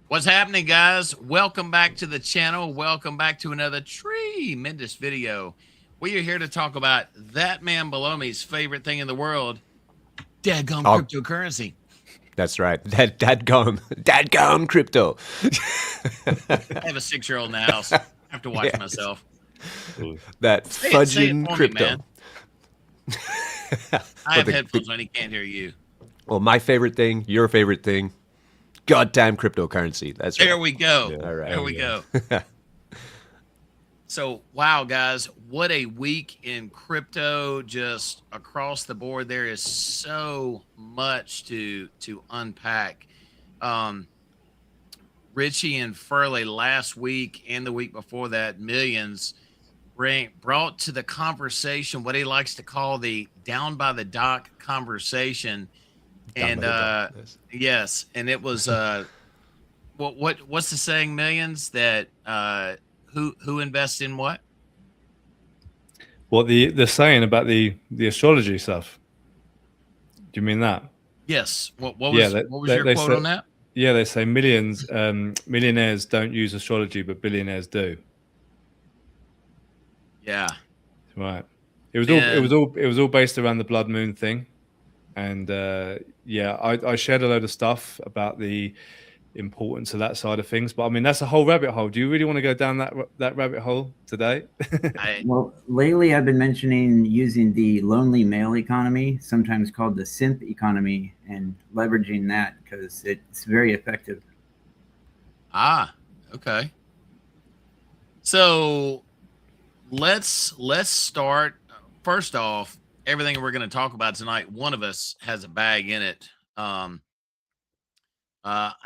What's happening, guys? Welcome back to the channel. Welcome back to another tremendous video. We are here to talk about that man below me's favorite thing in the world, dadgum cryptocurrency. That's right. Dadgum crypto. I have a 6-year-old in the house. I have to watch myself. That fudging crypto. I have headphones on. He can't hear you. Well, my favorite thing, your favorite thing, goddamn cryptocurrency. That's right. There we go. Yeah, all right. There we go. So, wow, guys, what a week in crypto, just across the board. There is so much to unpack. Richie and Furley last week and the week before that, millions brought to the conversation what he likes to call the down by the dock conversation. Yes, and it was what's the saying, millions, that who invests in what? Well, the saying about the astrology stuff. Do you mean that? Yes. What was your quote on that? Yeah, they say millionaires don't use astrology, but billionaires do. Yeah. Right. It was all based around the blood moon thing, and yeah, I shared a load of stuff about the importance of that side of things, but I mean, that's a whole rabbit hole. Do you really want to go down that rabbit hole today? Well, lately I've been mentioning using the lonely male economy, sometimes called the simp economy, and leveraging that because it's very effective. Okay. So let's start. First off, everything we're going to talk about tonight, one of us has a bag in it. I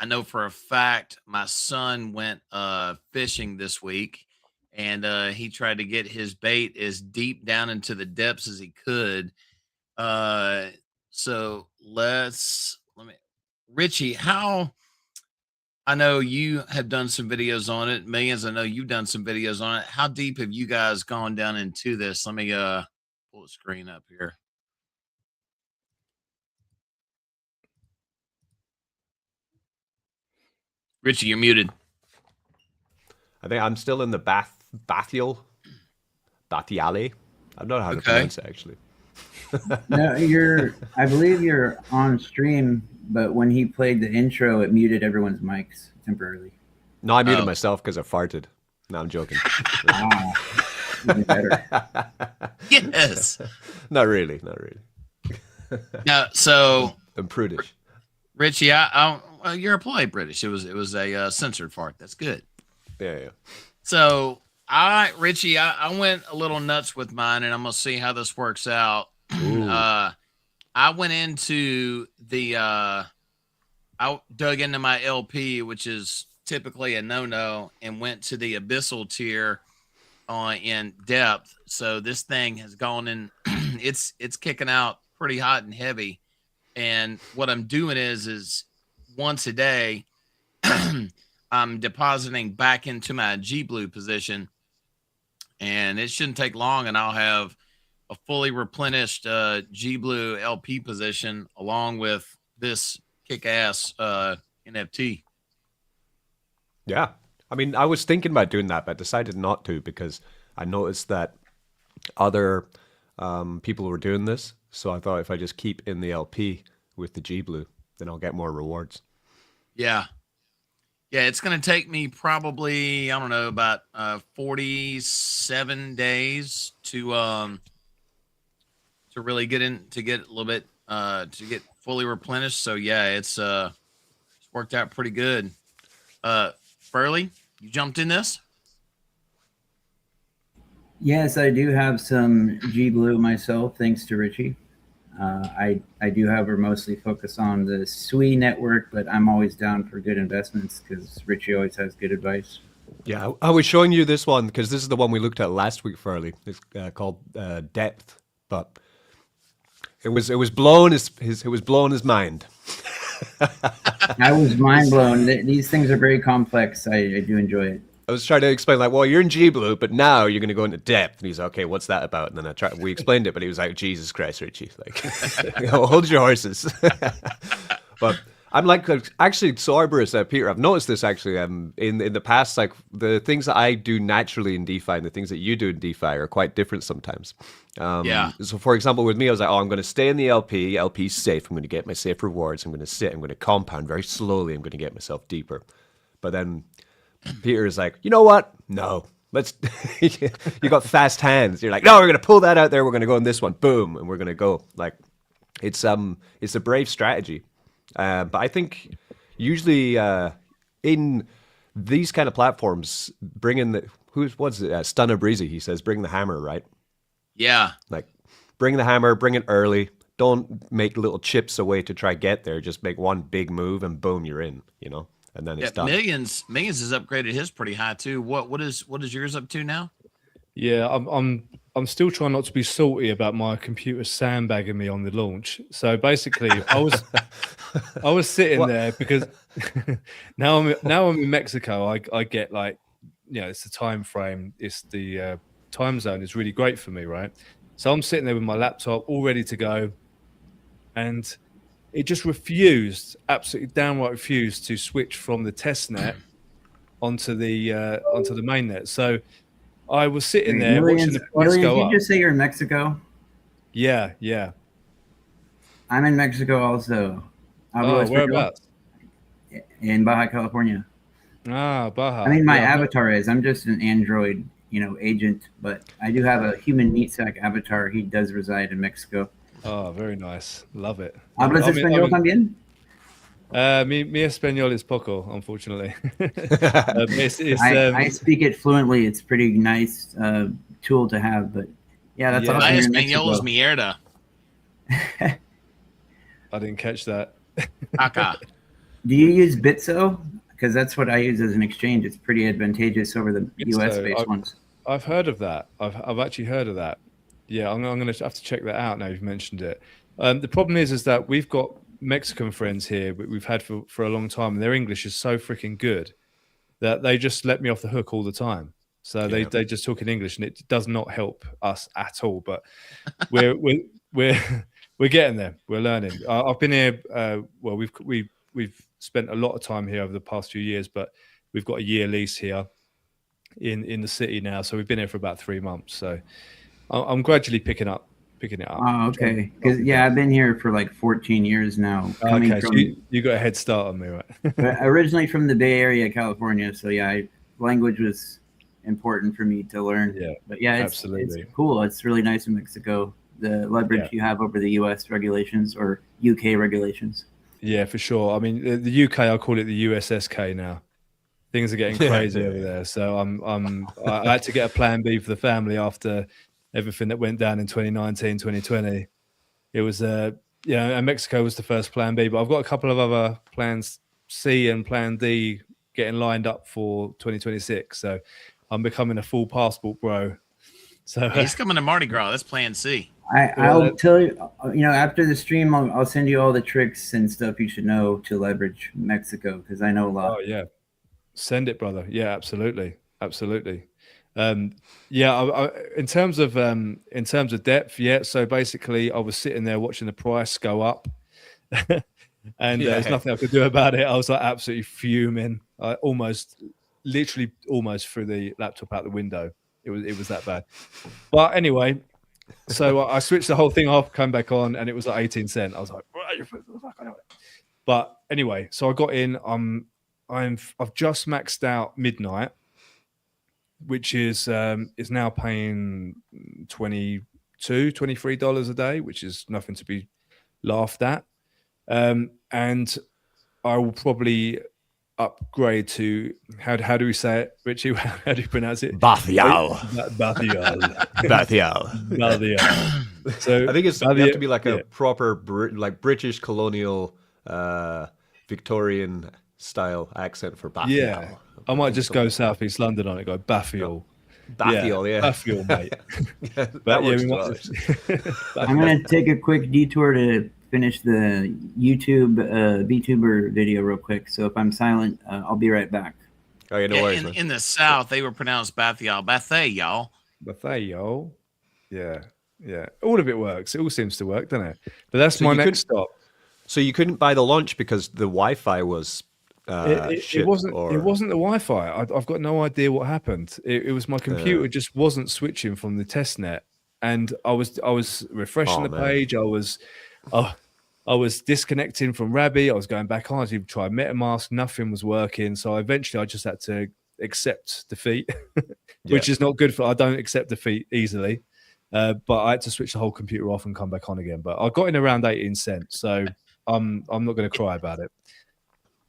know for a fact my son went fishing this week, and he tried to get his bait as deep down into the depths as he could. So Richie, I know you have done some videos on it. Millions, I know you've done some videos on it. How deep have you guys gone down into this? Let me pull the screen up here. Richie, you're muted. I think I'm still in the Bathiale. I don't know how to pronounce it, actually. No, I believe you're on stream, but when he played the intro, it muted everyone's mics temporarily. No, I muted myself because I farted. No, I'm joking. Even better. Yes. Not really. Yeah, so I'm prudish. Richie, you're a polite British. It was a censored fart. That's good. Yeah. So Richie, I went a little nuts with mine, and I'm gonna see how this works out. I went into I dug into my LP, which is typically a no-no, and went to the abyssal tier in depth. So this thing has gone in. It's kicking out pretty hot and heavy. And what I'm doing is once a day, I'm depositing back into my G Blue position, and it shouldn't take long, and I'll have a fully replenished G Blue LP position along with this kick-ass NFT. Yeah. I mean, I was thinking about doing that, but I decided not to because I noticed that other people were doing this. So I thought if I just keep in the LP with the G Blue, then I'll get more rewards. Yeah. Yeah, it's going to take me probably, I don't know, about 47 days to really get a little bit, to get fully replenished. So yeah, it's worked out pretty good. Furley, you jumped in this? Yes, I do have some G Blue myself, thanks to Richie. I do, however, mostly focus on the SUI network, but I'm always down for good investments because Richie always has good advice. Yeah, I was showing you this one because this is the one we looked at last week, Furley. It's called Depth, but it was blowing his mind. I was mind blown. These things are very complex. I do enjoy it. I was trying to explain, like, well, you're in G Blue, but now you're going to go into depth. And he's like, okay, what's that about? And then we explained it, but he was like, Jesus Christ, Richie, like, hold your horses. But I'm like, actually, so Arborist, Peter, I've noticed this actually in the past, like the things that I do naturally in DeFi and the things that you do in DeFi are quite different sometimes. So for example, with me, I was like, oh, I'm going to stay in the LP. LP's safe. I'm going to get my safe rewards. I'm going to sit. I'm going to compound very slowly. I'm going to get myself deeper. But then Peter is like, you know what? No, let's, you got fast hands. You're like, no, we're going to pull that out there. We're going to go in this one. Boom. And we're going to go. Like, it's a brave strategy. But I think usually in these kind of platforms, bringing Stunner Breezy, he says, bring the hammer, right? Yeah. Like, bring the hammer, bring it early. Don't make little chips away to try get there. Just make one big move and boom, you're in, and then it's done. Millions has upgraded his pretty high too. What is yours up to now? Yeah, I'm still trying not to be salty about my computer sandbagging me on the launch. So basically, I was sitting there because now I'm in Mexico. I get like, it's the time frame. It's the time zone is really great for me, right? So I'm sitting there with my laptop all ready to go, and it just absolutely downright refused to switch from the test net onto the mainnet. So I was sitting there watching the price go up. Did you just say you're in Mexico? Yeah. I'm in Mexico also. Whereabouts? In Baja California. Baja. I mean, my avatar is. I'm just an Android, agent, but I do have a human meat sack avatar. He does reside in Mexico. Oh, very nice. Love it. ¿Hablas español también? Mi español is poco, unfortunately. I speak it fluently. It's pretty nice tool to have, but yeah, that's awesome. My español is mierda. I didn't catch that. Acá. Do you use Bitso? Because that's what I use as an exchange. It's pretty advantageous over the US-based ones. I've heard of that. I've actually heard of that. Yeah, I'm going to have to check that out now you've mentioned it. The problem is that we've got Mexican friends here we've had for a long time, and their English is so freaking good that they just let me off the hook all the time. So they just talk in English, and it does not help us at all. But we're getting there. We're learning. I've been here. Well, we've spent a lot of time here over the past few years, but we've got a year lease here in the city now. So we've been here for about 3 months. So I'm gradually picking it up. Oh, okay. Because I've been here for like 14 years now. Okay, so you got a head start on me, right? Originally from the Bay Area, California. So language was important for me to learn. Yeah, but it's cool. It's really nice in Mexico. The leverage you have over the US regulations or UK regulations. Yeah, for sure. I mean, the UK, I call it the USSK now. Things are getting crazy over there. So I had to get a plan B for the family after everything that went down in 2019, 2020. It was, and Mexico was the first plan B, but I've got a couple of other plans C and plan D getting lined up for 2026. So I'm becoming a full passport bro. So he's coming to Mardi Gras. That's plan C. I'll tell you, after the stream, I'll send you all the tricks and stuff you should know to leverage Mexico, because I know a lot. Oh, yeah. Send it, brother. Yeah, absolutely. In terms of depth, so basically I was sitting there watching the price go up and there's nothing I could do about it. I was like absolutely fuming. I literally almost threw the laptop out the window. It was that bad. But anyway, so I switched the whole thing off, came back on, and it was like 18 cents. I was like, but anyway, so I got in. I've just maxed out midnight, which is now paying $23 a day, which is nothing to be laughed at. And I will probably upgrade to how do we say it, Richie? How do you pronounce it? Bathial. So I think you have to be like a proper British colonial Victorian style accent for Bathial. Yeah, I might just go Southeast London on it. Go Bathial. Bathial, mate. I'm going to take a quick detour to finish the YouTube VTuber video real quick. So if I'm silent, I'll be right back. Oh, yeah, no Yeah, worries, man. in the South, they were pronounced Bathial. Bathay, y'all. Buffet, yeah, yeah. All of it works. It all seems to work, doesn't it? But that's So my you next stop. So you couldn't buy the launch because the Wi-Fi was It shit, wasn't. or It wasn't the Wi-Fi. I've got no idea what happened. It was my computer just wasn't switching from the test net, and I was refreshing Oh, the man. page. I was disconnecting from Rabby. I was going back on. I even tried MetaMask. Nothing was working. So eventually, I just had to accept defeat, which is not good for. I don't accept defeat easily, but I had to switch the whole computer off and come back on again. But I got in around 18 cents, so I'm not going to cry about it.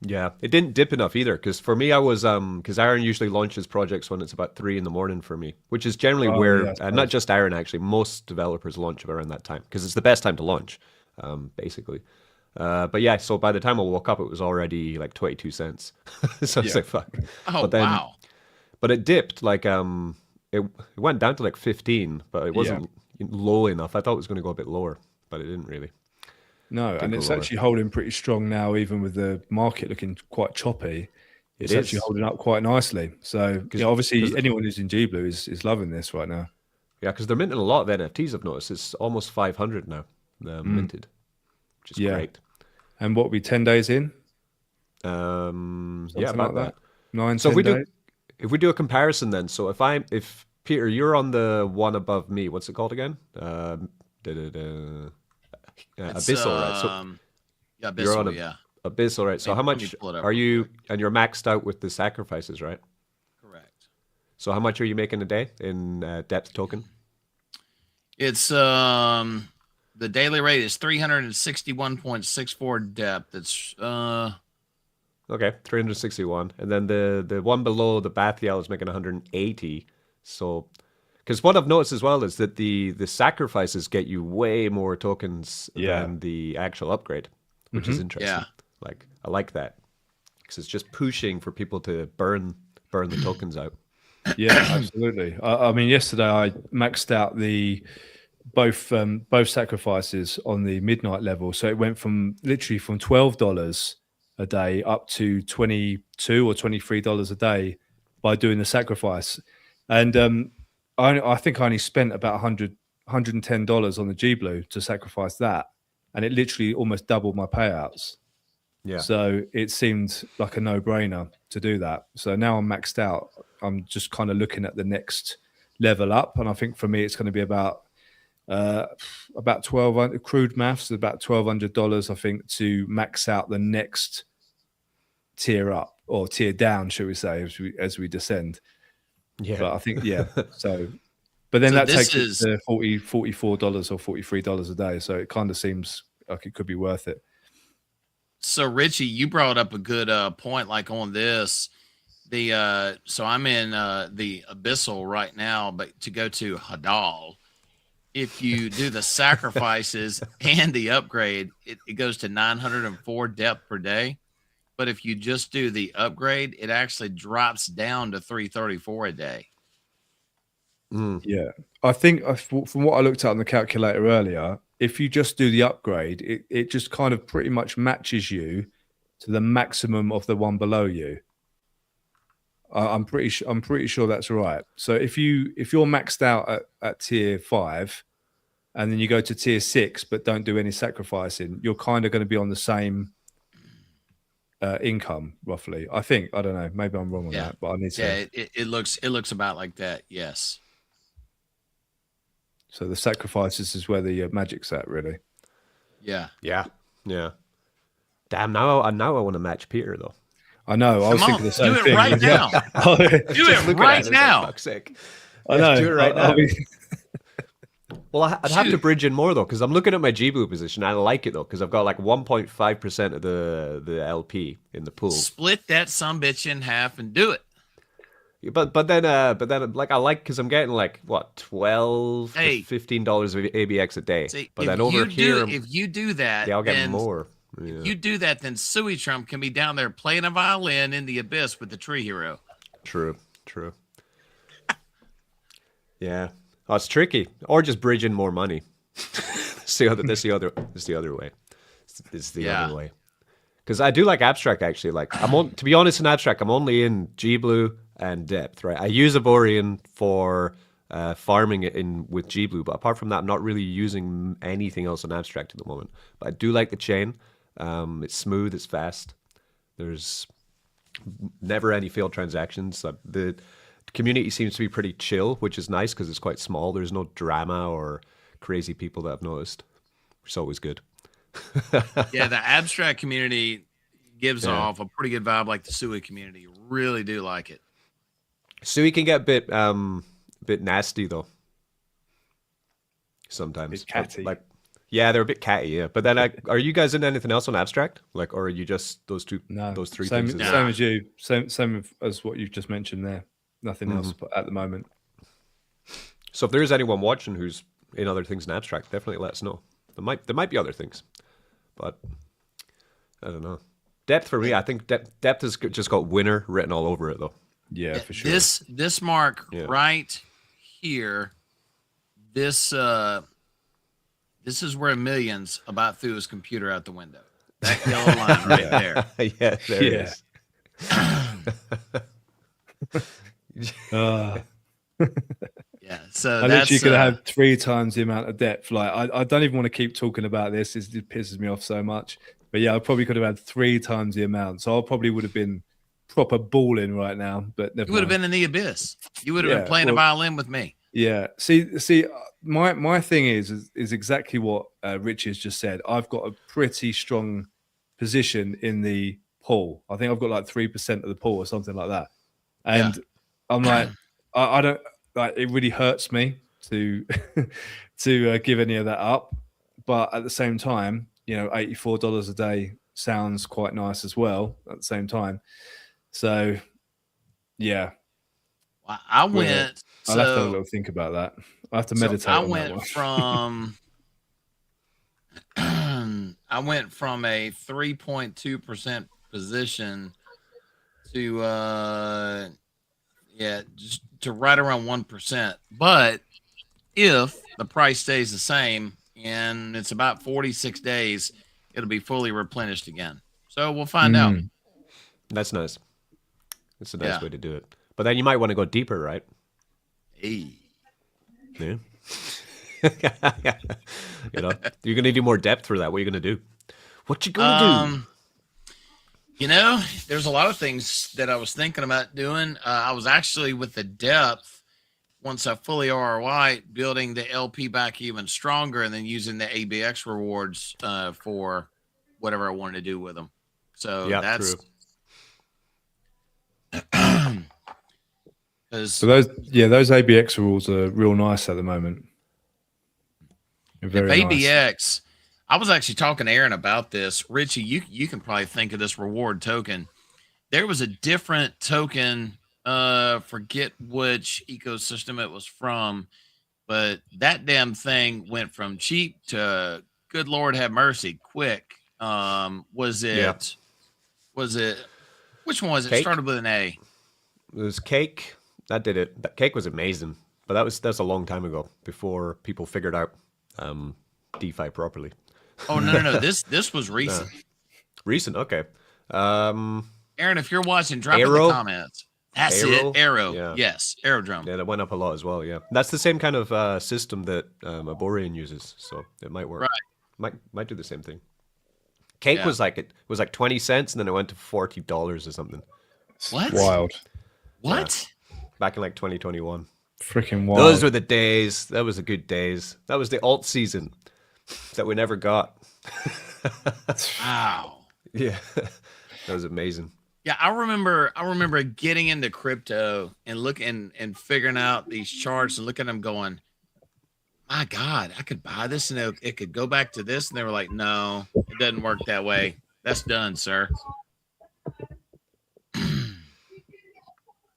Yeah, it didn't dip enough either. Because for me, I was because Aaron usually launches projects when it's about 3 a.m. for me, which is generally where not just Aaron, actually, most developers launch around that time because it's the best time to launch, basically. But yeah, so by the time I woke up, it was already like 22 cents. So it's like fuck. Oh, But then, wow. but it dipped like it went down to like 15, but it wasn't low enough. I thought it was going to go a bit lower, but it didn't really. No, and it's lower. actually holding pretty strong now, even with the market looking quite choppy. It's actually holding up quite nicely. So, obviously, anyone who's in G Blue is loving this right now. Yeah, because they're minting a lot of NFTs. I've noticed it's almost 500 now minted, which is great. And what, we 10 days in? Yeah, Something about like that. 9, So 10 days? if we do a comparison, then, so if Peter, you're on the one above me, what's it called again? Abyssal, right? So yeah, you're on Abyssal, Abyssal, right? So how much are you? And you're maxed out with the sacrifices, right? Correct. So how much are you making a day in depth token? It's the daily rate is 361.64 depth. It's Okay, 361, and then the one below the Bathial is making 180. So, because what I've noticed as well is that the sacrifices get you way more tokens than the actual upgrade, which is interesting. Yeah. Like, I like that because it's just pushing for people to burn the tokens out. Yeah, absolutely. I mean, yesterday I maxed out both sacrifices on the midnight level, so it went from literally from $12 a day up to $22 or $23 a day by doing the sacrifice. And I think I only spent about $110 on the G Blue to sacrifice that, and it literally almost doubled my payouts. Yeah. So it seemed like a no-brainer to do that. So now I'm maxed out. I'm just kind of looking at the next level up, and I think for me it's going to be about 1,200 crude maths, about $1,200, I think, to max out the next tier up or tier down, shall we say, as we descend. Yeah. But I think So, but then that takes it to $44 or $43 a day. So it kind of seems like it could be worth it. So Richie, you brought up a good point, like on this. So I'm in the Abyssal right now, but to go to Hadal, if you do the sacrifices and the upgrade, it goes to 904 depth per day. But if you just do the upgrade, it actually drops down to 334 a day. Yeah, I think from what I looked at on the calculator earlier, if you just do the upgrade, it just kind of pretty much matches you to the maximum of the one below you. I'm pretty sure that's right. So if you're maxed out at tier 5, and then you go to tier 6 but don't do any sacrificing, you're kind of going to be on the same income roughly. I think. I don't know. Maybe I'm wrong on that, but I need to. Yeah, it looks about like that. Yes. So the sacrifices is where the magic's at, really. Yeah. Yeah. Damn, now I want to match Peter though. I know. I was thinking the same do it thing. right now. Do it right now. Fuck's sake. I know. Do it right now. mean... Well, I'd have to bridge in more though, because I'm looking at my G Blue position. I like it though, because I've got like 1.5% of the LP in the pool. Split that sumbitch in half and do it. But then like I like, because I'm getting like what, $12 to $15 of ABX a day. See, but then over here, if you do that, I'll get more. Yeah. If you do that, then Sui Trump can be down there playing a violin in the abyss with the tree hero. True. Yeah. Oh, it's tricky. Or just bridge in more money. This is the other way. It's the other way. because I do like abstract actually. Like to be honest, in abstract, I'm only in GBlue and depth, right? I use Aborian for farming it in with GBlue, but apart from that, I'm not really using anything else in abstract at the moment. But I do like the chain. It's smooth, it's fast. There's never any failed transactions. The community seems to be pretty chill, which is nice because it's quite small. There's no drama or crazy people that I've noticed. It's always good. Yeah, the abstract community gives off a pretty good vibe, like the Sui community. Really do like it. Sui can get a bit nasty though. Sometimes, catty. Like, yeah, they're a bit catty. Yeah, but then, are you guys in anything else on abstract? Like, or are you just those three same, things? Same as you. Same as what you've just mentioned there. Nothing else at the moment. So if there is anyone watching who's in other things in abstract, definitely let us know. There might be other things, but I don't know. Depth for me, I think depth has just got winner written all over it though. Yeah, for sure. This mark right here, this is where Millions about threw his computer out the window. That yellow line right there. Yeah, there it is. Yeah, so I literally could have 3 times the amount of depth. Like I don't even want to keep talking about this. It pisses me off so much. But yeah, I probably could have had 3 times the amount. So I probably would have been proper balling right now. But never you would have been in the abyss. You would have been playing a violin with me. Yeah. See, my thing is exactly what Rich has just said. I've got a pretty strong position in the pool. I think I've got like 3% of the pool or something like that. And I'm like, I don't like. It really hurts me to give any of that up. But at the same time, you know, $84 a day sounds quite nice as well. At the same time, so yeah. I went. I'll have to have a little think about that. I have to meditate. I went from. I went from a 3.2% position to just to right around 1%. But if the price stays the same and it's about 46 days, it'll be fully replenished again. So we'll find out. That's nice. That's a nice way to do it. But then you might want to go deeper, right? Hey. Yeah. You know, you're gonna do more depth for that. What are you gonna do? What you gonna do? You know, there's a lot of things that I was thinking about doing. I was actually with the depth, once I fully ROI, building the LP back even stronger and then using the ABX rewards for whatever I wanted to do with them. So that's true. So those ABX rules are real nice at the moment. If ABX, I was actually talking to Aaron about this. Richie, you can probably think of this reward token. There was a different token, forget which ecosystem it was from, but that damn thing went from cheap to good Lord have mercy, quick. Was it which one was it? Cake? Started with an A. It was Cake. That did it. That Cake was amazing. But that's a long time ago, before people figured out DeFi properly. Oh no. This was recent. Recent, okay. Aaron, if you're watching, drop in the comments. That's it. Arrow. Yeah. Yes. Aerodrome. Yeah, that went up a lot as well, yeah. That's the same kind of system that Aborian uses, so it might work. Right. Might do the same thing. Cake was like 20 cents and then it went to $40 or something. What? Wild. What? Yeah. Back in like 2021. Freaking wild. Those were the days. That was the good days. That was the alt season that we never got. Wow. Yeah. That was amazing. Yeah, I remember getting into crypto and looking and figuring out these charts and looking at them going, my God, I could buy this and it could go back to this. And they were like, no, it doesn't work that way. That's done, sir.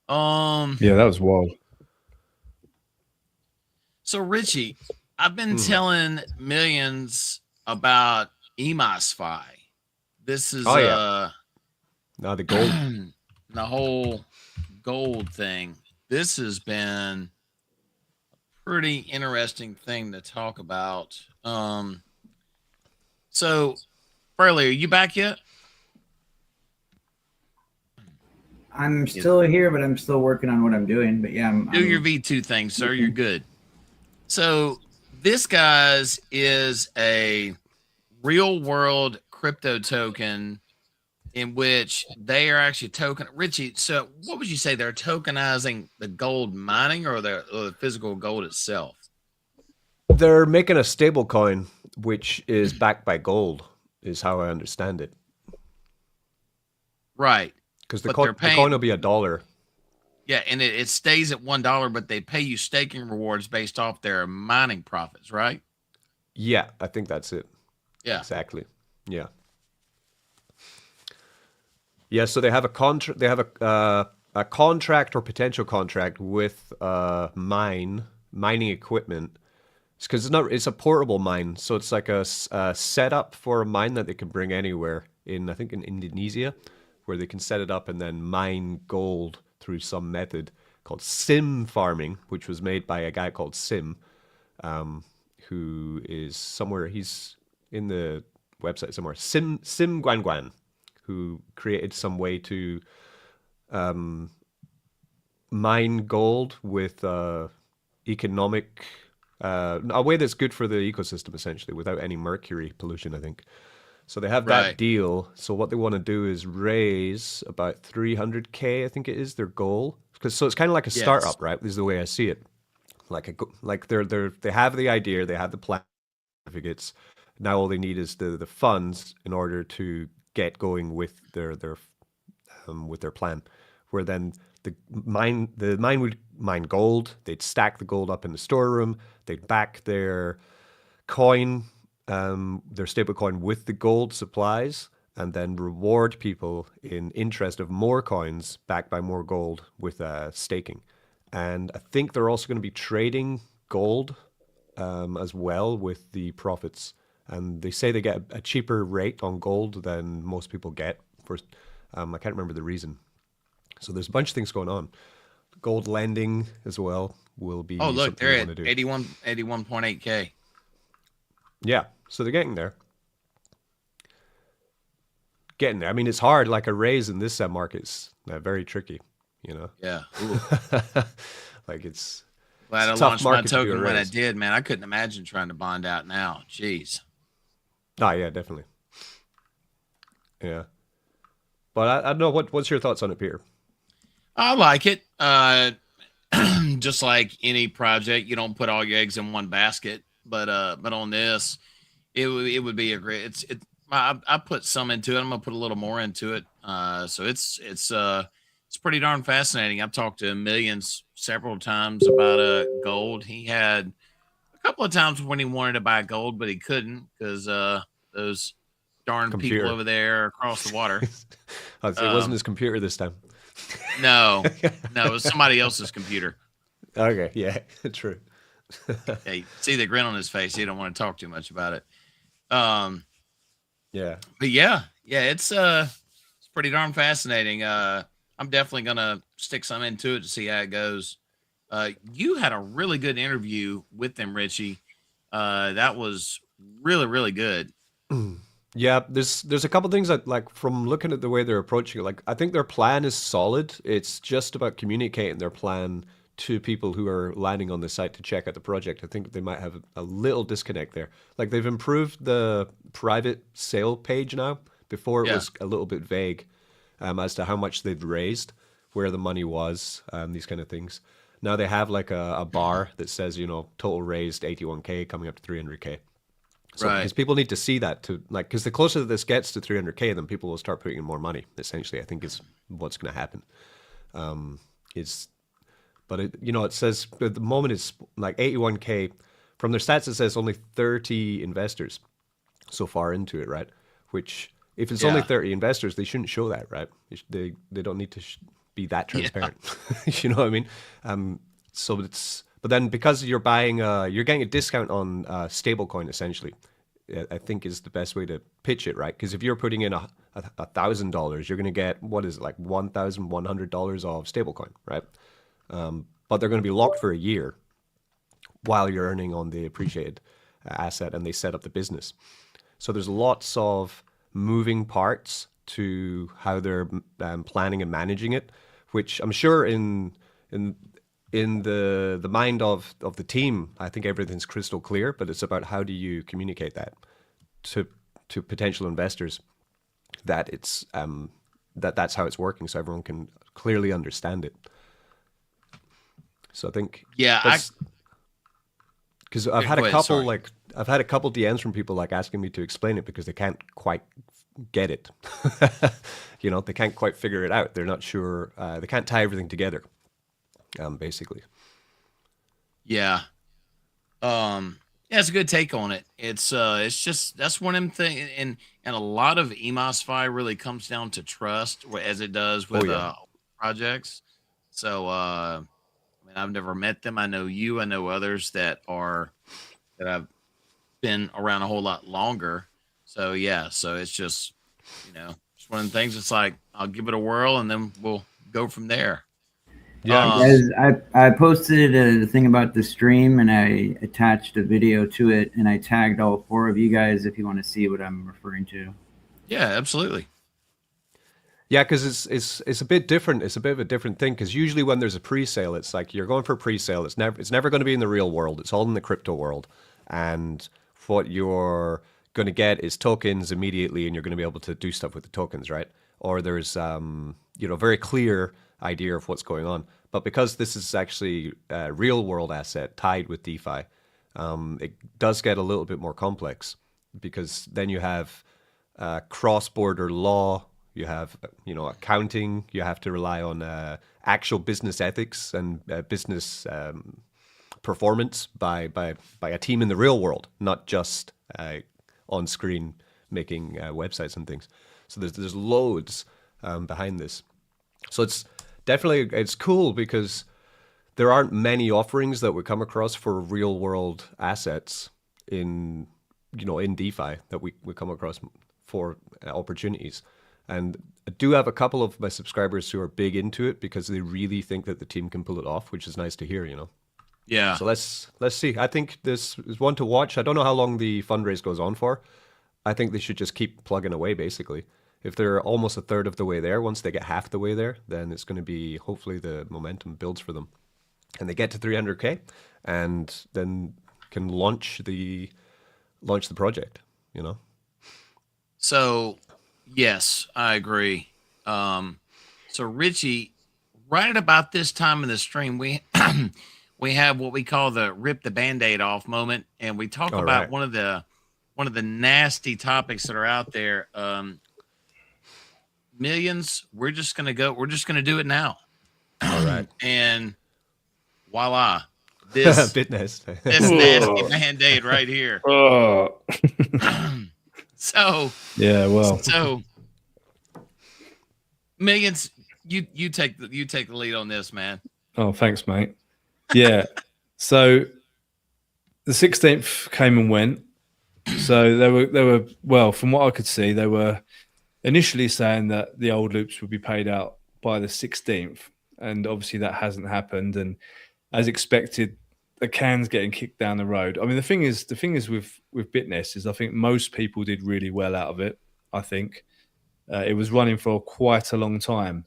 Yeah, that was wild. So Richie, I've been telling Millions about EMOSFI. This is now the gold. The whole gold thing. This has been a pretty interesting thing to talk about. So Farley, are you back yet? I'm still here, but I'm still working on what I'm doing. But yeah, Do your V2 thing, sir. You're good. So this guy's is a real world crypto token in which they are actually Richie, so what would you say? They're tokenizing the gold mining or the physical gold itself? They're making a stable coin, which is backed by gold, is how I understand it. Right. Because the coin will be $1. Yeah, and it stays at $1, but they pay you staking rewards based off their mining profits, right? Yeah, I think that's it. Yeah. Exactly. Yeah. Yeah, so they have a contract. They have a contract or potential contract with mining equipment. It's because it's a portable mine, so it's like a setup for a mine that they can bring anywhere in, I think, in Indonesia, where they can set it up and then mine gold through some method called sim farming, which was made by a guy called Sim, who is somewhere. He's in the website somewhere. Sim Guan, who created some way to mine gold with economic, a way that's good for the ecosystem, essentially, without any mercury pollution, I think. So they have that deal. So what they want to do is raise about 300K, I think it is their goal. So it's kind of like a startup, right? This is the way I see it. Like they have the idea, they have the plan, certificates. Now all they need is the funds in order to get going with their plan. Where then the mine would mine gold. They'd stack the gold up in the storeroom. They'd back their coin, their stable coin, with the gold supplies, and then reward people in interest of more coins backed by more gold with staking. And I think they're also going to be trading gold as well with the profits. And they say they get a cheaper rate on gold than most people get. For I can't remember the reason. So there's a bunch of things going on. Gold lending as well will be. Oh, look, they're at 81.8K. Yeah, so they're getting there. I mean, it's hard. Like a raise in this market's very tricky. You know. Yeah. Like it's. Glad I launched my token when I did, man. I couldn't imagine trying to bond out now. Jeez. Oh, yeah, definitely. Yeah. But I don't know, what's your thoughts on it, Peter? I like it. Just like any project, you don't put all your eggs in one basket. But on this, it would be a great. I put some into it. I'm gonna put a little more into it. So it's pretty darn fascinating. I've talked to millions several times about gold. He had a couple of times when he wanted to buy gold, but he couldn't because those darn people over there across the water. It wasn't his computer this time. No, it was somebody else's computer. Okay, yeah, true. Hey, see the grin on his face. He don't want to talk too much about it. Yeah, but yeah, it's pretty darn fascinating. I'm definitely gonna stick some into it to see how it goes. You had a really good interview with them, Richie. That was really, really good. Yeah, there's a couple things that, like, from looking at the way they're approaching it, like, I think their plan is solid. It's just about communicating their plan to people who are landing on the site to check out the project. I think they might have a little disconnect there. Like, they've improved the private sale page now. Before it was a little bit vague as to how much they'd raised, where the money was, these kind of things. Now they have like a bar that says, total raised 81K coming up to 300K. So, because people need to see that because the closer this gets to 300K, then people will start putting in more money. Essentially, I think is what's going to happen. It says at the moment it's like 81K. From their stats, it says only 30 investors so far into it, right? Which, if it's only 30 investors, they shouldn't show that, right? They don't need to be that transparent. You know what I mean? But then because you're buying, you're getting a discount on stablecoin, essentially, I think is the best way to pitch it, right? Because if you're putting in $1,000, you're going to get, what is it, like $1,100 of stablecoin, right? But they're going to be locked for a year while you're earning on the appreciated asset, and they set up the business. So there's lots of moving parts to how they're planning and managing it, which I'm sure in the mind of the team, I think everything's crystal clear, but it's about how do you communicate that to potential investors, that it's that's how it's working, so everyone can clearly understand it. So I think because I've had a couple I've had a couple DMs from people like asking me to explain it because they can't quite get it. You know, they can't quite figure it out. They're not sure. They can't tie everything together. Basically. Yeah. Yeah, it's a good take on it. It's just, that's one of them things, and a lot of EMOSFI really comes down to trust, as it does with projects. So I mean, I've never met them. I know you. I know others that have been around a whole lot longer. So yeah, so it's just, you know, it's one of the things. It's like, I'll give it a whirl and then we'll go from there. Yeah, guys, I posted a thing about the stream and I attached a video to it and I tagged all 4 of you guys if you want to see what I'm referring to. Yeah, absolutely. Yeah, because it's a bit different. It's a bit of a different thing because usually when there's a pre-sale, it's like you're going for a pre-sale. It's never going to be in the real world. It's all in the crypto world, and what you're going to get is tokens immediately, and you're going to be able to do stuff with the tokens, right? Or there's you know, very clear idea of what's going on. But because this is actually a real world asset tied with DeFi, it does get a little bit more complex because then you have cross-border law, you have, you know, accounting, you have to rely on actual business ethics and business performance by a team in the real world, not just on screen making websites and things. So there's loads behind this. So it's cool because there aren't many offerings that we come across for real world assets in DeFi that we come across for opportunities. And I do have a couple of my subscribers who are big into it because they really think that the team can pull it off, which is nice to hear, you know. Yeah. So let's see. I think this is one to watch. I don't know how long the fundraise goes on for. I think they should just keep plugging away, basically. If they're almost a third of the way there, once they get half the way there, then it's going to be, hopefully the momentum builds for them. And they get to 300K and then can launch the project, you know? So, yes, I agree. So Richie, right at about this time in the stream, we have what we call the rip the Band-Aid off moment. And we talk about one of the nasty topics that are out there. Millions, we're just going to do it now. All right. And voila, this Bitness. this nasty Band-Aid right here. So yeah, well, so Millions, you take the lead on this, man. Oh, thanks, mate. Yeah. So the 16th came and went. So they were well, from what I could see, they were initially saying that the old loops would be paid out by the 16th, and obviously that hasn't happened. And as expected, the can's getting kicked down the road. I mean, the thing is with Bitness is I think most people did really well out of it. I think it was running for quite a long time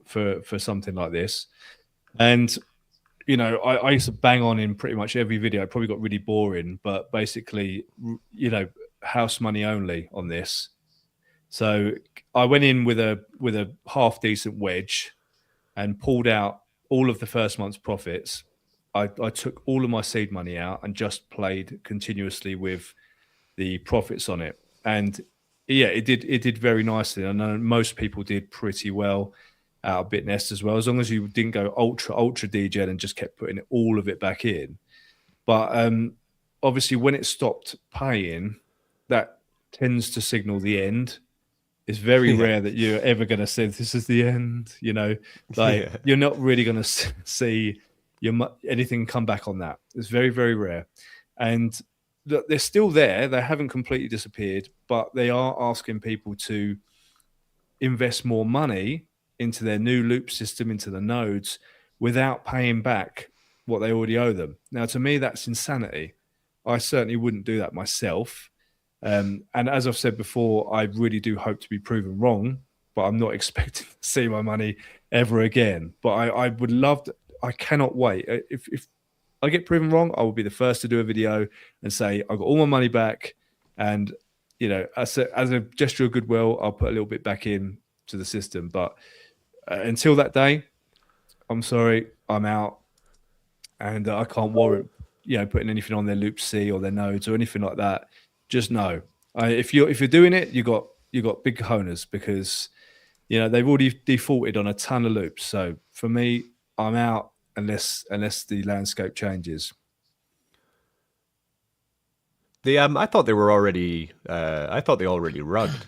for something like this, and you know, I used to bang on in pretty much every video. It probably got really boring, but basically, you know, house money only on this. So I went in with a half decent wedge and pulled out all of the first month's profits. I took all of my seed money out and just played continuously with the profits on it. And yeah, it did very nicely. I know most people did pretty well out of Bitnest as well, as long as you didn't go ultra degen and just kept putting all of it back in. But obviously when it stopped paying, that tends to signal the end. It's very rare that you're ever going to say this is the end, you know, like you're not really going to see anything come back on that. It's very, very rare. And they're still there. They haven't completely disappeared, but they are asking people to invest more money into their new loop system, into the nodes, without paying back what they already owe them. Now, to me, that's insanity. I certainly wouldn't do that myself. And as I've said before, I really do hope to be proven wrong, but I'm not expecting to see my money ever again. But I would love to, I cannot wait. If I get proven wrong, I will be the first to do a video and say I got all my money back, and as a gesture of goodwill, I'll put a little bit back in to the system. But until that day, I'm sorry, I'm out, and I can't warrant putting anything on their Loop C or their nodes or anything like that. Just know, if you're doing it, you got big cojones, because they've already defaulted on a ton of loops. So for me, I'm out unless the landscape changes. I thought they were already. I thought they already rugged.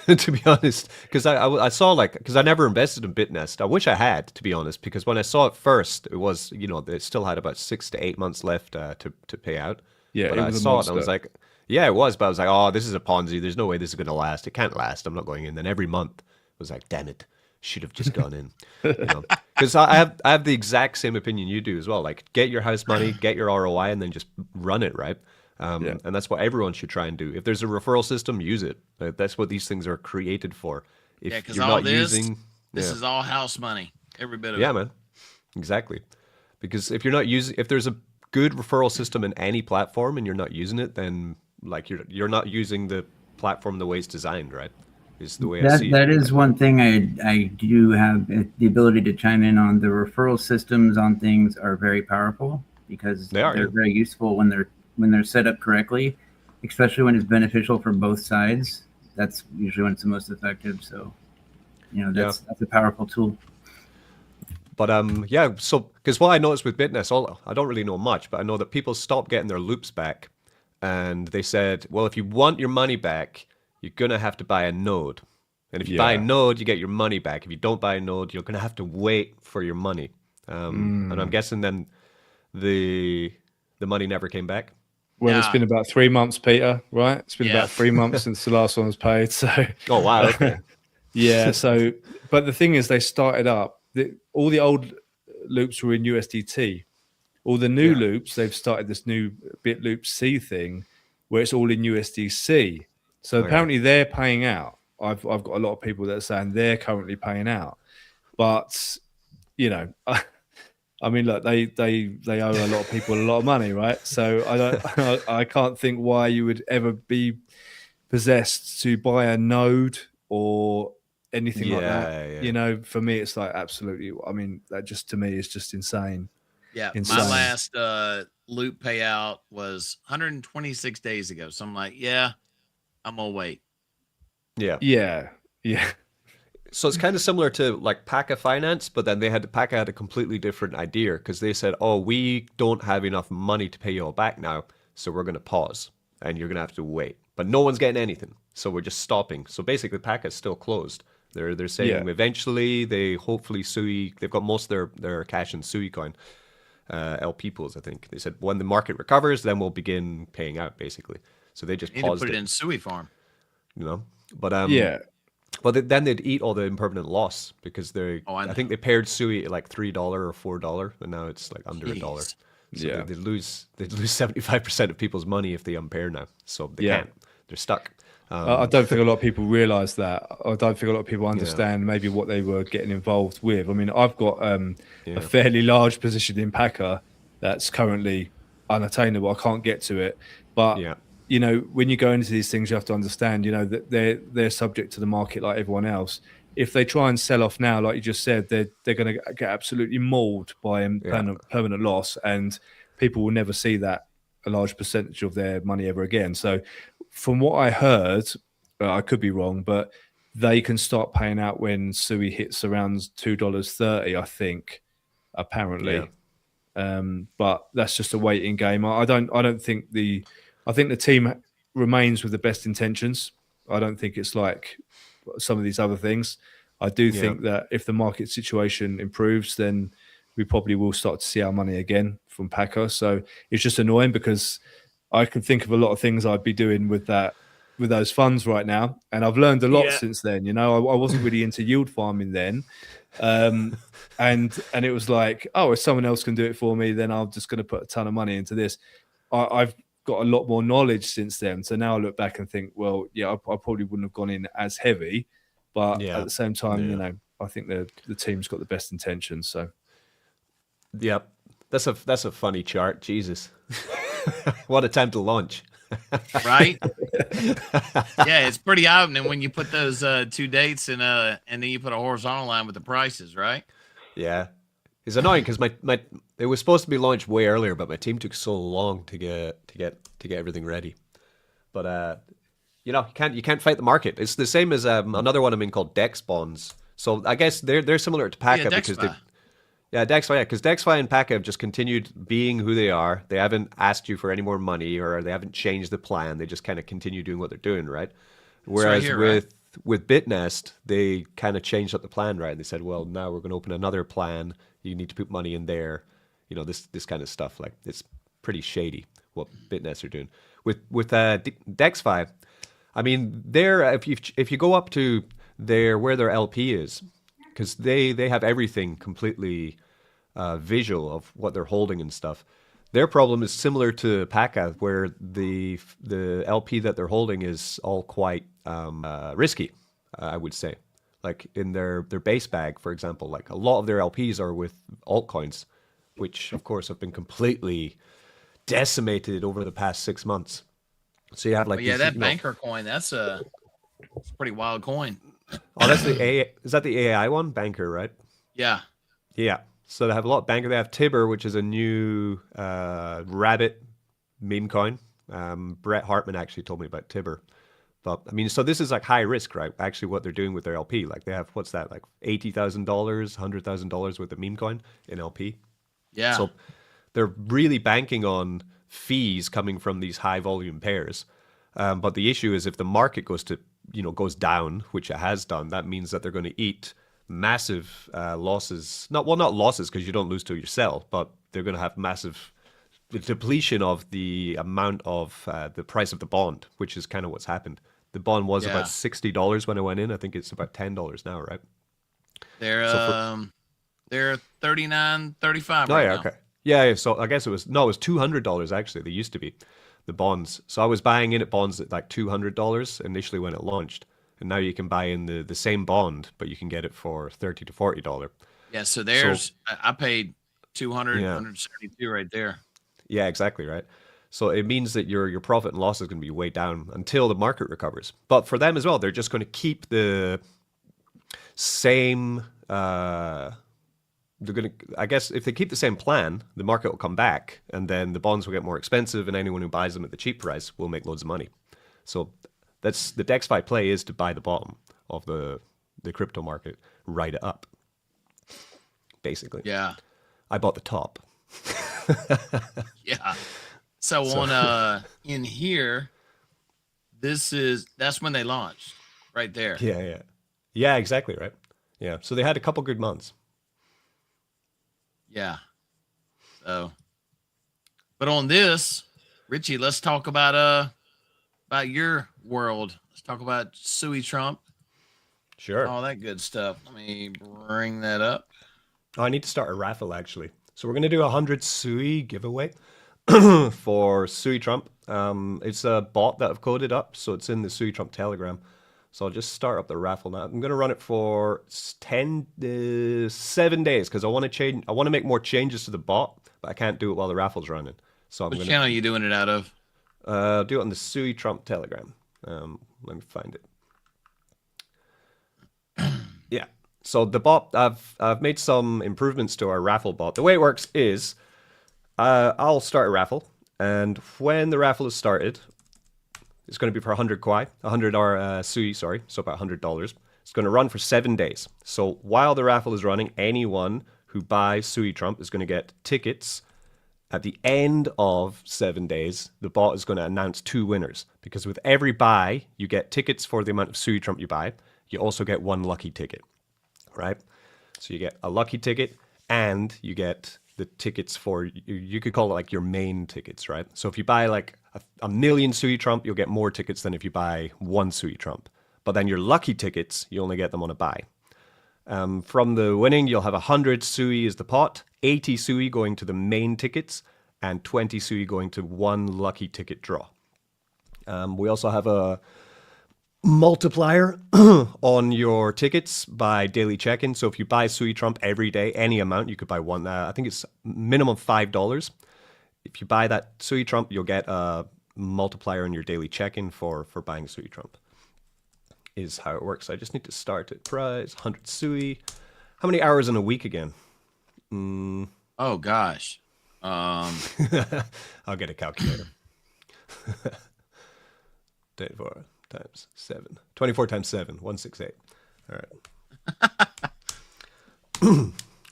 To be honest, because I saw because I never invested in BitNest. I wish I had, to be honest, because when I saw it first, it was they still had about 6 to 8 months left to pay out. Yeah, but I saw it and I was like, yeah, it was, but I was like, oh, this is a Ponzi. There's no way this is going to last. It can't last. I'm not going in. Then every month I was like, damn it, should have just gone in. Because I have the exact same opinion you do as well. Like, get your house money, get your ROI, and then just run it, right? And that's what everyone should try and do. If there's a referral system, use it. That's what these things are created for. If because you're all not this using, is all house money, every bit of it. Yeah, man, exactly. Because if you're not using, if there's a good referral system in any platform and you're not using it, then you're not using the platform the way it's designed, right? Is the way I see it. That is one thing I do have the ability to chime in on. The referral systems on things are very powerful because they're very useful when they're set up correctly, especially when it's beneficial for both sides. That's usually when it's the most effective. So, that's a powerful tool. But so because what I noticed with BitNest, I don't really know much, but I know that people stopped getting their loops back, and they said, well, if you want your money back, you're gonna have to buy a node, and if you buy a node, you get your money back. If you don't buy a node, you're gonna have to wait for your money. And I'm guessing then the money never came back. Well, it's been about 3 months, Peter, right? It's been about 3 months since the last one was paid. So, oh wow, okay. Yeah. So, but the thing is, they started up. All the old loops were in USDT. All the new loops, they've started this new BitLoop C thing, where it's all in USDC. So apparently they're paying out. I've got a lot of people that are saying they're currently paying out, but I mean, look, they owe a lot of people a lot of money, right? So I can't think why you would ever be possessed to buy a node or anything like that. Yeah. For me, it's like absolutely. I mean, that just to me is just insane. Yeah, insane. My last loop payout was 126 days ago. So I'm like, I'm gonna wait. Yeah. So it's kind of similar to like Pekka Finance, but then Pekka had a completely different idea, because they said, oh, we don't have enough money to pay you all back now, so we're going to pause and you're going to have to wait. But no one's getting anything, so we're just stopping. So basically Pekka is still closed. They're saying eventually they've got most of their cash in SuiCoin LP pools, I think. They said when the market recovers, then we'll begin paying out, basically. So they just paused to put it in SuiFarm. But well, then they'd eat all the impermanent loss, because I think they paired Sui at like $3 or $4, and now it's like under $1. So they'd lose 75% of people's money if they unpair now. So they can't. They're stuck. I don't think a lot of people realize that. I don't think a lot of people understand maybe what they were getting involved with. I mean, I've got a fairly large position in Pekka that's currently unattainable. I can't get to it, but when you go into these things, you have to understand, that they're subject to the market like everyone else. If they try and sell off now, like you just said, they're going to get absolutely mauled by permanent loss, and people will never see that a large percentage of their money ever again. So from what I heard, I could be wrong, but they can start paying out when Sui hits around $2.30, I think, apparently. But that's just a waiting game. I think the team remains with the best intentions. I don't think it's like some of these other things. I do think that if the market situation improves, then we probably will start to see our money again from Pekka. So it's just annoying, because I can think of a lot of things I'd be doing with those funds right now, and I've learned a lot since then. I wasn't really into yield farming then, and it was like, oh, if someone else can do it for me, then I'm just going to put a ton of money into this. got a lot more knowledge since then. So now I look back and think, well, yeah, I probably wouldn't have gone in as heavy, but at the same time, you know, I think the team's got the best intentions. So, yep, that's a funny chart. Jesus, what a time to launch, right? Yeah, it's pretty opening when you put those 2 dates and then you put a horizontal line with the prices, right? Yeah. It's annoying because my it was supposed to be launched way earlier, but my team took so long to get everything ready. But you know, you can't fight the market. It's the same as another one I'm in called DexBonds. So I guess they're similar to Pekka because DexBonds, because DexBonds and Pekka have just continued being who they are. They haven't asked you for any more money or they haven't changed the plan. They just kind of continue doing what they're doing, right? Whereas with Bitnest, they kind of changed up the plan, right? They said, well, now we're going to open another plan. You need to put money in there. You know, this kind of stuff. Like, it's pretty shady what Bitnest are doing. With DexFi, I mean, if you go up to where their LP is, because they have everything completely visual of what they're holding and stuff. Their problem is similar to Pekka, where the LP that they're holding is all quite risky, I would say. Like in their base bag, for example, like a lot of their LPs are with altcoins, which of course have been completely decimated over the past 6 months. So you have like that banker coin, it's a pretty wild coin. Oh, is that the AI one? Banker, right? Yeah. Yeah. So they have a lot of banker. They have Tibber, which is a new rabbit meme coin. Brett Hartman actually told me about Tibber. But I mean, so this is like high risk, right? Actually, what they're doing with their LP, like they have what's that, like $80,000, $100,000 worth of meme coin in LP. Yeah. So they're really banking on fees coming from these high volume pairs. But the issue is if the market goes down, which it has done, that means that they're going to eat massive losses. Not losses because you don't lose till you sell, but they're going to have massive depletion of the amount of the price of the bond, which is kind of what's happened. The bond was about $60 when I went in. I think it's about $10 now, right? They're $39.35 right now. now. Okay. Yeah, so I guess it was $200 actually. They used to be the bonds. So I was buying in at bonds at like $200 initially when it launched, and now you can buy in the same bond, but you can get it for $30 to $40. Yeah, so I paid $172 right there. Yeah, exactly right. So it means that your profit and loss is going to be way down until the market recovers. But for them as well, they're just going to keep the same. They're going to, I guess, if they keep the same plan, the market will come back, and then the bonds will get more expensive, and anyone who buys them at the cheap price will make loads of money. So that's the DexFi play, is to buy the bottom of the crypto market, ride it up, basically. Yeah. I bought the top. Yeah. So on in here, that's when they launched, right there. Yeah, exactly right. Yeah. So they had a couple good months. Yeah. So, but on this, Richie, let's talk about your world. Let's talk about Sui Trump. Sure. All that good stuff. Let me bring that up. Oh, I need to start a raffle actually. So we're gonna do 100 Sui giveaway for Sui Trump. It's a bot that I've coded up, so it's in the Sui Trump Telegram. So I'll just start up the raffle now. I'm gonna run it for 7 days because I want to make more changes to the bot, but I can't do it while the raffle's running. So Which channel are you doing it out of? Do it on the Sui Trump Telegram. Let me find it. Yeah. So the bot, I've made some improvements to our raffle bot. The way it works is, I'll start a raffle, and when the raffle is started, it's going to be for 100 Sui, so about $100. It's going to run for 7 days. So while the raffle is running, anyone who buys Sui Trump is going to get tickets. At the end of 7 days, the bot is going to announce 2 winners, because with every buy, you get tickets for the amount of Sui Trump you buy. You also get 1 lucky ticket, right? So you get a lucky ticket, and you get the tickets for, you could call it like your main tickets, right? So if you buy like a million Sui Trump, you'll get more tickets than if you buy 1 Sui Trump. But then your lucky tickets, you only get them on a buy. From the winning, you'll have 100 Sui is the pot, 80 Sui going to the main tickets, and 20 SUI going to one lucky ticket draw. We also have a multiplier on your tickets by daily check-in. So if you buy Sui Trump every day, any amount, you could buy one. I think it's minimum $5. If you buy that Sui Trump, you'll get a multiplier on your daily check-in for buying Sui Trump. Is how it works. I just need to start at price 100 Sui. How many hours in a week again? Oh gosh. I'll get a calculator. 24 times 7. 24 times 7. 168. All right.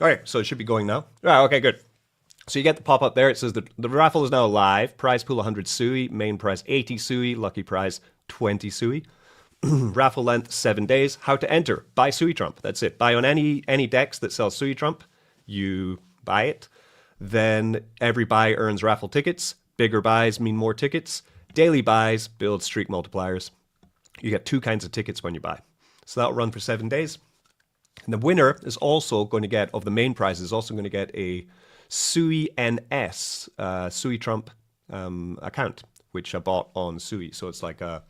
All right. So it should be going now. Ah, okay, good. So you get the pop up there. It says the raffle is now live. Prize pool 100 Sui. Main prize 80 Sui. Lucky prize 20 Sui. Raffle length 7 days. How to enter? Buy Sui Trump. That's it. Buy on any DEX that sells Sui Trump. You buy it. Then every buy earns raffle tickets. Bigger buys mean more tickets. Daily buys build streak multipliers. You get 2 kinds of tickets when you buy. So that'll run for 7 days. And the winner is also going to get, of the main prize, is also going to get a SuiNS, Sui Trump account, which I bought on Sui. So it's like a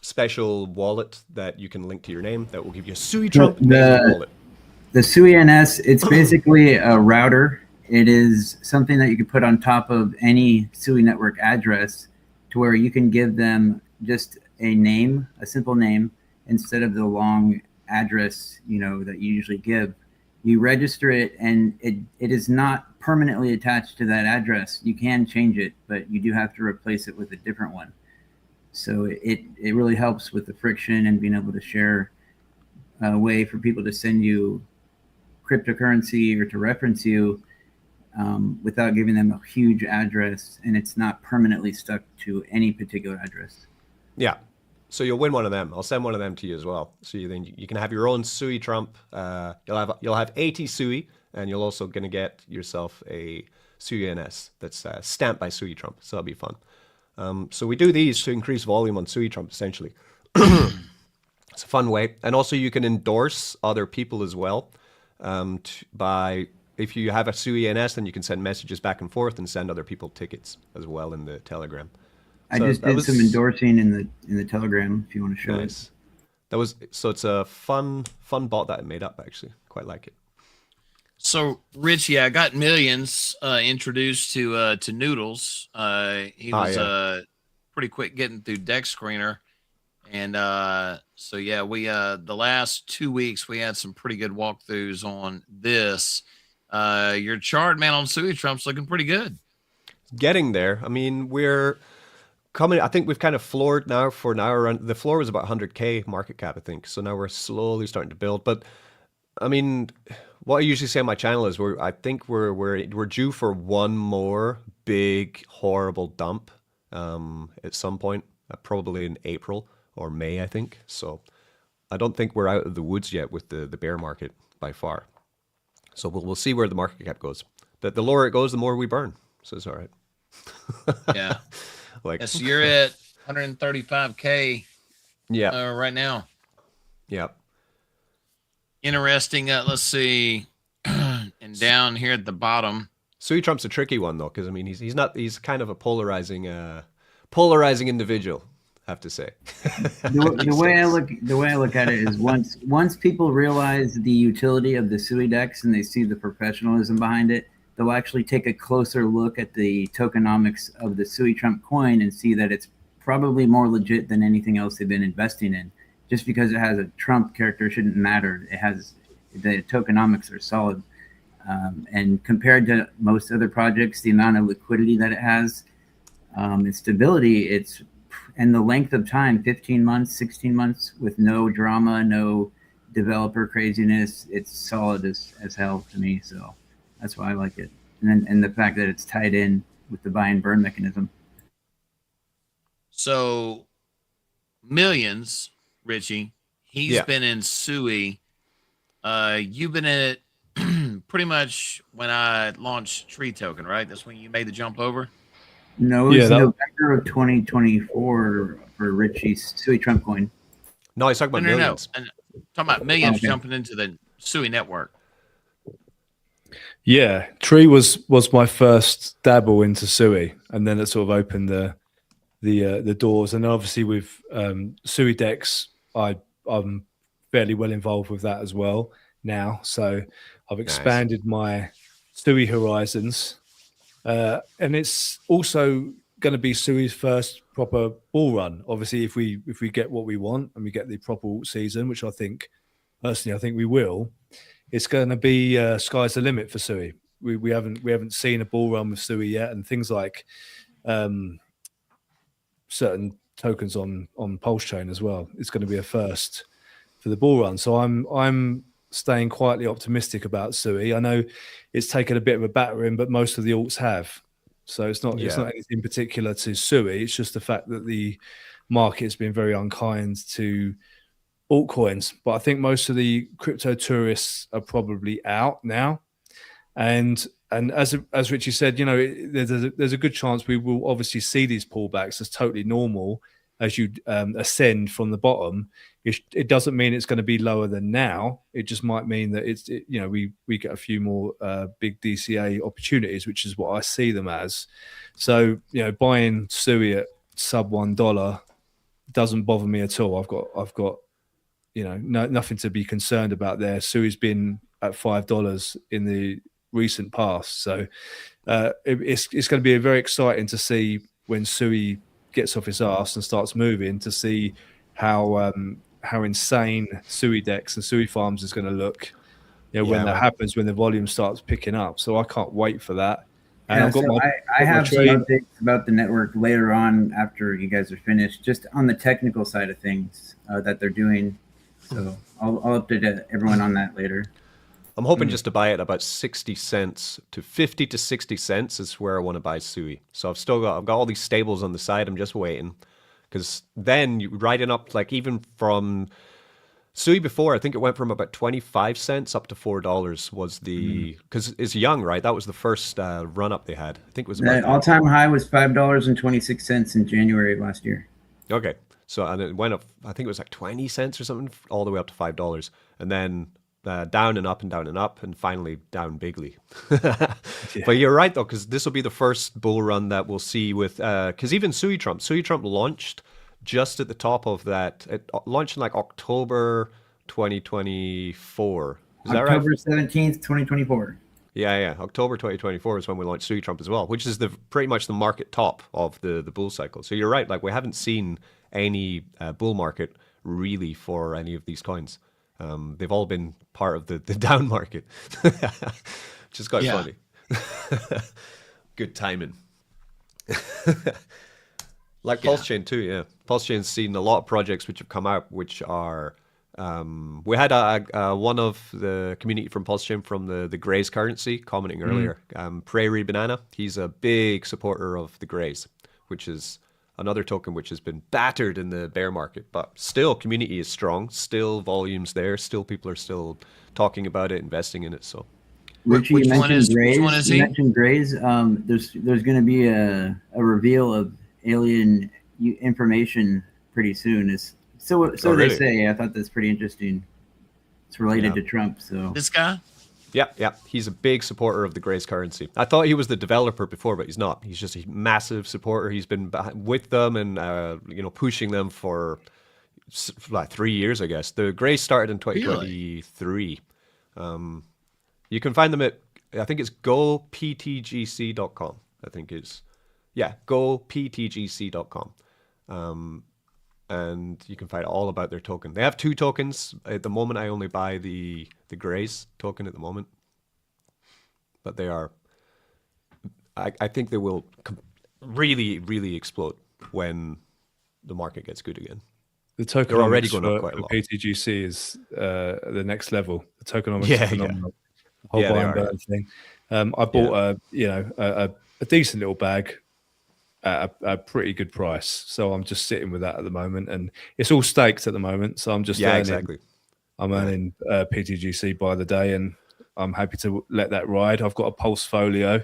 special wallet that you can link to your name that will give you a Sui Trump wallet. The SuiNS, it's basically a router. It is something that you can put on top of any Sui network address to where you can give them just a name, a simple name, instead of the long address, that you usually give. You register it, and it is not permanently attached to that address. You can change it, but you do have to replace it with a different one. So it really helps with the friction and being able to share a way for people to send you cryptocurrency or to reference you without giving them a huge address, and it's not permanently stuck to any particular address. Yeah. So you'll win one of them. I'll send one of them to you as well. So you can have your own Sui Trump. You'll have 80 Sui, and you're also going to get yourself a SuiNS that's stamped by Sui Trump. So that'll be fun. So we do these to increase volume on Sui Trump, essentially. It's a fun way. And also you can endorse other people as well. If you have a SuiNS, then you can send messages back and forth and send other people tickets as well in the Telegram. I just did some endorsing in the Telegram if you want to show it. So it's a fun bot that I made up, actually. Quite like it. So Richie, I got Millions introduced to Noodles. He was pretty quick getting through Dex Screener. And so yeah, we the last 2 weeks we had some pretty good walkthroughs on this. Your chart, man, on Sui Trump's looking pretty good. Getting there. I mean, we're coming. I think we've kind of floored now. For now, around the floor was about 100K market cap, I think. So now we're slowly starting to build. But I mean, what I usually say on my channel is I think we're due for one more big horrible dump at some point, probably in April or May, I think. So I don't think we're out of the woods yet with the bear market by far. So we'll see where the market cap goes. The lower it goes, the more we burn. So it's all right. Yeah. So you're at 135K. Yeah. Right now. Yeah. Interesting. Let's see. And down here at the bottom. Sui Trump's a tricky one though, because I mean he's kind of a polarizing individual, I have to say. the way I look at it is once people realize the utility of the SuiDex and they see the professionalism behind it, they'll actually take a closer look at the tokenomics of the Sui Trump coin and see that it's probably more legit than anything else they've been investing in. Just because it has a Trump character shouldn't matter. The tokenomics are solid. And compared to most other projects, the amount of liquidity that it has, its stability, and the length of time, 15 months, 16 months with no drama, no developer craziness, it's solid as hell to me. So that's why I like it. And the fact that it's tied in with the buy and burn mechanism. So Millions, Richie, he's been in Sui. You've been in it pretty much when I launched Tree Token, right? That's when you made the jump over? No, it was November of 2024 for Richie's Sui Trump coin. No, he's talking about Millions. No. I'm talking about Millions jumping into the Sui network. Yeah, Tree was my first dabble into Sui, and then it sort of opened the doors. And obviously with SuiDex, I'm fairly well involved with that as well now. So I've expanded my Sui horizons, and it's also going to be Sui's first proper bull run. Obviously, if we get what we want and we get the proper alt season, which I think we will, it's going to be sky's the limit for Sui. We haven't seen a bull run with Sui yet, and things like certain tokens on Pulse Chain as well. It's going to be a first for the bull run. So I'm staying quietly optimistic about Sui. I know it's taken a bit of a battering, but most of the alts have. So it's not anything particular to Sui. It's just the fact that the market has been very unkind to altcoins. But I think most of the crypto tourists are probably out now. And as Richie said, you know, there's a good chance we will obviously see these pullbacks as totally normal as you ascend from the bottom. It doesn't mean it's going to be lower than now. It just might mean that we get a few more big DCA opportunities, which is what I see them as. So, you know, buying Sui at sub $1 doesn't bother me at all. I've got you know, nothing to be concerned about there. Sui's been at $5 in the recent past, so it's going to be very exciting to see when Sui gets off his ass and starts moving, to see how insane SuiDex and SuiFarms is going to look. You know, when that happens, when the volume starts picking up. So I can't wait for that. And I have some updates about the network later on after you guys are finished, just on the technical side of things that they're doing. So I'll update everyone on that later. I'm hoping just to buy it about 60 cents to 50 to 60 cents is where I want to buy Sui. So I've got all these stables on the side. I'm just waiting, because then you riding up, like, even from Sui before, I think it went from about 25 cents up to $4 was the, because it's young, right? That was the first run up they had. I think it was about the all-time high was $5.26 in January of last year. Okay. So, and it went up, I think it was like 20 cents or something, all the way up to $5. And then down and up and down and up, and finally down bigly. But you're right, though, because this will be the first bull run that we'll see with, because even Sui Trump launched just at the top of that. It launched in like October 2024. Is that right? October 17th, 2024. Yeah. October 2024 is when we launched Sui Trump as well, which is pretty much the market top of the bull cycle. So you're right, like, we haven't seen any bull market really for any of these coins. They've all been part of the down market, which is quite funny. Good timing. Like Pulse Chain too, yeah. Pulse Chain's seen a lot of projects which have come out, which are, we had one of the community from Pulse Chain from the Grays currency commenting earlier. Prairie Banana, he's a big supporter of the Grays, which is another token which has been battered in the bear market, but still community is strong, still volumes there, still people are still talking about it, investing in it. So which one is he? You mentioned Grays. There's going to be a reveal of alien information pretty soon. So they say. I thought that's pretty interesting. It's related to Trump. So this guy. Yeah. He's a big supporter of the Grays currency. I thought he was the developer before, but he's not. He's just a massive supporter. He's been with them and pushing them for like 3 years, I guess. The Grays started in 2023. You can find them at, I think it's goptgc.com. I think it's, goptgc.com. And you can find all about their token. They have 2 tokens. At the moment, I only buy the Grays token at the moment. But they are, I think they will really, really explode when the market gets good again. The tokenomics They're already going up quite a lot. PTGC is the next level. The tokenomics are phenomenal. The whole buy and burn thing. I bought a decent little bag at a pretty good price. So I'm just sitting with that at the moment, and it's all staked at the moment. So I'm just I'm earning PTGC by the day, and I'm happy to let that ride. I've got a pulse folio,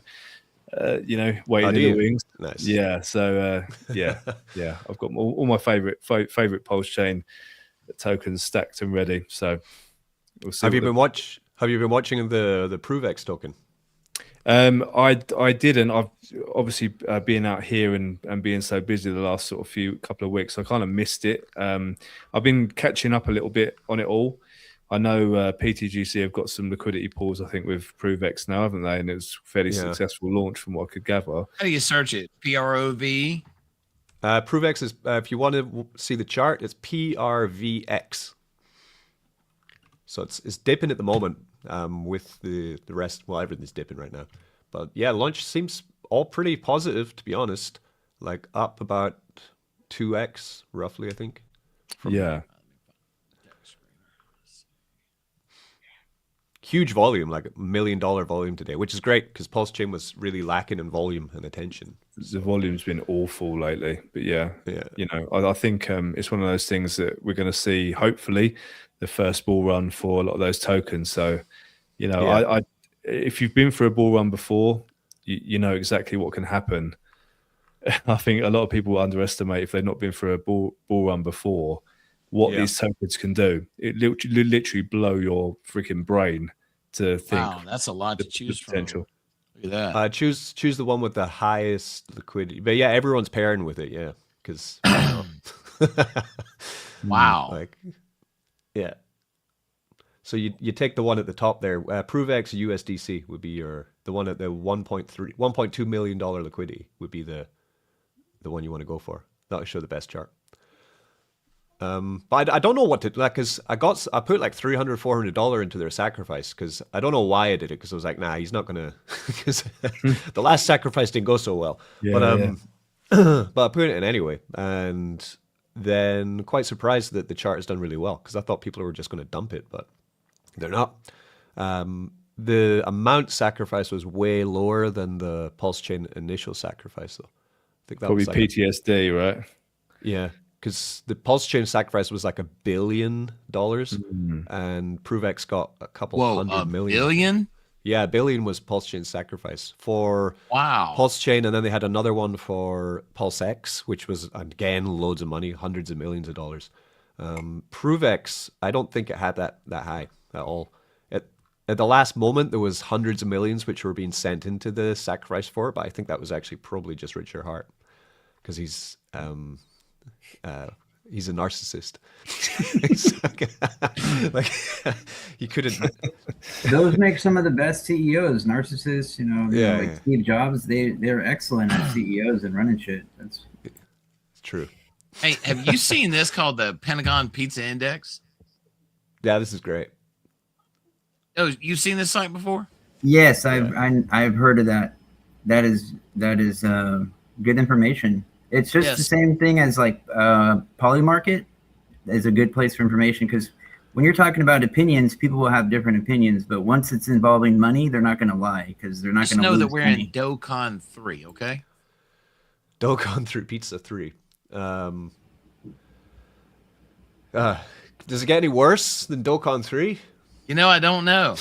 waiting in the wings. Nice. Yeah. So I've got all my favorite Pulse Chain tokens stacked and ready. So we'll see. Have you been Have you been watching the ProveX token? I didn't. I've obviously being out here and being so busy the last sort of couple of weeks, I kind of missed it. I've been catching up a little bit on it all. I know PTGC have got some liquidity pools, I think, with ProveX now, haven't they? And it was a fairly successful launch from what I could gather. How do you search it? PROV? ProveX is, if you want to see the chart, it's PRVX. So it's dipping at the moment with the rest. Well, everything's dipping right now. But yeah, launch seems all pretty positive, to be honest. Like up about 2x, roughly, I think. Yeah. Huge volume, like $1 million volume today, which is great because Pulse Chain was really lacking in volume and attention. The volume's been awful lately, but yeah. You know, I think it's one of those things that we're going to see, hopefully, the first bull run for a lot of those tokens. So, you know, I if you've been for a bull run before, you know exactly what can happen. I think a lot of people underestimate, if they've not been for a bull run before, what these tokens can do. It literally blow your freaking brain to think. Wow, that's a lot to choose from. Look at that. Choose the one with the highest liquidity. But yeah, everyone's pairing with it, yeah. Because wow. Like, yeah. So you take the one at the top there. ProveX USDC would be the one at the $1.2 million liquidity would be the one you want to go for. That'll show the best chart. But I don't know what to like, because I put like $300, $400 into their sacrifice, because I don't know why I did it, because I was like, nah, he's not gonna, because the last sacrifice didn't go so well. But I put it in anyway, and then quite surprised that the chart has done really well, because I thought people were just going to dump it, but they're not. The amount sacrificed was way lower than the Pulse Chain initial sacrifice, though. I think that probably was like PTSD, right? Yeah. Because the Pulse Chain sacrifice was like $1 billion, and ProveX got a couple hundred million. $1 billion? Yeah, $1 billion was Pulse Chain sacrifice for Pulse Chain, and then they had another one for PulseX, which was again loads of money, hundreds of millions of dollars. ProveX, I don't think it had that high at all. At the last moment, there was hundreds of millions which were being sent into the sacrifice for it, but I think that was actually probably just Richard Hart, because he's a narcissist. like he couldn't. Those make some of the best CEOs. Narcissists, you know, Steve Jobs. They're excellent as CEOs and running shit. It's true. Hey, have you seen this called the Pentagon Pizza Index? Yeah, this is great. Oh, you've seen this site before? Yes, I've heard of that. That is good information. It's just the same thing as like Polymarket is a good place for information, because when you're talking about opinions, people will have different opinions, but once it's involving money, they're not going to lie, because they're not going to know lose that we're money. in DoCon 3, okay? DoCon 3 Pizza 3. Does it get any worse than DoCon 3? You know, I don't know.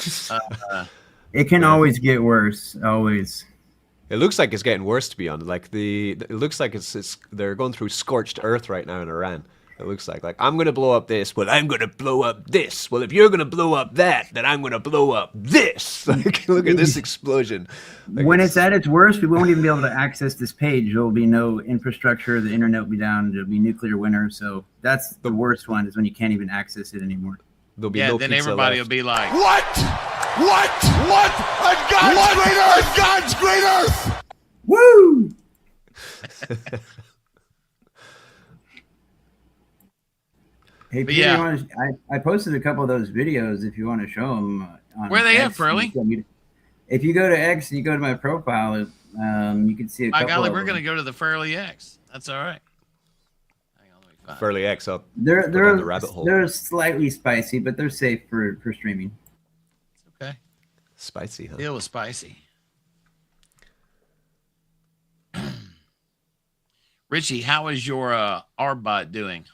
It can always get worse, always. It looks like it's getting worse, to be honest. Like it looks like it's they're going through scorched earth right now in Iran. It looks like I'm going to blow up this. Well, I'm going to blow up this. Well, if you're going to blow up that, then I'm going to blow up this. Like, look at this explosion. Like, when it's at its worst, we won't even be able to access this page. There will be no infrastructure. The internet will be down. There'll be nuclear winter. So that's the worst one, is when you can't even access it anymore. There'll be no then pizza everybody left. will be like, What? On God's green earth! On God's green earth! Woo! Hey, Peter, I posted a couple of those videos if you want to show them. Where are they at, Furley? If you go to X and you go to my profile, you can see a couple golly, of we're them. going to go to the Furley X. That's all right. Hang on, let me find Furley X up. They're the rabbit hole. They're slightly spicy, but they're safe for streaming. Okay. Spicy, huh? It was spicy. Richie, how is your R-bot doing?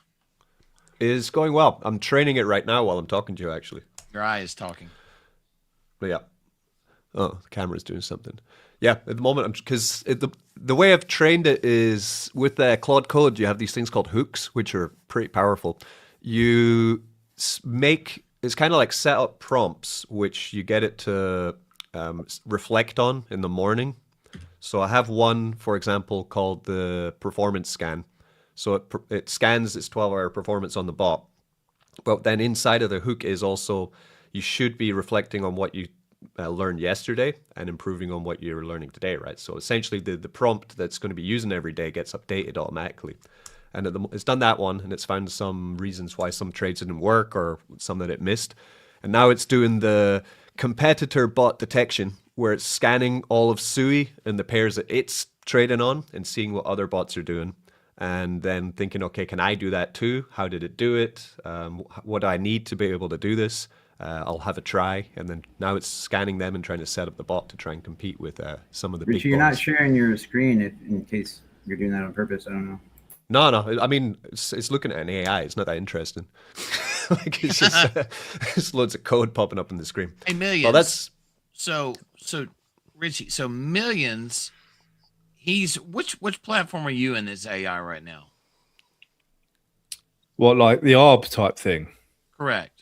Is going well. I'm training it right now while I'm talking to you, actually. Your eye is talking. But yeah. Oh, the camera's doing something. Yeah, at the moment, because the way I've trained it is with Claude Code, you have these things called hooks, which are pretty powerful. You make it's kind of like set up prompts which you get it to reflect on in the morning. So I have one, for example, called the performance scan. So it scans its 12-hour performance on the bot. But then inside of the hook is also, you should be reflecting on what you learned yesterday and improving on what you're learning today, right? So essentially the prompt that's going to be using every day gets updated automatically. And it's done that one, and it's found some reasons why some trades didn't work or some that it missed. And now it's doing the competitor bot detection, where it's scanning all of SUI and the pairs that it's trading on and seeing what other bots are doing. And then thinking, okay, can I do that too? How did it do it? What do I need to be able to do this? I'll have a try. And then now it's scanning them and trying to set up the bot to try and compete with some of the Richie, big you're not bots. sharing your screen in case you're doing that on purpose. I don't know. No. I mean, it's looking at an AI. It's not that interesting. Like it's just loads of code popping up on the screen. Hey, Millions. Well, that's so Richie. So Millions. He's which platform are you in this AI right now? What, like the ARB type thing? Correct.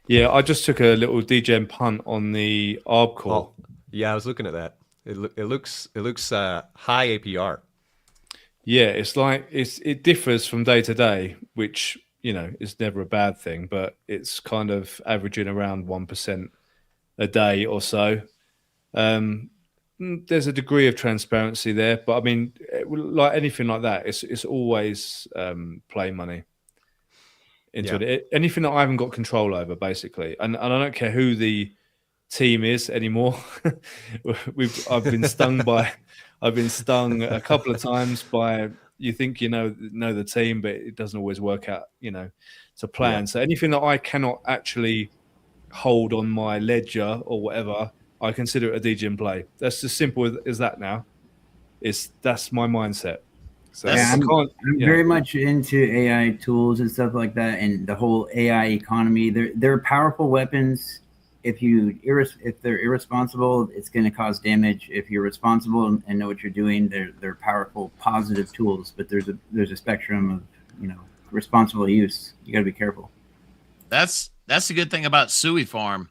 Yeah, I just took a little degen punt on the ARB core. Oh, yeah, I was looking at that. It looks high APR. Yeah, it's like it differs from day to day, which is never a bad thing, but it's kind of averaging around 1% a day or so. There's a degree of transparency there, but I mean, like anything like that, it's always play money into it. Anything that I haven't got control over, basically, and I don't care who the team is anymore. I've been stung a couple of times by, you think you know the team, but it doesn't always work out to plan. Yeah. So anything that I cannot actually hold on my ledger or whatever, I consider it a degen play. That's as simple as that now. That's my mindset. So yeah, I'm very much into AI tools and stuff like that, and the whole AI economy. They're powerful weapons. If they're irresponsible, it's going to cause damage. If you're responsible and know what you're doing, they're powerful, positive tools. But there's a spectrum of responsible use. You got to be careful. That's the good thing about SuiFarm.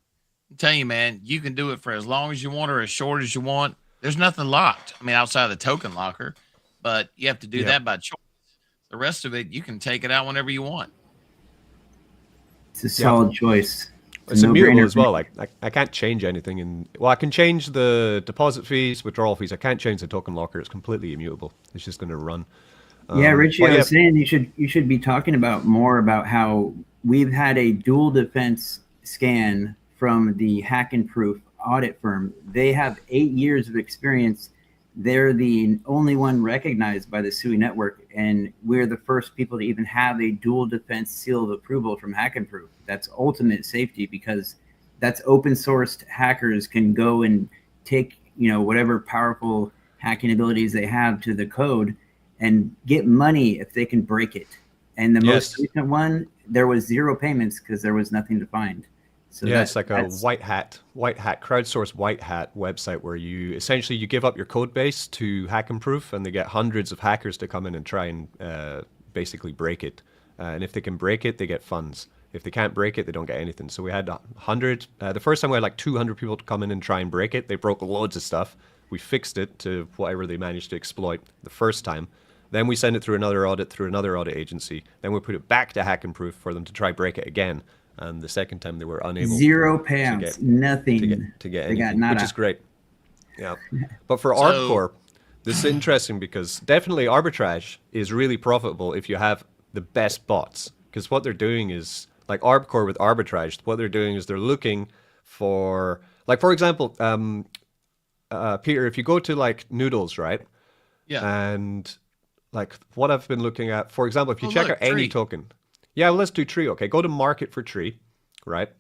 I'm telling you, man, you can do it for as long as you want or as short as you want. There's nothing locked. I mean, outside of the token locker, but you have to do that by choice. The rest of it, you can take it out whenever you want. It's a solid choice. It's immutable as well. Like I can't change anything I can change the deposit fees, withdrawal fees. I can't change the token locker. It's completely immutable. It's just going to run. Yeah, Richie, I was saying you should be talking more about how we've had a dual defense scan from the HackenProof audit firm. They have 8 years of experience. They're the only one recognized by the SUI network, and we're the first people to even have a dual defense seal of approval from HackenProof. That's ultimate safety, because that's open sourced. Hackers can go and take whatever powerful hacking abilities they have to the code and get money if they can break it. And the most recent one, there was 0 payments because there was nothing to find. So it's like a white hat, crowdsourced white hat website where you essentially give up your code base to HackenProof, and they get hundreds of hackers to come in and try and basically break it. And if they can break it, they get funds. If they can't break it, they don't get anything. So we had 100. The first time we had like 200 people to come in and try and break it. They broke loads of stuff. We fixed it to whatever they managed to exploit the first time. Then we send it through another audit agency. Then we put it back to HackenProof for them to try break it again. And the second time they were unable. 0 payouts, nothing to get anything, which is great. Yeah, but for ArbCore, this is interesting because definitely arbitrage is really profitable if you have the best bots. Because what they're doing is, like ArbCore with arbitrage, what they're doing is they're looking for, like, for example, Peter, if you go to like Noodles, right? Yeah. And like what I've been looking at, for example, if you check out any token. Yeah, well, let's do Tree. Okay, go to market for Tree, right?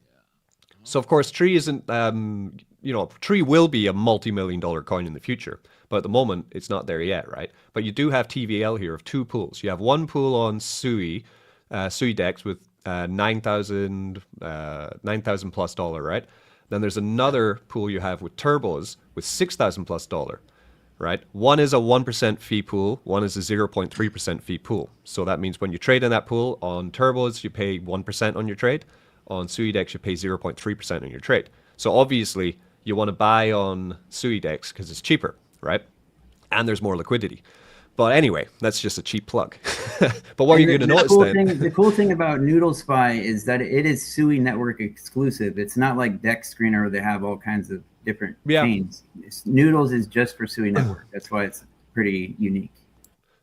So of course, Tree isn't, Tree will be a multi-million-dollar coin in the future, but at the moment it's not there yet, right? But you do have TVL here of 2 pools. You have one pool on SUI, SuiDex with $9,000 plus dollar, right? Then there's another pool you have with turbos with $6,000 plus dollar. Right? One is a 1% fee pool, one is a 0.3% fee pool. So that means when you trade in that pool on turbos, you pay 1% on your trade. on SuiDex, you pay 0.3% on your trade. So obviously, you want to buy on SuiDex because it's cheaper, right? And there's more liquidity. But anyway, that's just a cheap plug. But what you're going to notice then... The cool thing about Noodle Spy is that it is Sui network exclusive. It's not like Dex Screener where they have all kinds of different chains. Noodles is just for Sui network. That's why it's pretty unique.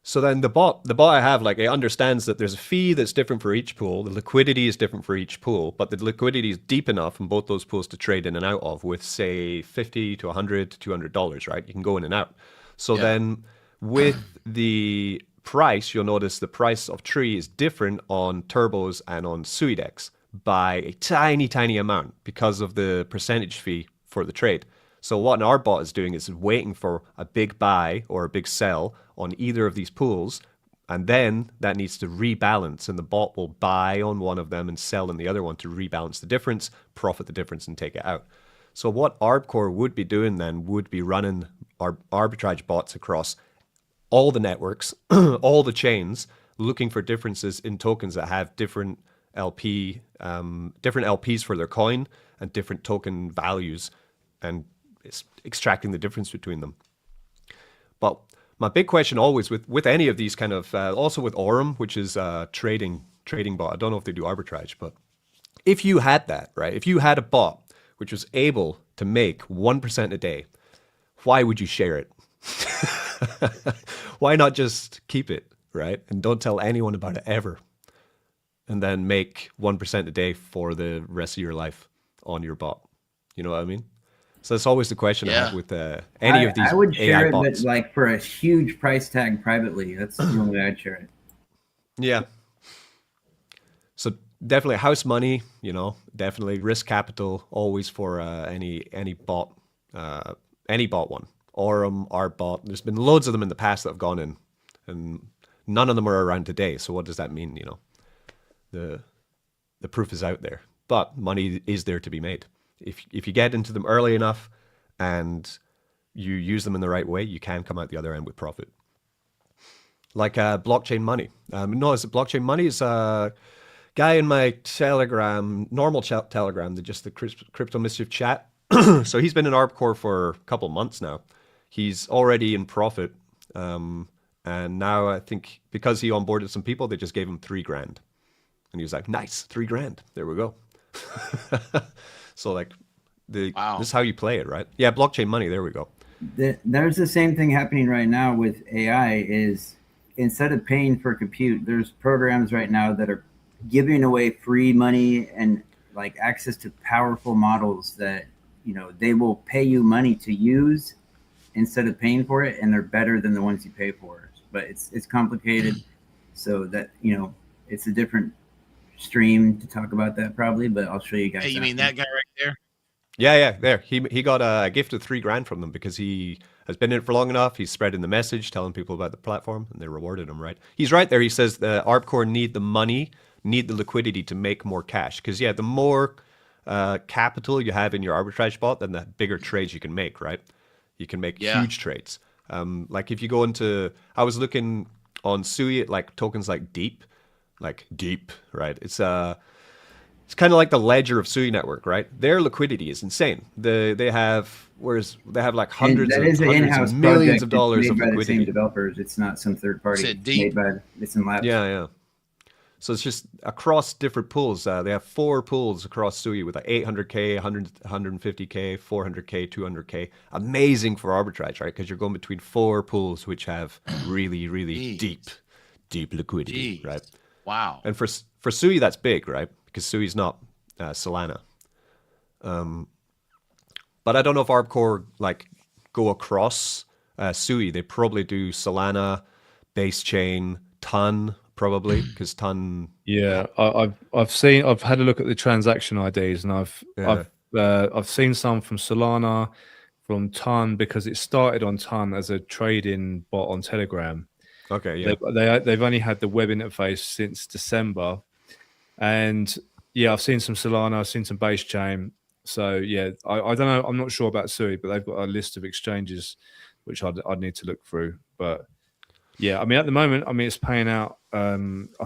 So then the bot I have, like, it understands that there's a fee that's different for each pool. The liquidity is different for each pool, but the liquidity is deep enough in both those pools to trade in and out of with, say, $50 to $100 to $200, right? You can go in and out. So then with the price, you'll notice the price of Tree is different on turbos and on SuiDex by a tiny, tiny amount because of the percentage fee for the trade. So what our bot is doing is waiting for a big buy or a big sell on either of these pools, and then that needs to rebalance, and the bot will buy on one of them and sell on the other one to rebalance the difference, profit the difference, and take it out. So what ArbCore would be doing then would be running our arbitrage bots across all the networks, all the chains, looking for differences in tokens that have different different LPs for their coin and different token values, and it's extracting the difference between them. But my big question always with any of these kind of, also with Aurum, which is a trading bot, I don't know if they do arbitrage, but if you had that, right? If you had a bot which was able to make 1% a day, why would you share it? Why not just keep it, right? And don't tell anyone about it ever. And then make 1% a day for the rest of your life on your bot. You know what I mean? So that's always the question I have with any of these I would share AI it, bots. but like for a huge price tag privately. That's the only way I'd share it. Yeah. So definitely house money, definitely risk capital always for any bot one. Aurum, our bot. There's been loads of them in the past that have gone in, and none of them are around today. So what does that mean? The proof is out there, but money is there to be made. If you get into them early enough and you use them in the right way, you can come out the other end with profit. Like blockchain money. Is it blockchain money? It's a guy in my Telegram, normal Telegram, the Crypto Mischief chat. So he's been in ArbCore for a couple months now. He's already in profit. And now I think because he onboarded some people, they just gave him $3,000. And he was like, nice, $3,000. There we go. So like this is how you play it, right? Yeah, blockchain money. There we go. There's the same thing happening right now with AI. Is instead of paying for compute, there's programs right now that are giving away free money and like access to powerful models that they will pay you money to use instead of paying for it, and they're better than the ones you pay for. But it's complicated, so that it's a different stream to talk about that probably, but I'll show you guys. Hey, you mean that guy right there? Yeah, there. He got a gift of $3,000 from them because he has been in it for long enough. He's spreading the message, telling people about the platform, and they rewarded him, right? He's right there. He says the ArbCore need the money, need the liquidity to make more cash. Because the more capital you have in your arbitrage bot, then the bigger trades you can make, right? You can make huge trades. Like if you go into, I was looking on Sui at like tokens like Deep, right? It's kind of like the ledger of Sui network, right? Their liquidity is insane. They have like hundreds of millions of dollars of made by liquidity. The same developers. It's not some third party. It's in labs. Yeah. So it's just across different pools. They have 4 pools across Sui with like 800K, 150K, 400K, 200K. Amazing for arbitrage, right? Because you're going between 4 pools which have really, really deep liquidity, right? Wow. And for Sui, that's big, right? Because Sui's not Solana. But I don't know if ArbCore go across Sui. They probably do Solana, base chain, Ton, probably, because Ton. Yeah, I've had a look at the transaction IDs, and I've seen some from Solana, from Ton, because it started on Ton as a trading bot on Telegram. Okay, yeah. They've only had the web interface since December, and I've seen some Solana, I've seen some base chain. So I don't know. I'm not sure about Sui, but they've got a list of exchanges which I'd need to look through. But Yeah, I mean, at the moment, I mean, it's paying out. I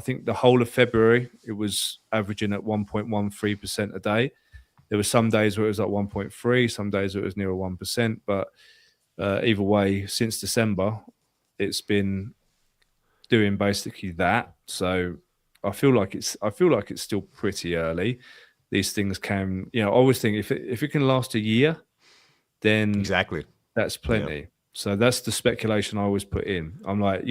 think the whole of February, it was averaging at 1.13% a day. There were some days where it was at 1.3, some days where it was near 1%. But either way, since December, it's been doing basically that. So I feel like it's still pretty early. These things can, I always think if it can last a year, then Exactly. that's plenty. Yeah. So that's the speculation I always put in. I'm like,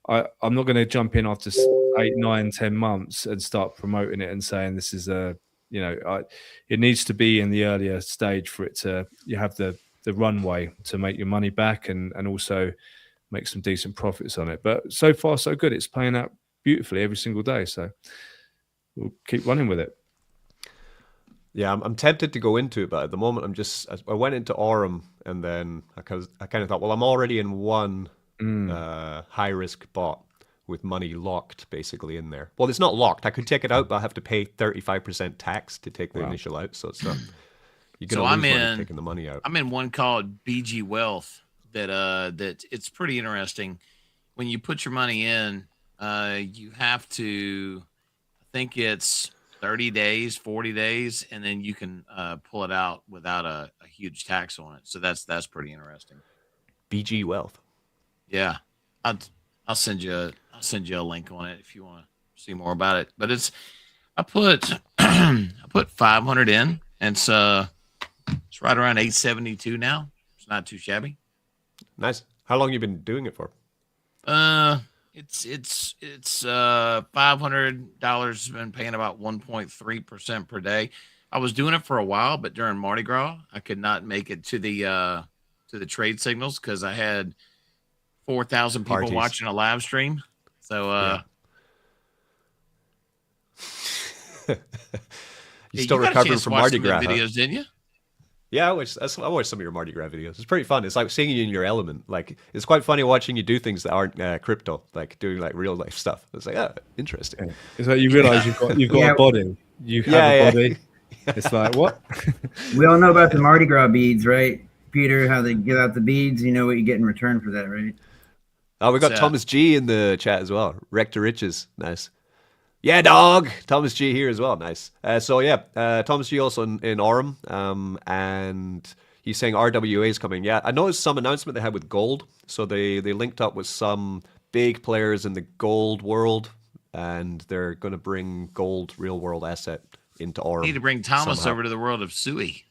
I'm not going to jump in after 8, 9, 10 months and start promoting it and saying this is it needs to be in the earlier stage for it to, you have the runway to make your money back and also make some decent profits on it. But so far, so good. It's paying out beautifully every single day. So we'll keep running with it. Yeah, I'm tempted to go into it, but at the moment I went into Aurum and then I kind of thought, well, I'm already in one high risk bot with money locked basically in there. Well, it's not locked. I could take it out, but I have to pay 35% tax to take the initial out. So it's not. You can lose money taking the money out. I'm in one called BG Wealth that it's pretty interesting. When you put your money in, you have to, I think it's 30 days, 40 days, and then you can pull it out without a huge tax on it. So that's pretty interesting. BG Wealth. Yeah, I'll send you a link on it if you want to see more about it. But I put 500 in, and it's right around 872 now. It's not too shabby. Nice. How long you been doing it for? It's $500. Been paying about 1.3% per day. I was doing it for a while, but during Mardi Gras, I could not make it to the trade signals because I had 4,000 people watching a live stream. So you still recovering from Mardi Gras videos, didn't you? Yeah, I watched some of your Mardi Gras videos. It's pretty fun. It's like seeing you in your element. Like, it's quite funny watching you do things that aren't crypto, like doing like real life stuff. It's like, interesting. It's like you realize you've got a body. You have a body. It's like, what? We all know about the Mardi Gras beads, right, Peter? How they give out the beads. You know what you get in return for that, right? Oh, we got Thomas G in the chat as well. Wreck to Riches. Nice. Yeah, dog. Thomas G here as well. Nice. Thomas G also in Aurum, and he's saying RWA is coming. Yeah, I noticed some announcement they had with gold. So they linked up with some big players in the gold world, and they're going to bring gold real world asset into Aurum. Need to bring Thomas over to the world of SUI.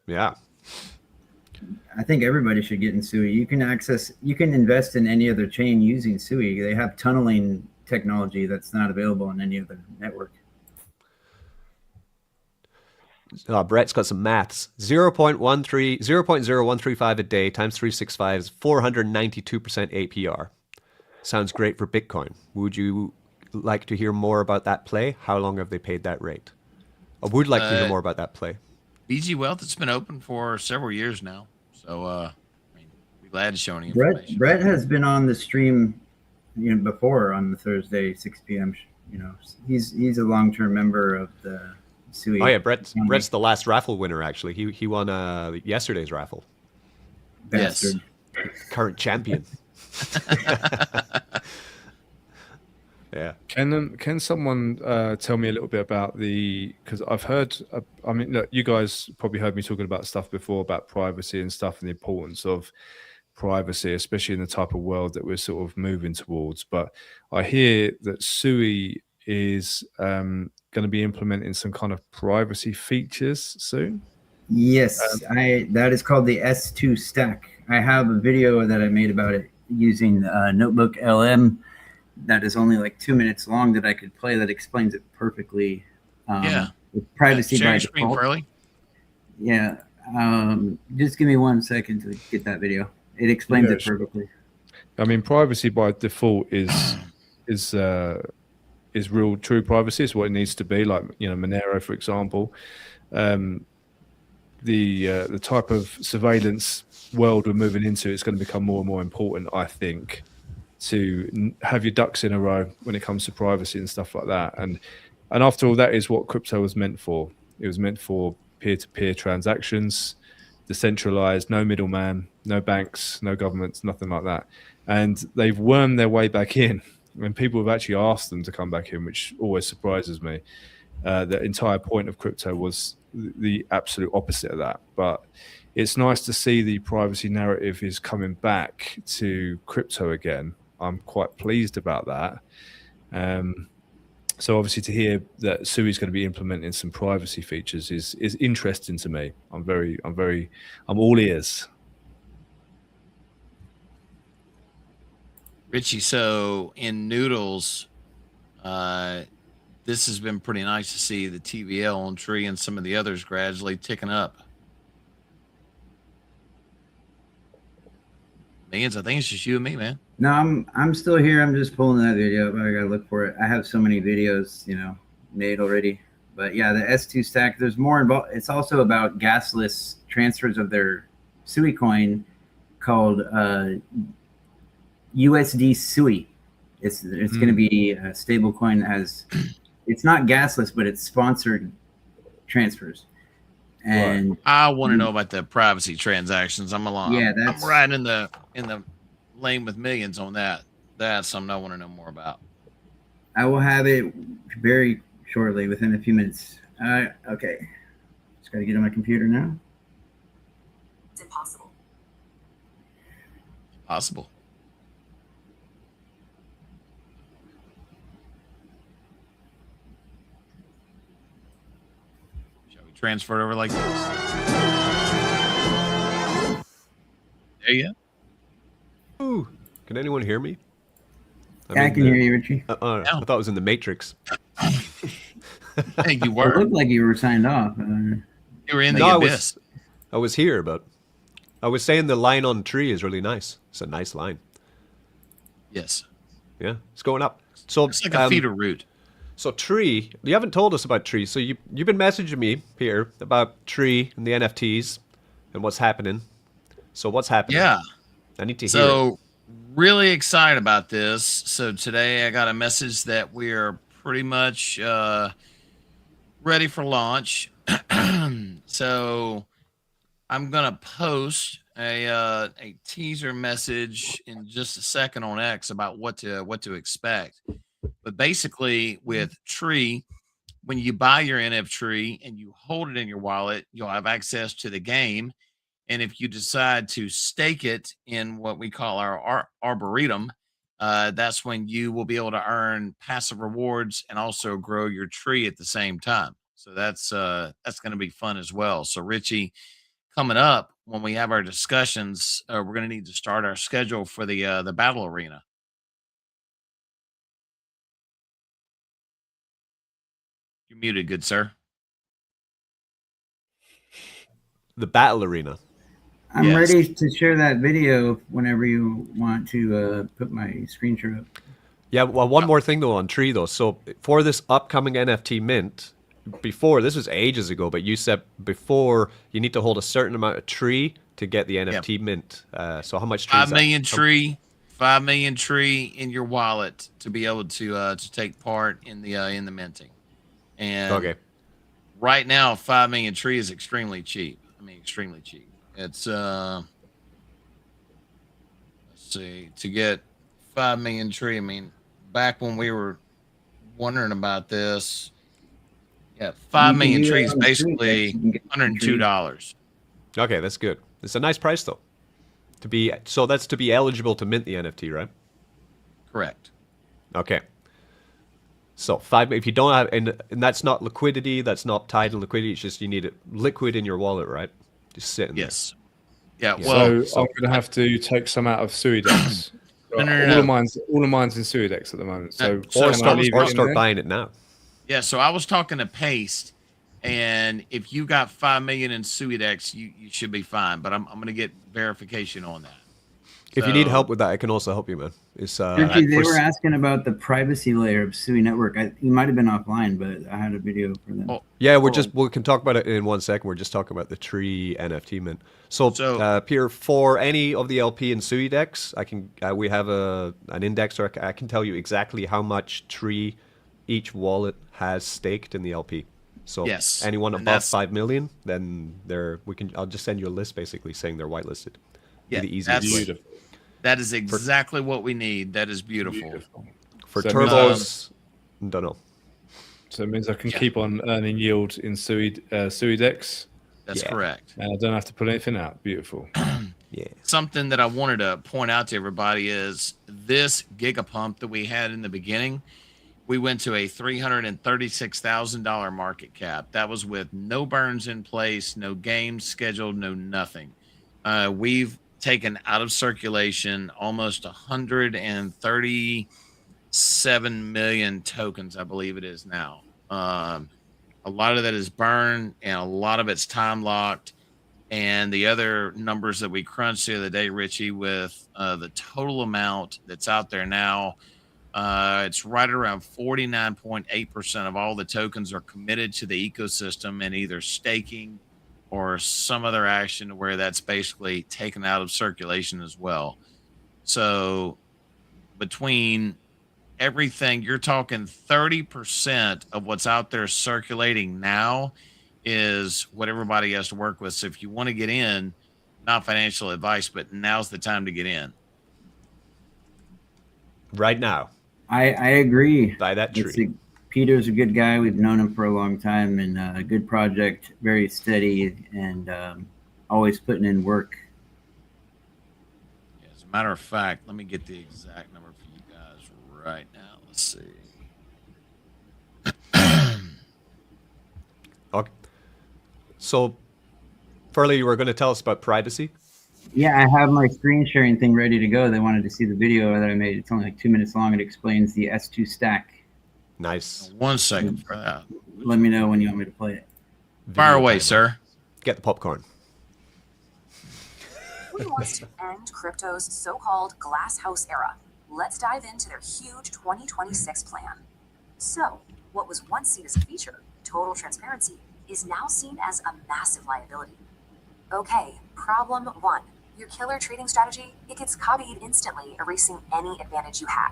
Yeah. I think everybody should get in SUI. You can invest in any other chain using SUI. They have tunneling technology that's not available on any other network. Brett's got some maths. 0.0135 a day times 365 is 492% APR. Sounds great for Bitcoin. Would you like to hear more about that play? How long have they paid that rate? I would like to hear more about that play. BG Wealth, it's been open for several years now. So be glad to show any information. Brett has been on the stream before on the Thursday 6 p.m. He's a long-term member of the SUI. Oh yeah, Brett's the last raffle winner actually. He won yesterday's raffle. Bastard. Yes. Current champion. Yeah. Can someone tell me a little bit about because I've heard, look, you guys probably heard me talking about stuff before about privacy and stuff and the importance of privacy, especially in the type of world that we're sort of moving towards. But I hear that SUI is going to be implementing some kind of privacy features soon. Yes, that is called the S2 stack. I have a video that I made about it using Notebook LM that is only like 2 minutes long that I could play that explains it perfectly. With privacy by default. Yeah. Just give me 1 second to get that video. It explains it perfectly. I mean, privacy by default is real true privacy. It's what it needs to be. Like Monero, for example. The type of surveillance world we're moving into is going to become more and more important, I think, to have your ducks in a row when it comes to privacy and stuff like that. And after all, that is what crypto was meant for. It was meant for peer-to-peer transactions, decentralized, no middleman, no banks, no governments, nothing like that. and they've wormed their way back in. And people have actually asked them to come back in, which always surprises me. The entire point of crypto was the absolute opposite of that. But it's nice to see the privacy narrative is coming back to crypto again. I'm quite pleased about that. So obviously to hear that SUI is going to be implementing some privacy features is interesting to me. I'm all ears. Richie, so in Noodles, this has been pretty nice to see the TVL on Tree and some of the others gradually ticking up. Millions, I think it's just you and me, man. No, I'm still here. I'm just pulling that video up. I gotta look for it. I have so many videos, made already. But yeah, the S2 stack, there's more involved. It's also about gasless transfers of their SUI coin called USD SUI. It's going to be a stable coin that has, it's not gasless, but it's sponsored transfers. And I want to know about the privacy transactions. I'm right in the lane with millions on that. That's something I want to know more about. I will have it very shortly, within a few minutes. Okay. Just got to get on my computer now. It's impossible. Possible. Transferred over like this. There you go. Ooh, can anyone hear me? I can hear you, Richie. I thought it was in the Matrix. I think you were. It looked like you were signed off. You were in the abyss. I was here, but I was saying the line on Tree is really nice. It's a nice line. Yes. Yeah, it's going up. So it's like a feeder route. So Tree, you haven't told us about Tree. So you've been messaging me, Peter, about Tree and the NFTs and what's happening. So what's happening? Yeah. I need to hear So really excited about this. So today I got a message that we are pretty much ready for launch. So I'm going to post a teaser message in just a second on X about what to expect. But basically with Tree, when you buy your NF Tree and you hold it in your wallet, you'll have access to the game. And if you decide to stake it in what we call our arboretum, that's when you will be able to earn passive rewards and also grow your tree at the same time. So that's going to be fun as well. So Richie, coming up when we have our discussions, we're going to need to start our schedule for the battle arena. You're muted, good sir. the battle arena. I'm ready to share that video whenever you want to put my screen share up. Yeah, well, one more thing though on Tree though. So for this upcoming NFT mint, before, this was ages ago, but you said before you need to hold a certain amount of Tree to get the NFT mint. So how much Tree? 5 million Tree. 5 million Tree in your wallet to be able to take part in the minting. And right now, 5 million Tree is extremely cheap. I mean, extremely cheap. It's let's see, to get 5 million Tree. I mean, back when we were wondering about this, 5 million Tree is basically $102. Okay, that's good. It's a nice price though. So that's to be eligible to mint the NFT, right? Correct. Okay. So if you don't have, and that's not liquidity, that's not tied to liquidity, it's just you need it liquid in your wallet, right? Just sitting yes. There. Yeah. Well, so I'm going to have to take some out of SuiDex. No. All of mine's in SuiDex at the moment. So or start buying it now. Yeah. So I was talking to Paste, and if you got 5 million in SuiDex, you should be fine. But I'm going to get verification on that. If you need help with that, I can also help you, man. Ricky, they were asking about the privacy layer of Sui Network. You might have been offline, but I had a video for them. Oh, yeah, we can talk about it in 1 second. We're just talking about the Tree NFT mint. So Pierre, for any of the LP and SuiDex, we have an index, or I can tell you exactly how much Tree each wallet has staked in the LP. So anyone above 5 million, then I'll just send you a list basically saying they're whitelisted. Yeah, the easiest way. That is exactly what we need. That is beautiful. For So it means turbos, don't know. So it means I can keep on earning yield in SuiDex. That's correct. And I don't have to put anything out. Beautiful. Yeah. Something that I wanted to point out to everybody is this gigapump that we had in the beginning. We went to a $336,000 market cap. That was with no burns in place, no games scheduled, no nothing. We've taken out of circulation almost 137 million tokens, I believe it is now. A lot of that is burned, and a lot of it's time locked. And the other numbers that we crunched the other day, Richie, with the total amount that's out there now, it's right around 49.8% of all the tokens are committed to the ecosystem and either staking or some other action where that's basically taken out of circulation as well. So between everything, you're talking 30% of what's out there circulating now is what everybody has to work with. So if you want to get in, not financial advice, but now's the time to get in. Right now. I agree. Buy that tree. Peter's a good guy. We've known him for a long time, and a good project, very steady, and always putting in work. As a matter of fact, let me get the exact number for you guys right now. Let's see. Okay. So, Furley, you were going to tell us about privacy? Yeah, I have my screen sharing thing ready to go. They wanted to see the video that I made. It's only like 2 minutes long. It explains the S2 stack. Nice. 1 second for that. Let me know when you want me to play it. Fire away, sir. Get the popcorn. Who wants to end crypto's so-called glass house era? Let's dive into their huge 2026 plan. So, what was once seen as a feature, total transparency, is now seen as a massive liability. Okay, problem 1. Your killer trading strategy, it gets copied instantly, erasing any advantage you had.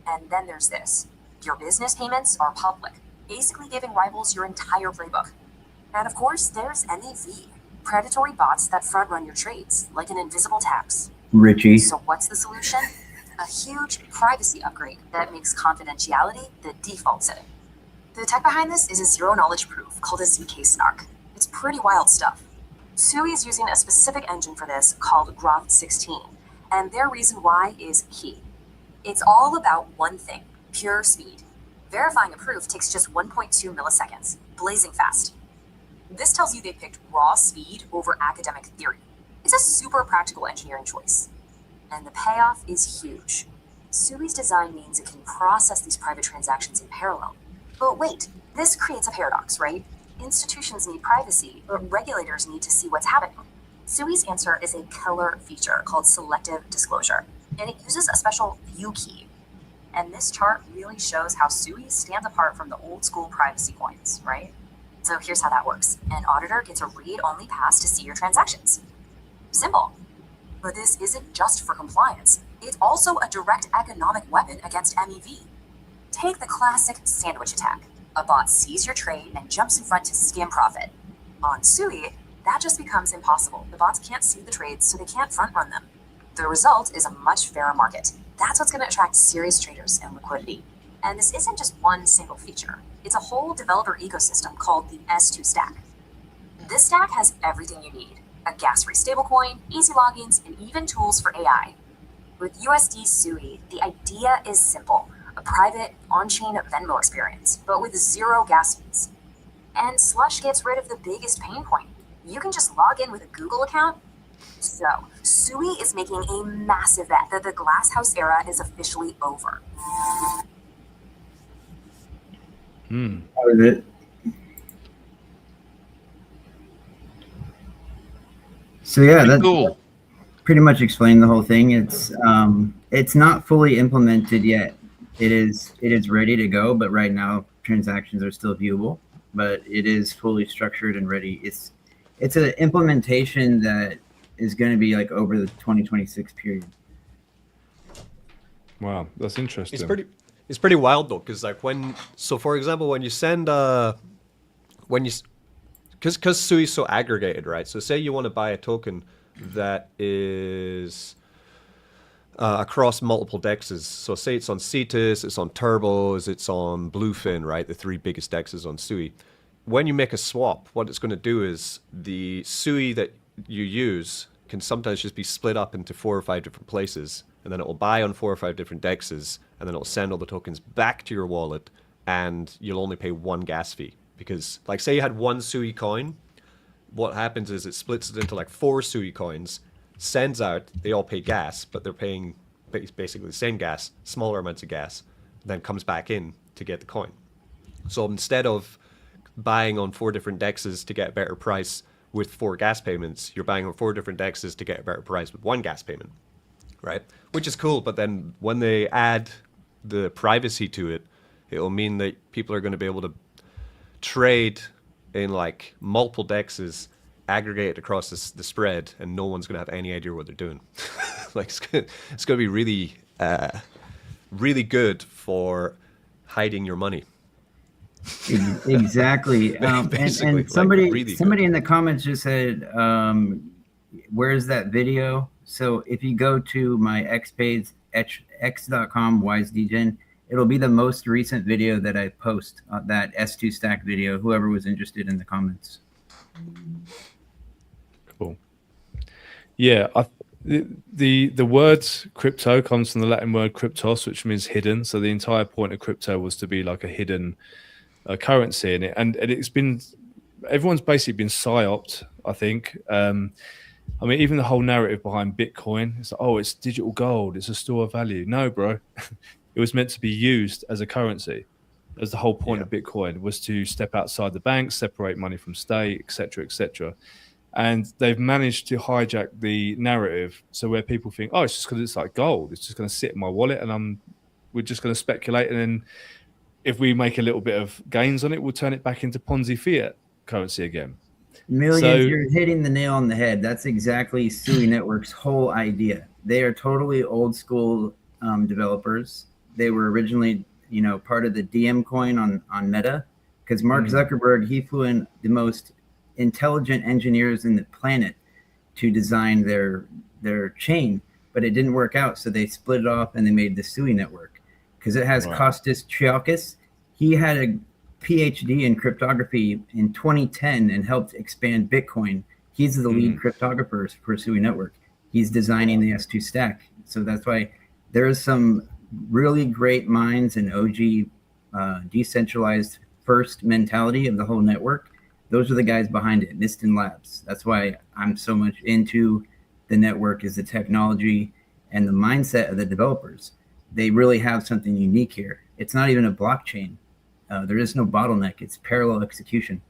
And then there's this. Your business payments are public, basically giving rivals your entire playbook. And of course, there's NAV, predatory bots that front-run your trades, like an invisible tax. Richie. So what's the solution? A huge privacy upgrade that makes confidentiality the default setting. The tech behind this is a zero-knowledge proof called a ZK snark. It's pretty wild stuff. Sui is using a specific engine for this called Groth 16, and their reason why is key. It's all about one thing, pure speed. Verifying a proof takes just 1.2 milliseconds, blazing fast. This tells you they picked raw speed over academic theory. It's a super practical engineering choice. And the payoff is huge. Sui's design means it can process these private transactions in parallel. But wait, this creates a paradox, right? Institutions need privacy, but regulators need to see what's happening. Sui's answer is a killer feature called selective disclosure, and it uses a special view key. And this chart really shows how Sui stands apart from the old school privacy coins, right? So here's how that works. An auditor gets a read-only pass to see your transactions. Simple. But this isn't just for compliance. It's also a direct economic weapon against MEV. Take the classic sandwich attack. A bot sees your trade and jumps in front to skim profit. On Sui, that just becomes impossible. The bots can't see the trades, so they can't front-run them. The result is a much fairer market. That's what's going to attract serious traders and liquidity. And this isn't just one single feature. It's a whole developer ecosystem called the S2 stack. This stack has everything you need. A gas-free stablecoin, easy logins, and even tools for AI. With USD Sui, the idea is simple. A private, on-chain Venmo experience, but with zero gas fees. And Slush gets rid of the biggest pain point. You can just log in with a Google account. So, Sui is making a massive bet that the glasshouse era is officially over. That was it. So yeah, that's Cool. pretty much explained the whole thing. It's not fully implemented yet. It is ready to go, but right now transactions are still viewable. But it is fully structured and ready. It's an implementation that is going to be like over the 2026 period. Wow, that's interesting. It's pretty wild though, because like for example, when you send because Sui is so aggregated, right? So say you want to buy a token that is across multiple dexes. So say it's on Cetus, it's on Turbos, it's on Bluefin, right? The 3 biggest dexes on Sui. When you make a swap, what it's going to do is the Sui that you use can sometimes just be split up into 4 or 5 different places, and then it will buy on 4 or 5 different dexes, and then it will send all the tokens back to your wallet, and you'll only pay 1 gas fee. Because, like, say you had 1 Sui coin, what happens is it splits it into like 4 Sui coins, sends out, they all pay gas, but they're paying basically the same gas, smaller amounts of gas, then comes back in to get the coin. So instead of buying on 4 different dexes to get a better price with 4 gas payments, you're buying on 4 different dexes to get a better price with 1 gas payment, right? Which is cool, but then when they add the privacy to it, it'll mean that people are going to be able to trade in like multiple dexes, aggregate it across the spread, and no one's going to have any idea what they're doing. Like it's going to be really, really good for hiding your money. Exactly. And somebody, like really somebody in the comments just said, where's that video? So if you go to my X page, x.com wisedegen, it'll be the most recent video that I post, that S2 stack video, whoever was interested in the comments. Cool. Yeah, the word crypto comes from the Latin word cryptos, which means hidden. So the entire point of crypto was to be like a hidden currency in it, and it's been, everyone's basically been psyoped, I think. I mean, even the whole narrative behind Bitcoin, it's like, oh, it's digital gold, it's a store of value. No, bro. It was meant to be used as a currency. As the whole point of Bitcoin was to step outside the bank, separate money from state, etc., etc. And they've managed to hijack the narrative, so where people think, oh, it's just because it's like gold, it's just going to sit in my wallet, and we're just going to speculate, and then if we make a little bit of gains on it, we'll turn it back into Ponzi fiat currency again. Millions, So, you're hitting the nail on the head. That's exactly Sui Network's whole idea. They are totally old school developers. They were originally, part of the DM coin on Meta, because Mark Zuckerberg, he flew in the most intelligent engineers in the planet to design their chain, but it didn't work out. So they split it off and they made the Sui Network. Because it has Kostas Triakis. He had a PhD in cryptography in 2010 and helped expand Bitcoin. He's the lead cryptographer for Sui Network. He's designing the S2 stack. So that's why there's some really great minds and OG decentralized first mentality of the whole network. Those are the guys behind it, Niston Labs. That's why I'm so much into the network, is the technology and the mindset of the developers. They really have something unique here. It's not even a blockchain. There is no bottleneck. It's parallel execution.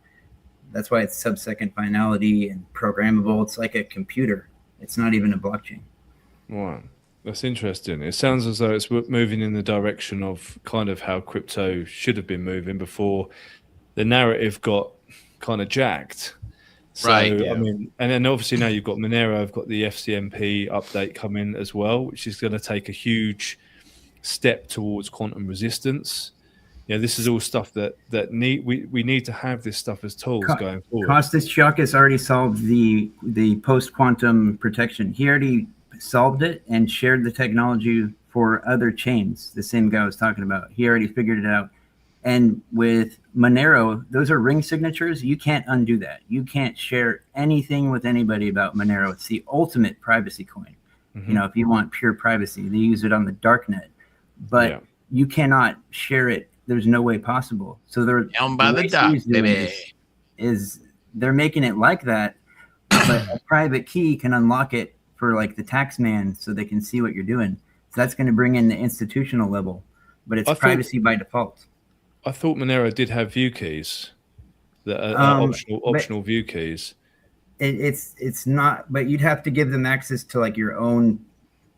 That's why it's sub-second finality and programmable. It's like a computer. It's not even a blockchain. wow, that's interesting. It sounds as though it's moving in the direction of kind of how crypto should have been moving before the narrative got kind of jacked. So, Right, I mean, and then obviously now you've got Monero, I've got the FCMP update coming as well, which is going to take a huge step towards quantum resistance. This is all stuff that we need to have this stuff as tools going forward. Kostas Triakis already solved the post-quantum protection. He already solved it and shared the technology for other chains. The same guy I was talking about. He already figured it out. And with Monero, those are ring signatures. You can't undo that. You can't share anything with anybody about Monero. It's the ultimate privacy coin. If you want pure privacy, they use it on the darknet. But you cannot share it. There's no way possible. So they're Down by the dock, baby. Is they're making it like that, but a private key can unlock it for like the tax man, so they can see what you're doing. So that's going to bring in the institutional level, but it's privacy by default. I thought Monero did have view keys, that are optional view keys. It's not, but you'd have to give them access to like your own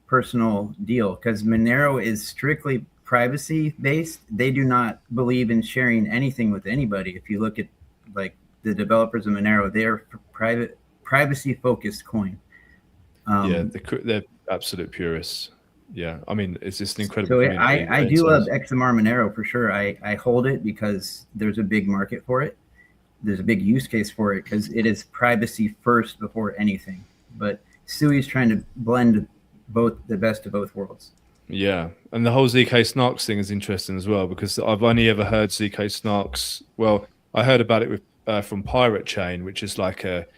personal deal, because Monero is strictly privacy based. They do not believe in sharing anything with anybody. If you look at like the developers of Monero, they are privacy focused coin. They're absolute purists. Yeah, I mean, it's just an incredible. So I do love XMR Monero for sure. I hold it because there's a big market for it. There's a big use case for it because it is privacy first before anything. But Sui's trying to blend the best of both worlds. Yeah, and the whole ZK Snarks thing is interesting as well, because I've only ever heard ZK Snarks. Well, I heard about it with from Pirate Chain, which is like it's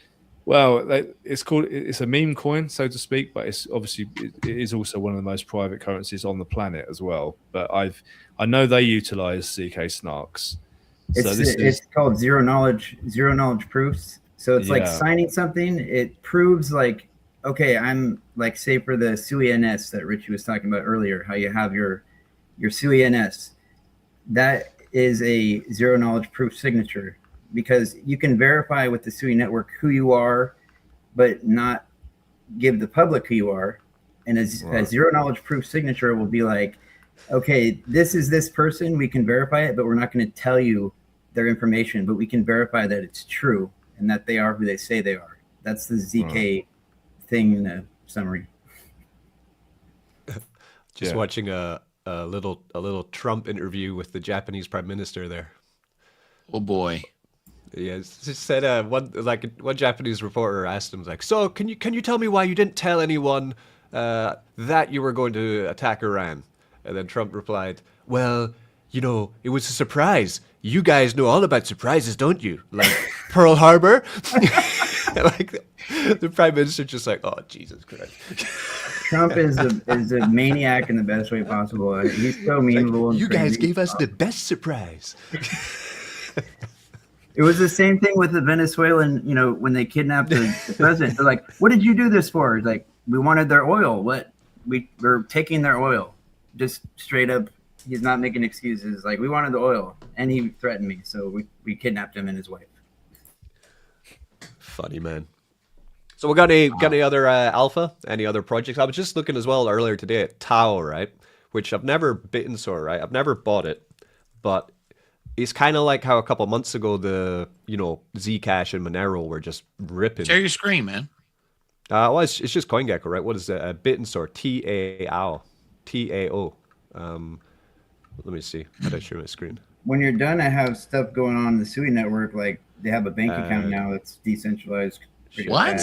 a meme coin, so to speak, but it's obviously it is also one of the most private currencies on the planet as well. But I know they utilize ZK Snarks. It's called zero knowledge proofs. So it's like signing something. It proves like, okay, I'm like, say for the SuiNS that Richie was talking about earlier, how you have your SuiNS. That is a zero knowledge proof signature, because you can verify with the Sui network who you are, but not give the public who you are. And a zero knowledge proof signature will be like, okay, this is this person, we can verify it, but we're not going to tell you their information, but we can verify that it's true and that they are who they say they are. That's the ZK thing in a summary. Just watching a little Trump interview with the Japanese Prime Minister there. Oh boy. Yeah, just said one Japanese reporter asked him, like, so can you tell me why you didn't tell anyone that you were going to attack Iran? And then Trump replied, well, you know, it was a surprise. You guys know all about surprises, don't you? Like Pearl Harbor. Like the Prime Minister just like, oh, Jesus Christ. Trump is a maniac in the best way possible. He's so memeable. Like, you guys gave us the best surprise. It was the same thing with the Venezuelan, you know, when they kidnapped the president. They're like, what did you do this for? It's like, we wanted their oil. What? We're taking their oil. Just straight up, he's not making excuses. Like, we wanted the oil, and he threatened me, so we kidnapped him and his wife. Funny, man. So we got any other alpha? Any other projects? I was just looking as well earlier today at Tau, right? Which I've never bitten sore, right? I've never bought it, but it's kind of like how a couple months ago the Zcash and Monero were just ripping. Share your screen, man. Well, it's just CoinGecko, right? What is it? Bitten-Sore, TAO. Let me see. How do I share my screen? When you're done, I have stuff going on in the Sui network. Like, they have a bank account now that's decentralized. What?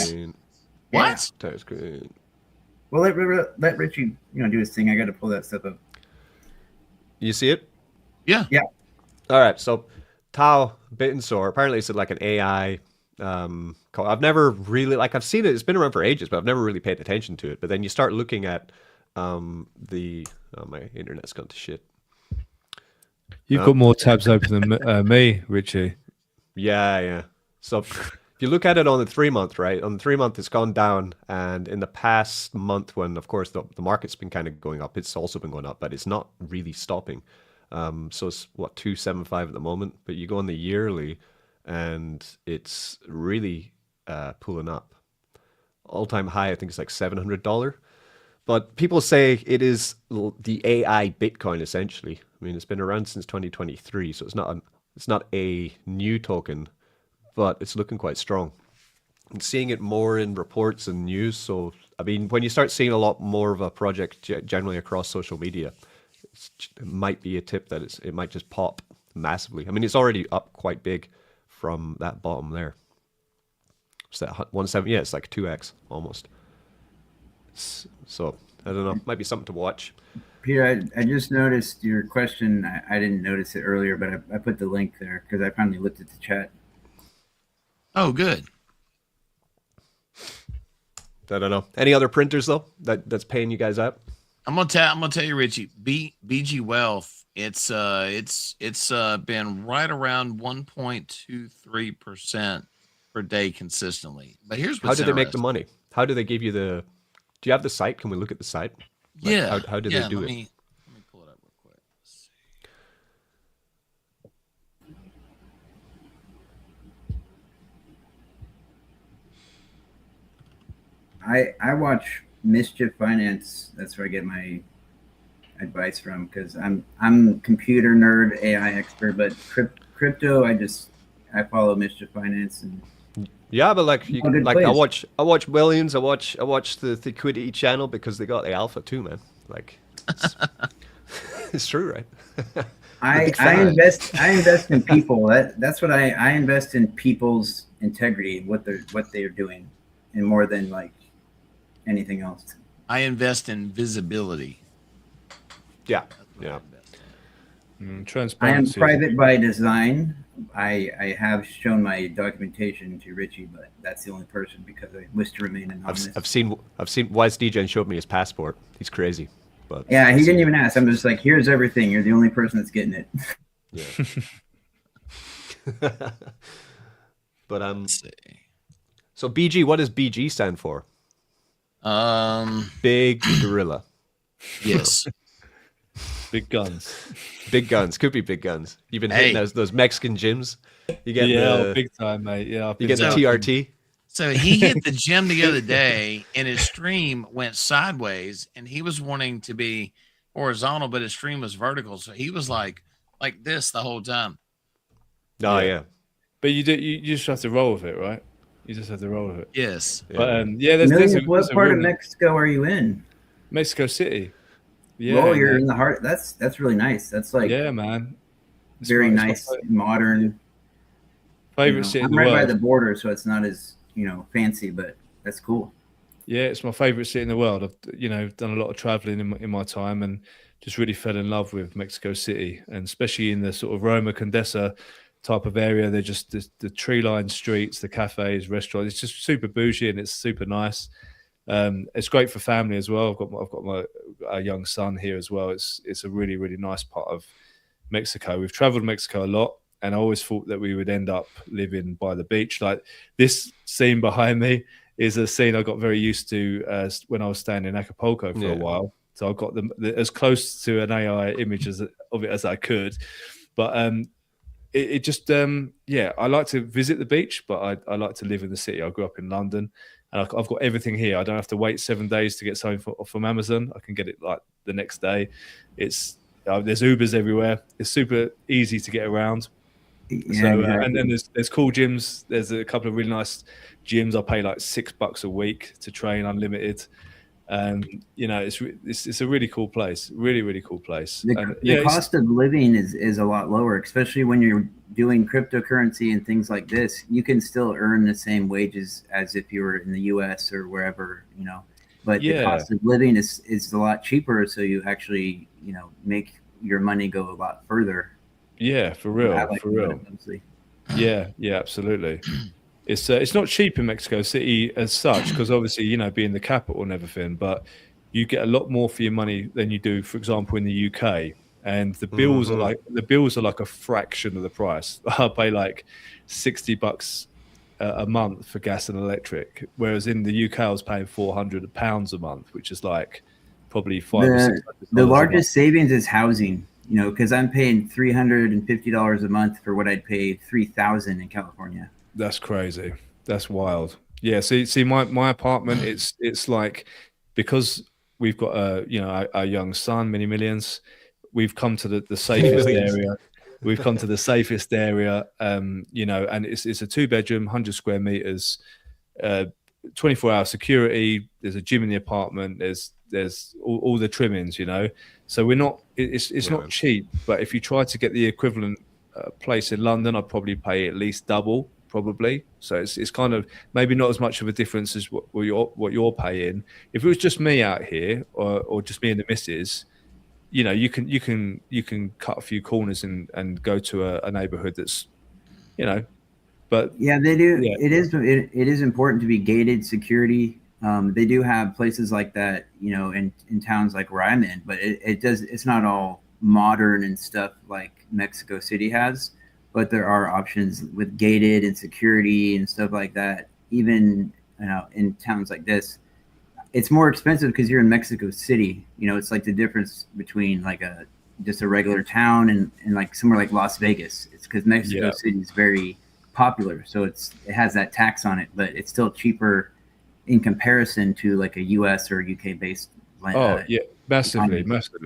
What? Entire screen. Well, let Richie, do his thing. I got to pull that stuff up. You see it? Yeah. Yeah. All right. So, Tau, Bitten-Sore. Apparently, it's like an AI. I've never really I've seen it. It's been around for ages, but I've never really paid attention to it. But then you start looking at my internet's gone to shit. You've got more tabs open than me, Richie. Yeah. So if you look at it on the 3-month, right? On the 3-month, it's gone down. And in the past month, when, of course, the market's been kind of going up, it's also been going up, but it's not really stopping. So it's, 275 at the moment. But you go on the yearly, and it's really pulling up. All-time high, I think it's like $700. But people say it is the AI Bitcoin, essentially. I mean, it's been around since 2023, so it's not a new token, but it's looking quite strong. I'm seeing it more in reports and news. So, I mean, when you start seeing a lot more of a project generally across social media, it might be a tip that it might just pop massively. I mean, it's already up quite big from that bottom there. It's that 170. Yeah, it's like 2x almost. So, I don't know. Might be something to watch. Peter, I just noticed your question. I didn't notice it earlier, but I put the link there because I finally looked at the chat. Oh, good. I don't know. Any other printers though that's paying you guys out? I'm gonna tell you, Richie. BG Wealth. It's been right around 1.23% per day consistently. But here's what's how do they make the money? How do they give you the? Do you have the site? Can we look at the site? Yeah. How do they do it? Let me pull it up real quick. Let's see. I watch Mischief Finance. That's where I get my advice from, because I'm computer nerd, AI expert, but crypto I follow Mischief Finance. And yeah, but I watch Williams, I watch the Liquidity channel because they got the alpha too, man. Like it's true, right? I invest in people. That's what I invest in, people's integrity, what they're doing, and more than like anything else. I invest in visibility. Yeah. That's what Yeah. I invest in. I am Transparency. private by design. I have shown my documentation to Richie, but that's the only person because I wish to remain anonymous. I've seen Wise DJ showed me his passport. He's crazy. But Yeah, he didn't even ask. I'm just like, here's everything. You're the only person that's getting it. Yeah. But Let's see. so BG, what does BG stand for? Big Gorilla. Yes. Big guns. Big guns. Could be big guns. You've been hitting those Mexican gyms. You get big time, mate. Yeah, you get the TRT. So he hit the gym the other day, and his stream went sideways, and he was wanting to be horizontal, but his stream was vertical. So he was like this the whole time. Oh yeah. But you just have to roll with it, right? You just have to roll with it. Yes. But there's what part of Mexico are you in? Mexico City. Yeah. Oh, you're in the heart. That's really nice. That's like man. It's very nice, modern. Favorite city in the I'm right world. by the border, so it's not as fancy, but that's cool. Yeah, it's my favorite city in the world. I've done a lot of traveling in my time, and just really fell in love with Mexico City, and especially in the sort of Roma Condesa type of area. They're just the tree-lined streets, the cafes, restaurants. It's just super bougie and it's super nice. It's great for family as well. I've got my young son here as well. It's a really, really nice part of Mexico. We've traveled Mexico a lot, and I always thought that we would end up living by the beach. Like this scene behind me is a scene I got very used to when I was staying in Acapulco for a while. So I got as close to an AI image of it as I could. But it just, I like to visit the beach, but I like to live in the city. I grew up in London, and I've got everything here. I don't have to wait 7 days to get something from Amazon. I can get it like the next day. There's Ubers everywhere. It's super easy to get around. Yeah, So exactly. and then there's cool gyms. There's a couple of really nice gyms. I pay like $6 a week to train unlimited. It's a really cool place. Really, really cool place. The cost of living is a lot lower, especially when you're doing cryptocurrency and things like this. You can still earn the same wages as if you were in the US or wherever, but the cost of living is a lot cheaper. So you actually, make your money go a lot further. Yeah, for real. For real. Yeah, absolutely. It's not cheap in Mexico City as such, because obviously, being the capital and everything, but you get a lot more for your money than you do, for example, in the UK. And the bills are like a fraction of the price. I pay like $60 a month for gas and electric, whereas in the UK I was paying £400 a month, which is like probably the largest savings is housing. Because I'm paying $350 a month for what I'd pay $3,000 in California. That's crazy. That's wild. Yeah. See, my apartment. It's like, because we've got a young son, many millions. We've come to the safest area. We've come to the safest area. And it's a 2-bedroom, 100 square meters, 24-hour security. There's a gym in the apartment. There's all the trimmings, So we're not. It's not cheap. But if you try to get the equivalent place in London, I'd probably pay at least double. Probably. So it's kind of maybe not as much of a difference as what you're paying. If it was just me out here, or just me and the missus, you can cut a few corners and go to a neighborhood that's, but yeah, they do. Yeah. It is important to be gated security. They do have places like that, in towns like where I'm in, but it's not all modern and stuff like Mexico City has. But there are options with gated and security and stuff like that. Even in towns like this, it's more expensive because you're in Mexico City. It's like the difference between like just a regular town and like somewhere like Las Vegas. It's because Mexico City is very popular, so it has that tax on it, but it's still cheaper in comparison to like a US or UK based land. Massively.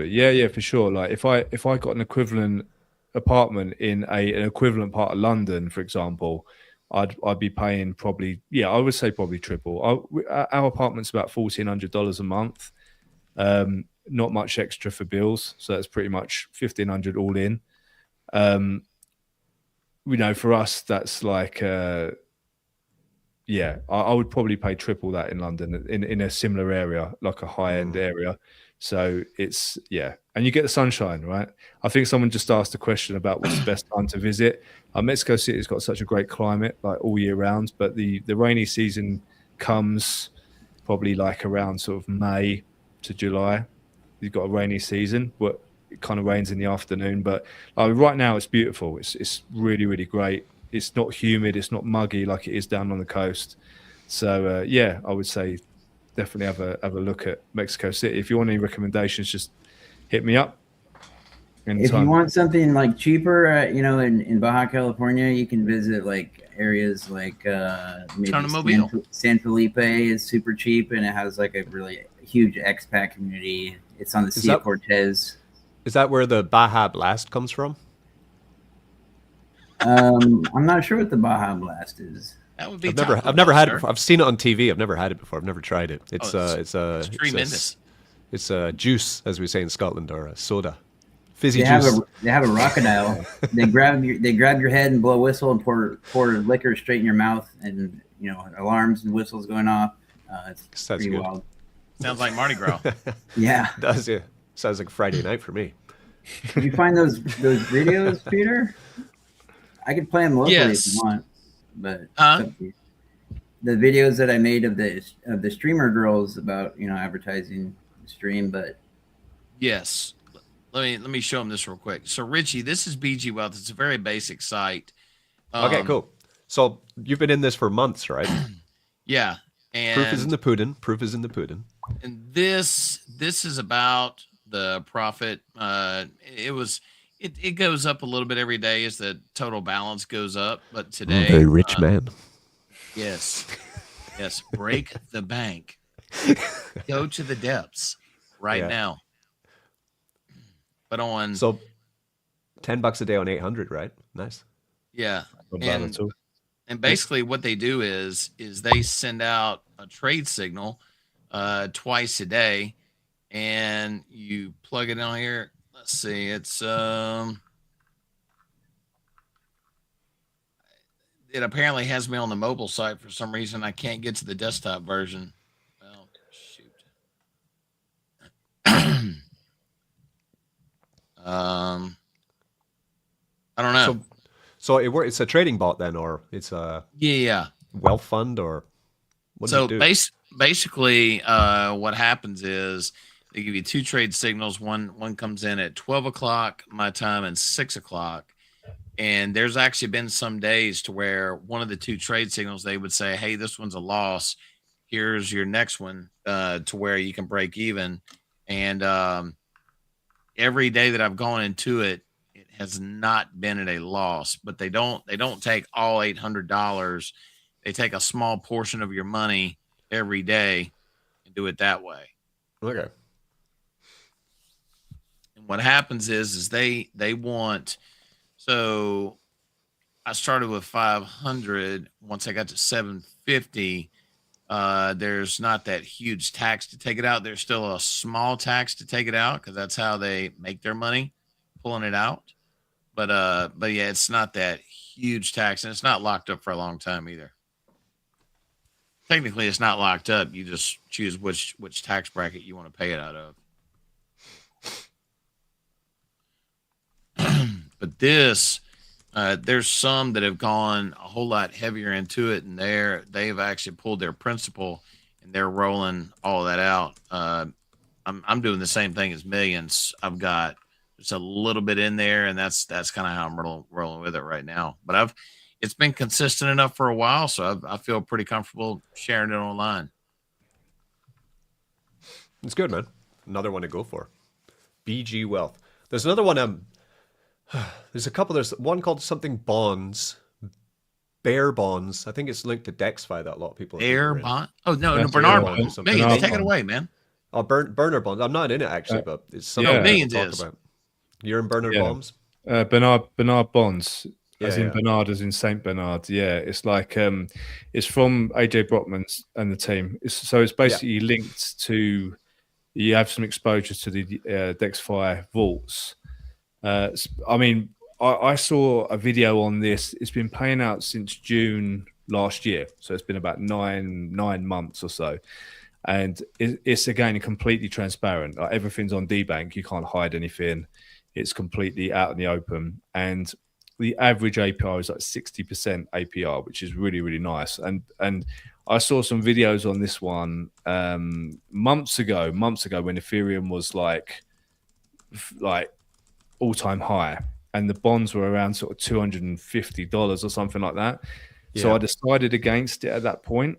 Yeah, for sure. Like if I got an equivalent apartment in an equivalent part of London, for example, I'd be paying probably, I would say probably triple. Our apartment's about $1,400 a month. Not much extra for bills, so that's pretty much $1,500 all in. For us, that's like yeah, I would probably pay triple that in London in a similar area, like a high end area. So it's, yeah, and you get the sunshine, right? I think someone just asked a question about what's the best time to visit. Mexico City's got such a great climate, like all year round, but the rainy season comes probably like around sort of May to July. You've got a rainy season, but it kind of rains in the afternoon. But right now it's beautiful. It's really, really great. It's not humid. It's not muggy like it is down on the coast. So yeah, I would say definitely have a look at Mexico City. If you want any recommendations, just hit me up. If you want something like cheaper, you know, in Baja California, you can visit like areas like maybe San Felipe is super cheap, and it has like a really huge expat community. It's on the Sea of Cortez. Is that where the Baja Blast comes from? I'm not sure what the Baja Blast is. That would be. I've never had it before. I've seen it on TV. I've never had it before. I've never tried it. It's tremendous. It's a juice, as we say in Scotland, or a soda. Fizzy juice. They have a crocodile. they grab your head and blow a whistle and pour liquor straight in your mouth, and you know, alarms and whistles going off. It's pretty wild. Sounds like Mardi Gras. Yeah, it does. Yeah, sounds like Friday night for me. Did you find those videos, Peter? I could play them locally if you want, but the videos that I made of the streamer girls about, you know, advertising the stream, but yes. Let me show them this real quick. So Richie, this is BG Wealth. It's a very basic site. Okay, cool. So you've been in this for months, right? Yeah. And proof is in the pudding. Proof is in the pudding. And this is about the profit. It goes up a little bit every day as the total balance goes up. But today, very rich man. Yes. Yes. Break the bank. Go to the depths right now. But on $10 a day on 800, right? Nice. Yeah. And basically what they do is they send out a trade signal twice a day, and you plug it in here. Let's see, it's it apparently has me on the mobile site for some reason. I can't get to the desktop version. Well, shoot. I don't know. So it's a trading bot then, or it's a wealth fund, or what does it do? Basically, what happens is they give you two trade signals. One comes in at 12 o'clock my time and 6 o'clock. And there's actually been some days to where one of the two trade signals, they would say, hey, this one's a loss. Here's your next one, to where you can break even. And every day that I've gone into it, it has not been at a loss. But they don't take all $800. They take a small portion of your money every day and do it that way. Okay. And what happens is they want. So I started with 500. Once I got to 750, there's not that huge tax to take it out. There's still a small tax to take it out because that's how they make their money, pulling it out. But yeah, it's not that huge tax, and it's not locked up for a long time either. Technically, it's not locked up. You just choose which tax bracket you want to pay it out of. But this, there's some that have gone a whole lot heavier into it, and they've actually pulled their principal, and they're rolling all of that out. I'm doing the same thing as Millions. I've got just a little bit in there, and that's kind of how I'm rolling with it right now. But it's been consistent enough for a while, so I feel pretty comfortable sharing it online. It's good, man. Another one to go for. BG Wealth. There's another one. There's a couple. There's one called something Bonds. Bear Bonds. I think it's linked to DexFi that a lot of people. Bear Bond. Oh no, Bernard Bonds. Millions, take it away, man. Oh, Burner Bonds. I'm not in it actually, but it's something. Millions is. About. You're in Bernard Bonds. Bernard Bonds. As in Bernard, as in Saint Bernard. Yeah, it's like it's from AJ Brockman's and the team. It's basically linked to. You have some exposure to the DexFi vaults. I mean, I saw a video on this. It's been paying out since June last year. So it's been about nine months or so. And it's again completely transparent. Like everything's on DBank. You can't hide anything. It's completely out in the open. And the average APR is like 60% APR, which is really, really nice. And I saw some videos on this one months ago when Ethereum was like all-time high, and the bonds were around sort of $250 or something like that. Yeah. So I decided against it at that point.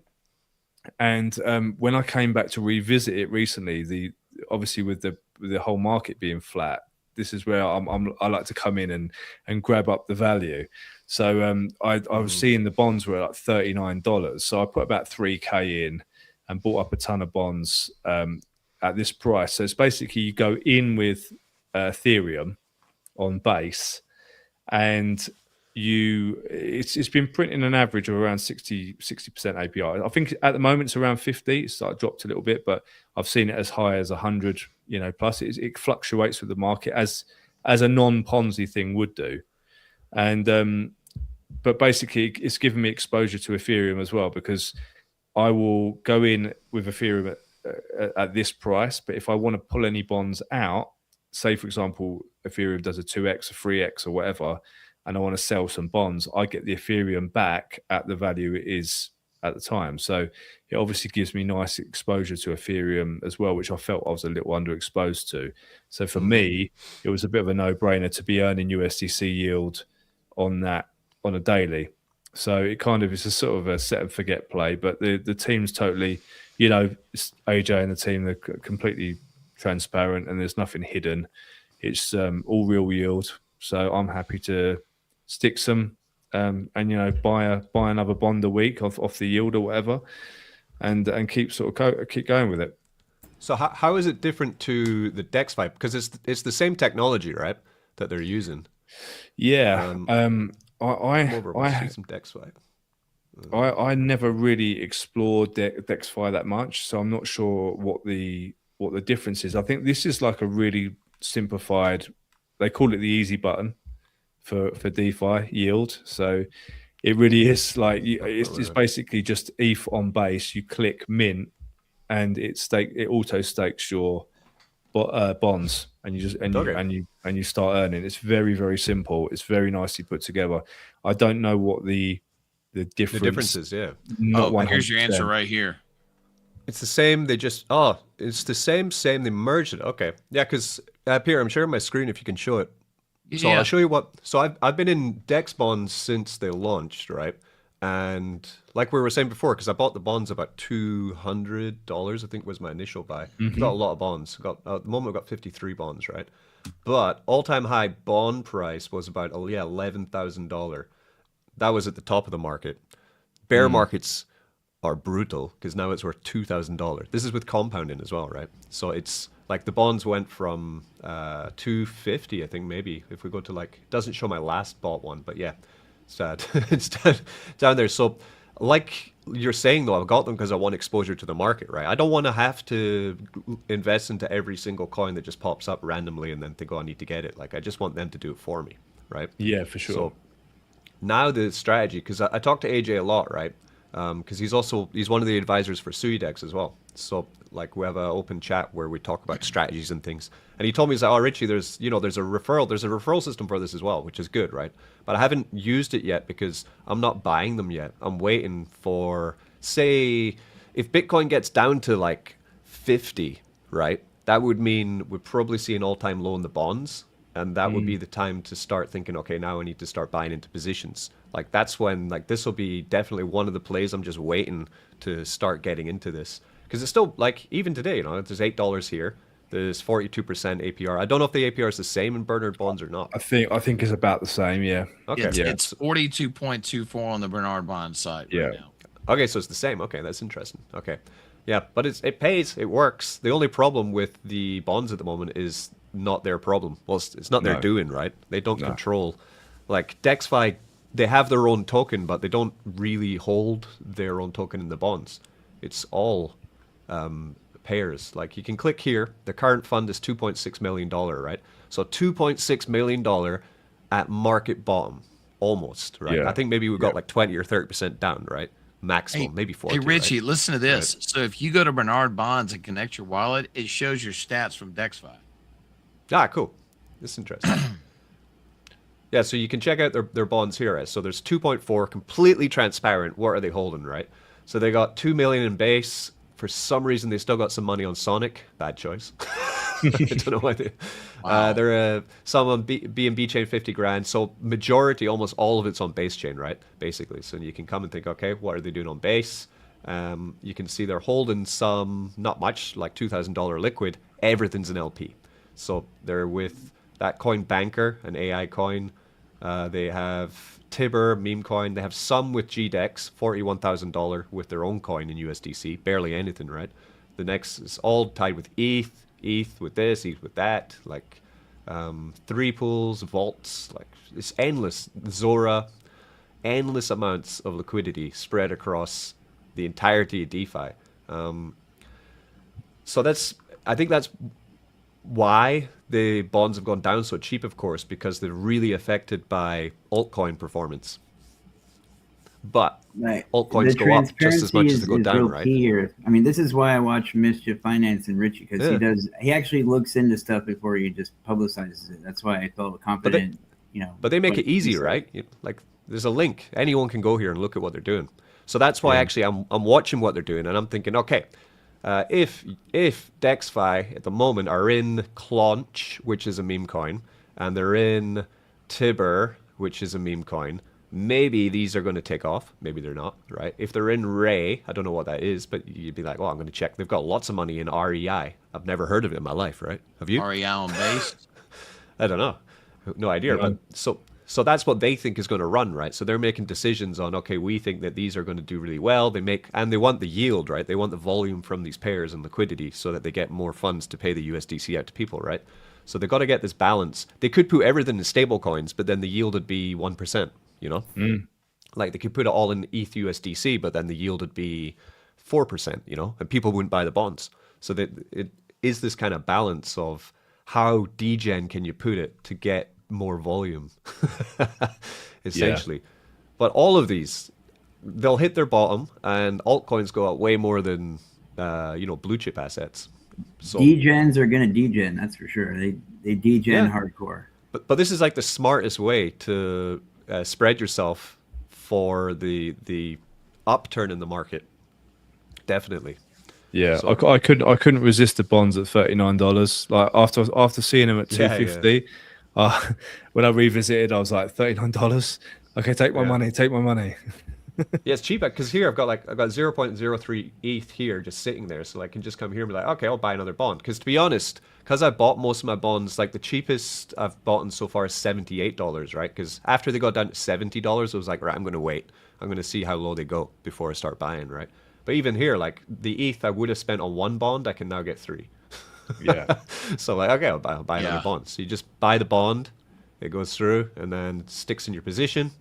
And when I came back to revisit it recently, obviously with the whole market being flat, this is where I like to come in and grab up the value. So I was seeing the bonds were like $39. So I put about 3K in and bought up a ton of bonds at this price. So it's basically you go in with Ethereum on base, and it's been printing an average of around 60% APR. I think at the moment it's around 50. It's like dropped a little bit, but I've seen it as high as 100, plus it fluctuates with the market as a non-Ponzi thing would do. And but basically it's given me exposure to Ethereum as well, because I will go in with Ethereum at this price, but if I want to pull any bonds out, say for example Ethereum does a 2x, a 3x or whatever, and I want to sell some bonds, I get the Ethereum back at the value it is at the time. So it obviously gives me nice exposure to Ethereum as well, which I felt I was a little underexposed to. So for me, it was a bit of a no-brainer to be earning USDC yield on that on a daily. So it kind of is a sort of a set and forget play, but the team's totally, AJ and the team, they're completely transparent and there's nothing hidden. It's all real yield. So I'm happy to stick some and buy another bond a week off the yield or whatever, and keep going with it. So how is it different to the DexBonds? Because it's the same technology, right, that they're using. Yeah. I see some DexBonds. I never really explored DexBonds that much, so I'm not sure what the difference is. I think this is like a really simplified. They call it the easy button for DeFi yield. So it really is like it's basically just ETH on base. You click mint, and it auto stakes your bonds, and you start earning. It's very, very simple. It's very nicely put together. I don't know what the difference is. Yeah. Here's your answer right here. It's the same. They just it's the same. They merged it. Okay, yeah. Because Pierre, I'm sharing my screen if you can show it. So I'll show you what. So I've been in DexBonds since they launched, right? And like we were saying before, because I bought the bonds about $200, I think was my initial buy. Got a lot of bonds. At the moment I've got 53 bonds, right? But all-time high bond price was about $11,000. That was at the top of the market. Bear markets are brutal because now it's worth $2,000. This is with compounding as well, right? So it's like the bonds went from 250, I think maybe. If we go to it doesn't show my last bought one, but yeah, it's down there. So like you're saying though, I've got them because I want exposure to the market, right? I don't want to have to invest into every single coin that just pops up randomly and then think, oh, I need to get it. Like I just want them to do it for me, right? Yeah, for sure. So now the strategy, because I talked to AJ a lot, right? Because he's one of the advisors for SuiDex as well. So like we have an open chat where we talk about strategies and things. And he told me, he's like, oh, Richie, there's a referral system for this as well, which is good, right? But I haven't used it yet because I'm not buying them yet. I'm waiting for, say, if Bitcoin gets down to like 50, right? That would mean we'd probably see an all-time low in the bonds. And that would be the time to start thinking, okay, now I need to start buying into positions. Like that's when, this will be definitely one of the plays. I'm just waiting to start getting into this. Because it's still, even today, there's $8 here. There's 42% APR. I don't know if the APR is the same in Bernard bonds or not. I think it's about the same, yeah. Okay. It's 42.24 on the Bernard bond site right now. Okay, so it's the same. Okay, that's interesting. Okay. Yeah, but it pays. It works. The only problem with the bonds at the moment is not their problem. Well, it's not their doing, right? They don't control. Like DexFi, they have their own token, but they don't really hold their own token in the bonds. It's all pairs. Like you can click here. The current fund is $2.6 million, right? So $2.6 million at market bottom. almost, right? Yeah. I think maybe we got like 20 or 30% down, right? Maximum, maybe 40. Hey, Richie, right? listen to this. So if you go to Bernard Bonds and connect your wallet, it shows your stats from DexFi. Ah, cool. This is interesting. Yeah, so you can check out their bonds here. Right? So there's 2.4, completely transparent. What are they holding, right? So they got 2 million in base. For some reason, they still got some money on Sonic. Bad choice. I don't know why they. Wow. They're some on BNB chain 50 grand. So majority, almost all of it's on base chain, right? Basically, so you can come and think, okay, what are they doing on base? You can see they're holding some, not much, like $2,000 liquid. Everything's an LP. So they're with that coin Banker, an AI coin. They have Tibber, meme coin. They have some with GDEX, $41,000 with their own coin in USDC. Barely anything, right? The next is all tied with ETH with this, ETH with that. Like 3 pools, vaults. Like it's endless. Zora, endless amounts of liquidity spread across the entirety of DeFi. So I think that's why the bonds have gone down so cheap, of course, because they're really affected by altcoin performance. But altcoins go up just as much as they go down, right? Here. I mean, this is why I watch Mischief Finance and Richie, because he actually looks into stuff before he just publicizes it. That's why I felt confident, But they make it easy, right? Like there's a link. Anyone can go here and look at what they're doing. So that's why actually I'm watching what they're doing, and I'm thinking, okay, if DexFi at the moment are in Clonch, which is a meme coin, and they're in Tibber, which is a meme coin, maybe these are going to take off. Maybe they're not, right? If they're in Ray, I don't know what that is, but you'd be like, well, I'm going to check. They've got lots of money in REI. I've never heard of it in my life, right? Have you? REI on base? I don't know. No idea. But so that's what they think is going to run, right? So they're making decisions on, okay, we think that these are going to do really well. And they want the yield, right? They want the volume from these pairs and liquidity so that they get more funds to pay the USDC out to people, right? So they've got to get this balance. They could put everything in stable coins, but then the yield would be 1%, you know? Like they could put it all in ETH USDC, but then the yield would be 4%, you know? And people wouldn't buy the bonds. So that it is this kind of balance of how degen can you put it to get more volume, essentially. But all of these, they'll hit their bottom, and altcoins go up way more than blue chip assets. So degens are gonna degen, that's for sure. They degen hardcore. But this is like the smartest way to spread yourself for the upturn in the market. Definitely. Yeah, so, I couldn't resist the bonds at $39. Like after seeing them at $250. When I revisited, I was like, $39. Okay, take my money. Take my money. Yeah, it's cheap because here I've got 0.03 ETH here just sitting there, so I can just come here and be like, okay, I'll buy another bond. Because to be honest, because I bought most of my bonds, like the cheapest I've bought so far is $78, right? Because after they got down to $70, I was like, right, I'm going to wait. I'm going to see how low they go before I start buying, right? But even here, like the ETH I would have spent on one bond, I can now get 3. Yeah. So like, okay, I'll buy another bond. So you just buy the bond, it goes through, and then it sticks in your position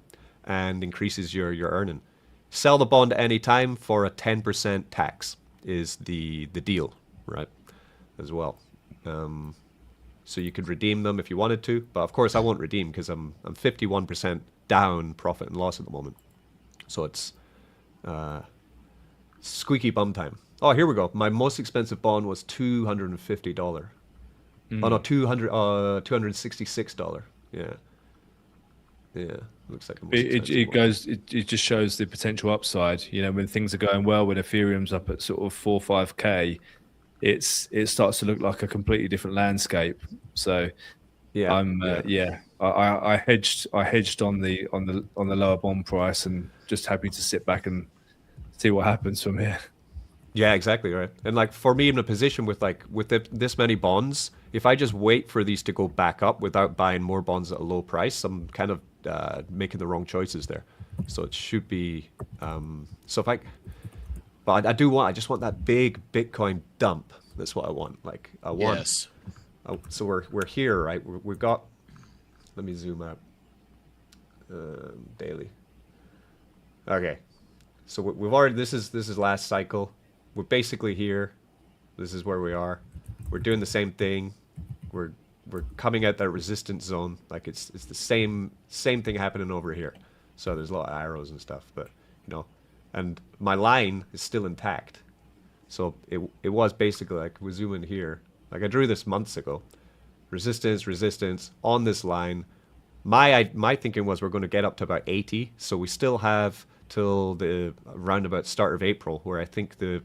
and increases your earning. Sell the bond at any time for a 10% tax is the deal, right? As well. So you could redeem them if you wanted to, but of course I won't redeem because I'm 51% down profit and loss at the moment. So it's squeaky bum time. Oh, here we go. My most expensive bond was $250. Oh no, $266. Yeah. Looks like it just shows the potential upside. You know, when things are going well, when Ethereum's up at sort of 4-5K, it starts to look like a completely different landscape. So I hedged on the lower bond price and just happy to sit back and see what happens from here. Yeah, exactly, right. And like for me in a position with this many bonds, if I just wait for these to go back up without buying more bonds at a low price, I'm kind of making the wrong choices there. So it should be but I just want that big Bitcoin dump. That's what I want. Like I want. Yes. So we're here, right? We've got. Let me zoom out. Daily. Okay. So we've already. This is last cycle. We're basically here. This is where we are. We're doing the same thing. We're we're coming at that resistance zone. Like it's the same thing happening over here. So there's a lot of arrows and stuff, but and my line is still intact. So it was basically like, we zoom in here. Like I drew this months ago. Resistance on this line. My thinking was we're going to get up to about 80. So we still have till the roundabout start of April, where I think the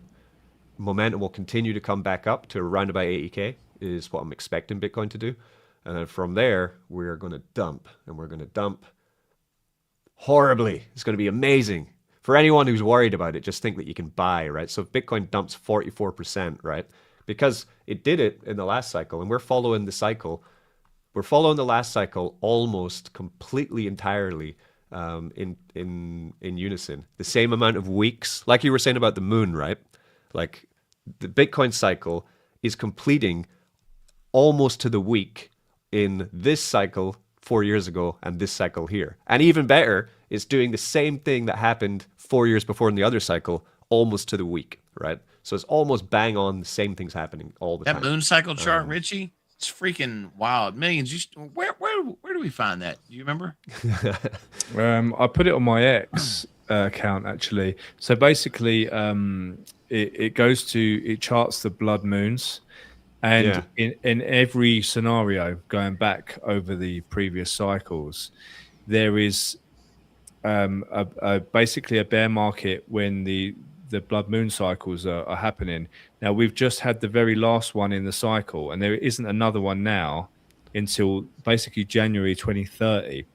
momentum will continue to come back up to around about 80K is what I'm expecting Bitcoin to do. And then from there, we're going to dump, and we're going to dump horribly. It's going to be amazing. For anyone who's worried about it, just think that you can buy, right? So if Bitcoin dumps 44%, right? Because it did it in the last cycle, and we're following the cycle. We're following the last cycle almost completely entirely in unison. The same amount of weeks, like you were saying about the moon, right? Like the Bitcoin cycle is completing almost to the week in this cycle 4 years ago and this cycle here. And even better, it's doing the same thing that happened 4 years before in the other cycle, almost to the week, right? So it's almost bang on the same things happening all the time. That moon cycle chart, Richie, it's freaking wild. Millions. Where do we find that? Do you remember? I put it on my X account actually. So basically, it charts the blood moons, and in every scenario going back over the previous cycles, there is basically a bear market when the blood moon cycles are happening. Now we've just had the very last one in the cycle, and there isn't another one now until basically January 2030,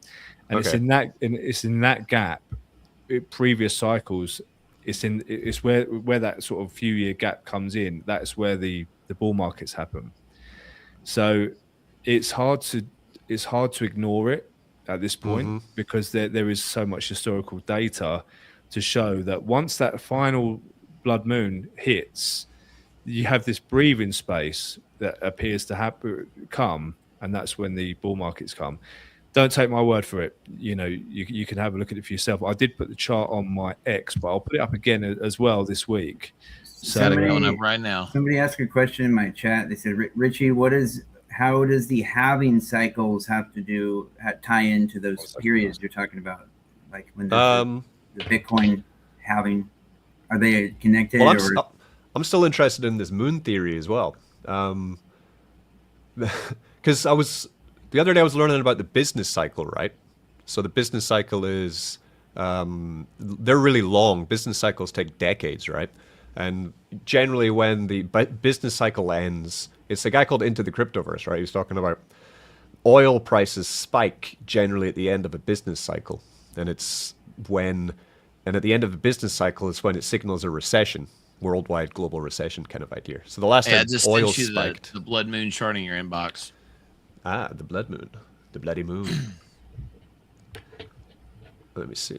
and it's in that gap. Previous cycles, it's where that sort of few year gap comes in. That's where the bull markets happen. So it's hard to ignore it at this point, because there is so much historical data to show that once that final blood moon hits, you have this breathing space that appears to come, and that's when the bull markets come. Don't take my word for it. You can have a look at it for yourself. I did put the chart on my X, but I'll put it up again as well this week. So going up right now. Somebody asked a question in my chat. They said, Richie, how does the halving cycles tie into those periods you're talking about? Like when the Bitcoin halving, are they connected? Well, I'm still interested in this moon theory as well. Because the other day I was learning about the business cycle, right? So the business cycle is, they're really long. Business cycles take decades, right? And generally when the business cycle ends, it's a guy called Into the Cryptoverse, right? He's talking about oil prices spike generally at the end of a business cycle. And at the end of the business cycle is when it signals a recession, worldwide global recession kind of idea. So the last time oil spiked. The blood moon chart in your inbox. Ah, the blood moon. The bloody moon. Let me see.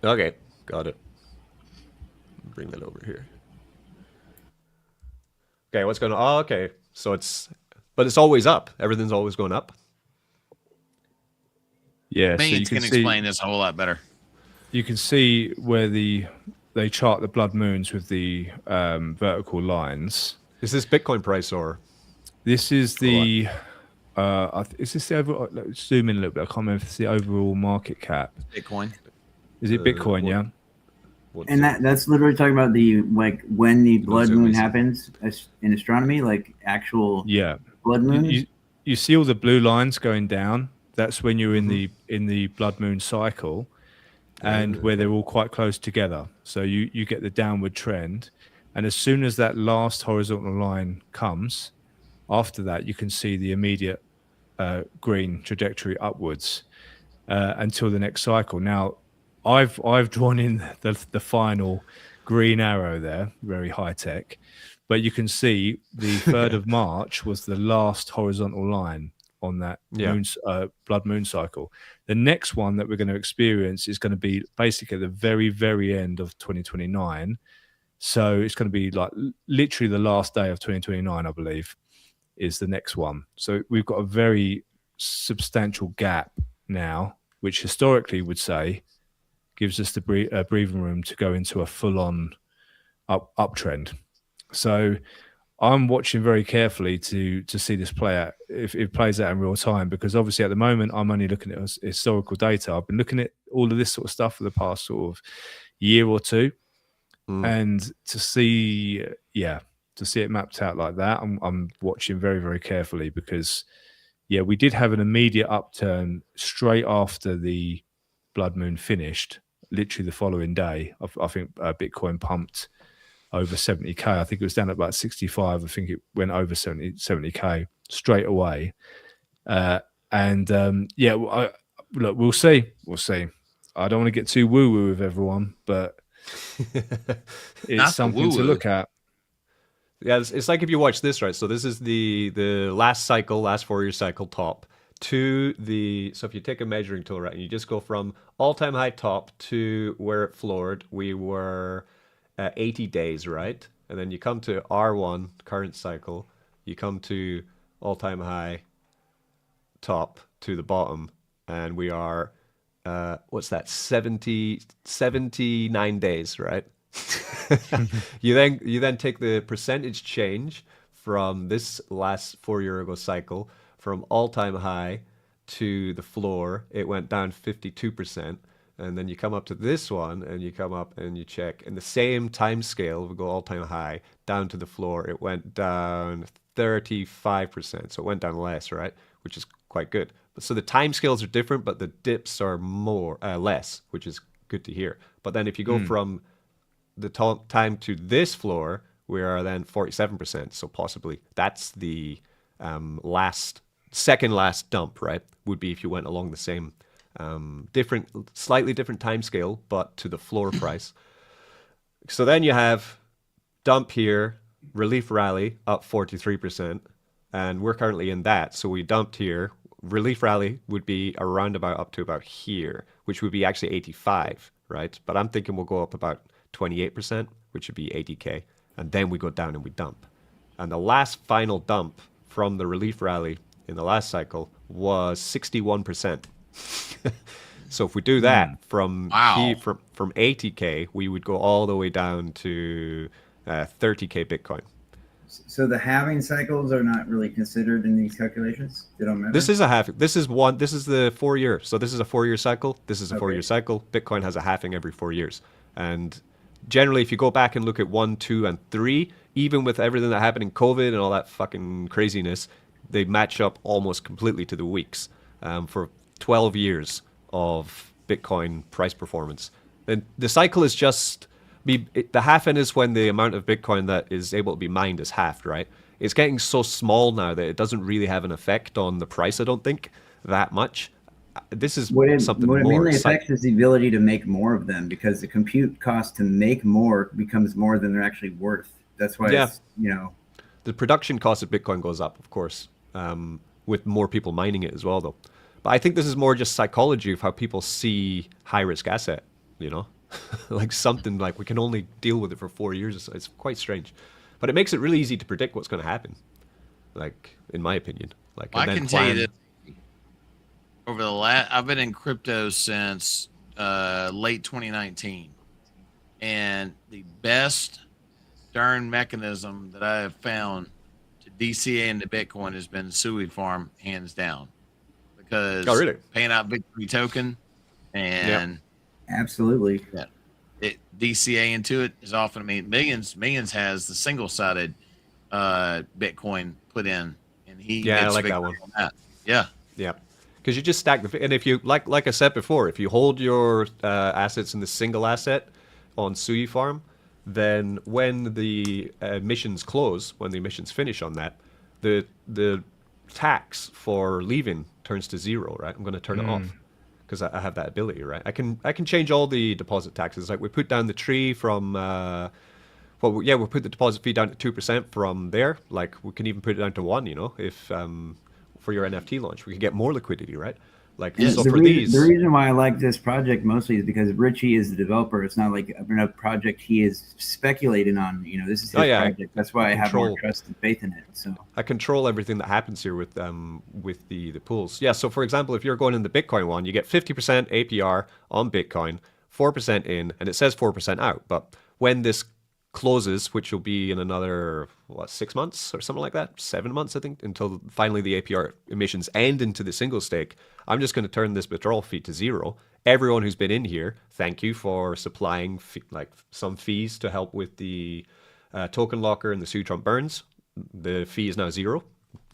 Okay, got it. Bring that over here. Okay, what's going on? Oh, okay. So it's always up. Everything's always going up. Yeah, Millions can explain this a whole lot better. You can see where they chart the blood moons with the vertical lines. Is this Bitcoin price or? This is the. Is this the overall? Let's zoom in a little bit. I can't remember if it's the overall market cap. Bitcoin. Is it Bitcoin? Yeah. And that's literally talking about when the blood moon happens in astronomy, like actual blood moon. You see all the blue lines going down. That's when you're in the blood moon cycle, and where they're all quite close together. So you get the downward trend, and as soon as that last horizontal line comes, after that you can see the immediate green trajectory upwards until the next cycle. Now, I've drawn in the final green arrow there, very high tech, but you can see the 3rd of March was the last horizontal line on that blood moon cycle. The next one that we're going to experience is going to be basically at the very, very end of 2029. So it's going to be like literally the last day of 2029, I believe, is the next one. So we've got a very substantial gap now, which historically would say gives us the breathing room to go into a full-on uptrend. So I'm watching very carefully to see this play out, if it plays out in real time, because obviously at the moment I'm only looking at historical data. I've been looking at all of this sort of stuff for the past sort of year or two, and to see it mapped out like that, I'm watching very, very carefully, because we did have an immediate upturn straight after the blood moon finished, literally the following day. I think Bitcoin pumped over 70k. I think it was down at about 65. I think it went over 70k straight away. Look, we'll see. I don't want to get too woo-woo with everyone, but it's something to look at. Yeah, it's like if you watch this, right? So this is the last 4-year cycle top to the, so if you take a measuring tool, right, and you just go from all-time high top to where it floored, we were 80 days, right? And then you come to R1, current cycle, you come to all-time high top to the bottom, and we are, what's that, 79 days, right? You then take the percentage change from this last 4-year ago cycle, from all-time high to the floor, it went down 52%. And then you come up to this one, and you come up and you check, in the same time scale, we go all-time high down to the floor, it went down 35%. So it went down less, right? Which is quite good. So the time scales are different, but the dips are less, which is good to hear. But then if you go from the time to this floor, we are then 47%. So possibly that's the second last dump, right? Would be if you went along the same slightly different time scale, but to the floor price. So then you have dump here, relief rally up 43%, and we're currently in that. So we dumped here. Relief rally would be around about up to about here, which would be actually 85, right? But I'm thinking we'll go up about 28%, which would be 80k, and then we go down and we dump. And the last final dump from the relief rally in the last cycle was 61%. So if we do that from 80k, we would go all the way down to 30k Bitcoin. So the halving cycles are not really considered in these calculations? They don't matter? This is a halving. This is the 4-year. So this is a 4-year cycle. This is a 4-year cycle. Bitcoin has a halving every 4 years. And generally, if you go back and look at 1, 2, and 3, even with everything that happened in COVID and all that fucking craziness, they match up almost completely to the weeks for 12 years of Bitcoin price performance. And the cycle is just, the halving is when the amount of Bitcoin that is able to be mined is halved, right? It's getting so small now that it doesn't really have an effect on the price, I don't think, that much. This is something more. What it mainly affects is the ability to make more of them, because the compute cost to make more becomes more than they're actually worth. That's why it's, the production cost of Bitcoin goes up, of course, with more people mining it as well, though. But I think this is more just psychology of how people see high-risk asset, like something like we can only deal with it for 4 years. It's quite strange. But it makes it really easy to predict what's going to happen, like, in my opinion. Like, I can tell you that over the I've been in crypto since late 2019, and the best darn mechanism that I have found to DCA into Bitcoin has been SuiFarm, hands down, because paying out Bitcoin token and absolutely, it DCA into it is often, millions has the single-sided Bitcoin put in, and I like that one. On that. Because you just stack and if you like I said before, if you hold your assets in the single asset on SuiFarm, then when the emissions close, when the emissions finish on that, the tax for leaving turns to 0, right? I'm going to turn it off because I have that ability, right? I can change all the deposit taxes. Like we put down the tree from we'll put the deposit fee down to 2% from there. Like we can even put it down to 1, if for your NFT launch, we can get more liquidity, right? Like, so for these, the reason why I like this project mostly is because Richie is the developer. It's not like a project he is speculating on. This is his project. That's why I have more trust and faith in it. So I control everything that happens here with the pools. Yeah. So for example, if you're going in the Bitcoin one, you get 50% APR on Bitcoin, 4% in, and it says 4% out. But when this closes, which will be in another 6 months or something like that, 7 months I think, until finally the APR emissions end into the single stake, I'm just going to turn this withdrawal fee to 0. Everyone who's been in here, thank you for supplying some fees to help with the token locker and the Sui Trump burns. The fee is now 0.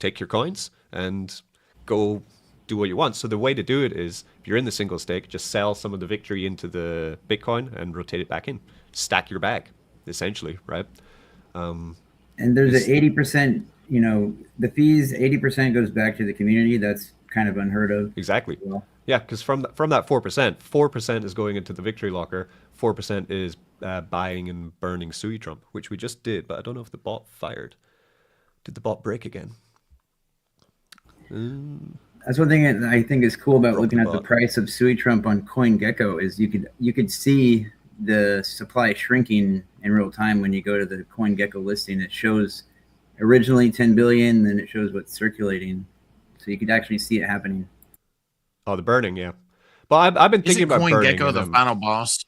Take your coins and go do what you want. So the way to do it is, if you're in the single stake, just sell some of the victory into the Bitcoin and rotate it back in. Stack your bag, essentially, right? And there's an 80%, the fees, 80% goes back to the community. That's kind of unheard of. Exactly. Yeah, because from that 4% is going into the victory locker, 4% is buying and burning Sui Trump, which we just did, but I don't know if the bot fired. Did the bot break again? That's one thing that I think is cool about looking at the price of Sui Trump on CoinGecko is you could see the supply shrinking in real time when you go to the CoinGecko listing. It shows originally 10 billion, then it shows what's circulating. So you could actually see it happening. Oh, the burning, yeah. But I've been thinking about burning. CoinGecko the final boss?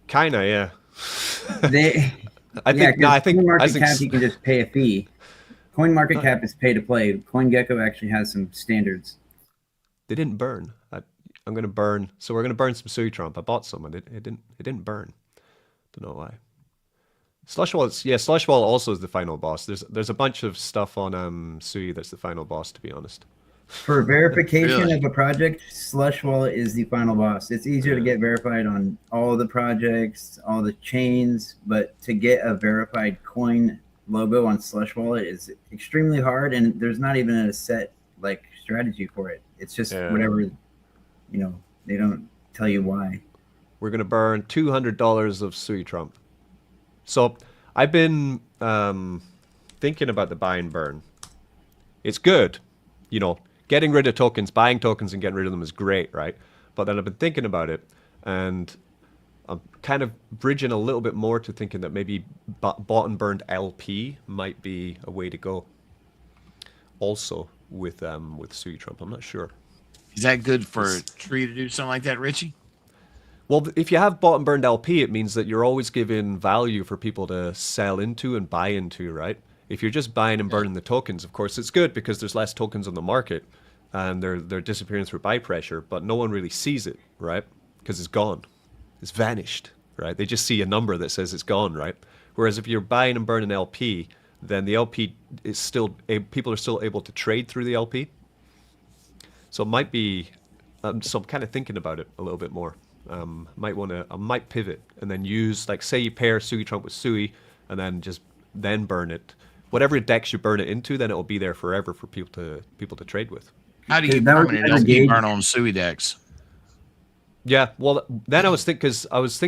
Kinda, yeah. I think CoinMarketCap, you can just pay a fee. CoinMarketCap is pay to play. CoinGecko actually has some standards. They didn't burn. I'm going to burn. So we're going to burn some Sui Trump. I bought some and it didn't burn. Don't know why. Slush Wallet, Slush Wallet also is the final boss. There's a bunch of stuff on Sui that's the final boss, to be honest. For verification of a project, Slush Wallet is the final boss. It's easier to get verified on all the projects, all the chains, but to get a verified coin logo on Slush Wallet is extremely hard, and there's not even a set strategy for it. It's just whatever, they don't tell you why. We're gonna burn $200 of Sui Trump. So I've been thinking about the buy and burn. It's good, getting rid of tokens, buying tokens and getting rid of them is great, right? But then I've been thinking about it, and I'm kind of bridging a little bit more to thinking that maybe bought and burned LP might be a way to go. Also with Sui Trump, I'm not sure. Is that good for Tree to do something like that, Richie? Well, if you have bought and burned LP, it means that you're always giving value for people to sell into and buy into, right? If you're just buying and burning the tokens, of course, it's good because there's less tokens on the market and they're disappearing through buy pressure, but no one really sees it, right? Because it's gone. It's vanished, right? They just see a number that says it's gone, right? Whereas if you're buying and burning LP, then the LP is still, people are still able to trade through the LP. So it might be, so I'm kind of thinking about it a little bit more. I might pivot and then use, say you pair Sui Trump with Sui and then burn it. Whatever dex you burn it into, then it will be there forever for people to trade with. How do you permanent LP burn on SuiDex? Yeah, well, then I was thinking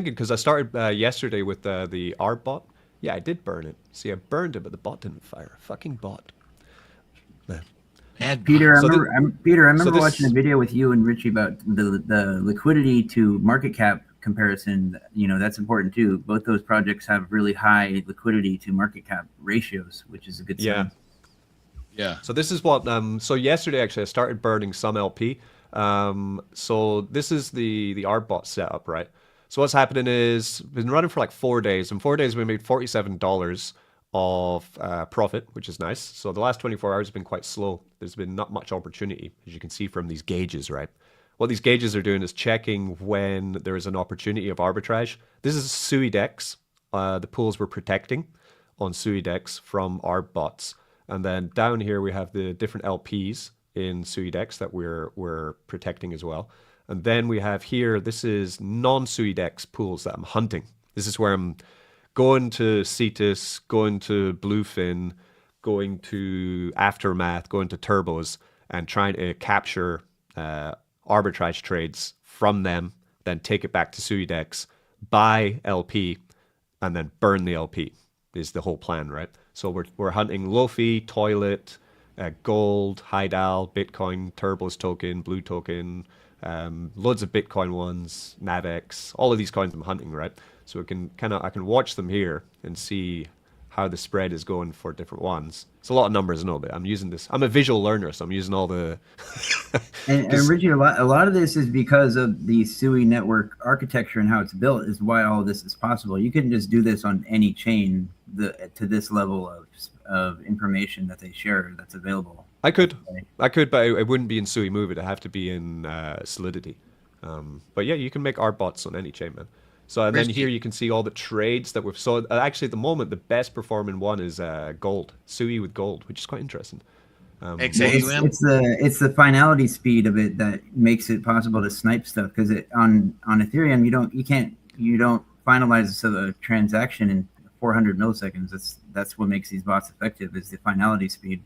because I started yesterday with the ARB bot. Yeah, I did burn it. See, I burned it, but the bot didn't fire. Fucking bot. Peter, I remember watching a video with you and Richie about the liquidity to market cap comparison. That's important too. Both those projects have really high liquidity to market cap ratios, which is a good sign. Yeah. So this is what. So yesterday, actually, I started burning some LP. So this is the ARB bot setup, right? So what's happening is been running for 4 days. In 4 days, we made $47 of profit, which is nice. So the last 24 hours have been quite slow. There's been not much opportunity, as you can see from these gauges, right? What these gauges are doing is checking when there is an opportunity of arbitrage. This is SuiDex. The pools we're protecting on SuiDex from ARB bots. And then down here we have the different LPs in SuiDex that we're protecting as well. And then we have here, this is non-SuiDex pools that I'm hunting. This is where I'm going to Cetus, going to Bluefin, going to Aftermath, going to Turbos, and trying to capture arbitrage trades from them, then take it back to SuiDex, buy LP, and then burn the LP is the whole plan, right? So we're hunting Lofi, Toilet, Gold, Hydal, Bitcoin, Turbos token, Blue token, loads of Bitcoin ones, NavX, all of these coins I'm hunting, right? So I can watch them here and see how the spread is going for different ones. It's a lot of numbers, no, but I'm using this. I'm a visual learner, so I'm using all the. and Richie, a lot of this is because of the SUI network architecture and how it's built is why all this is possible. You couldn't just do this on any chain to this level of information that they share that's available. I could, but it wouldn't be in SUI Move. It'd have to be in Solidity. But yeah, you can make art bots on any chain, man. So then here you can see all the trades that we've saw. Actually, at the moment, the best performing one is gold, SUI with gold, which is quite interesting. It's the finality speed of it that makes it possible to snipe stuff. Because on Ethereum, you don't finalize a transaction in 400 milliseconds. That's what makes these bots effective, is the finality speed.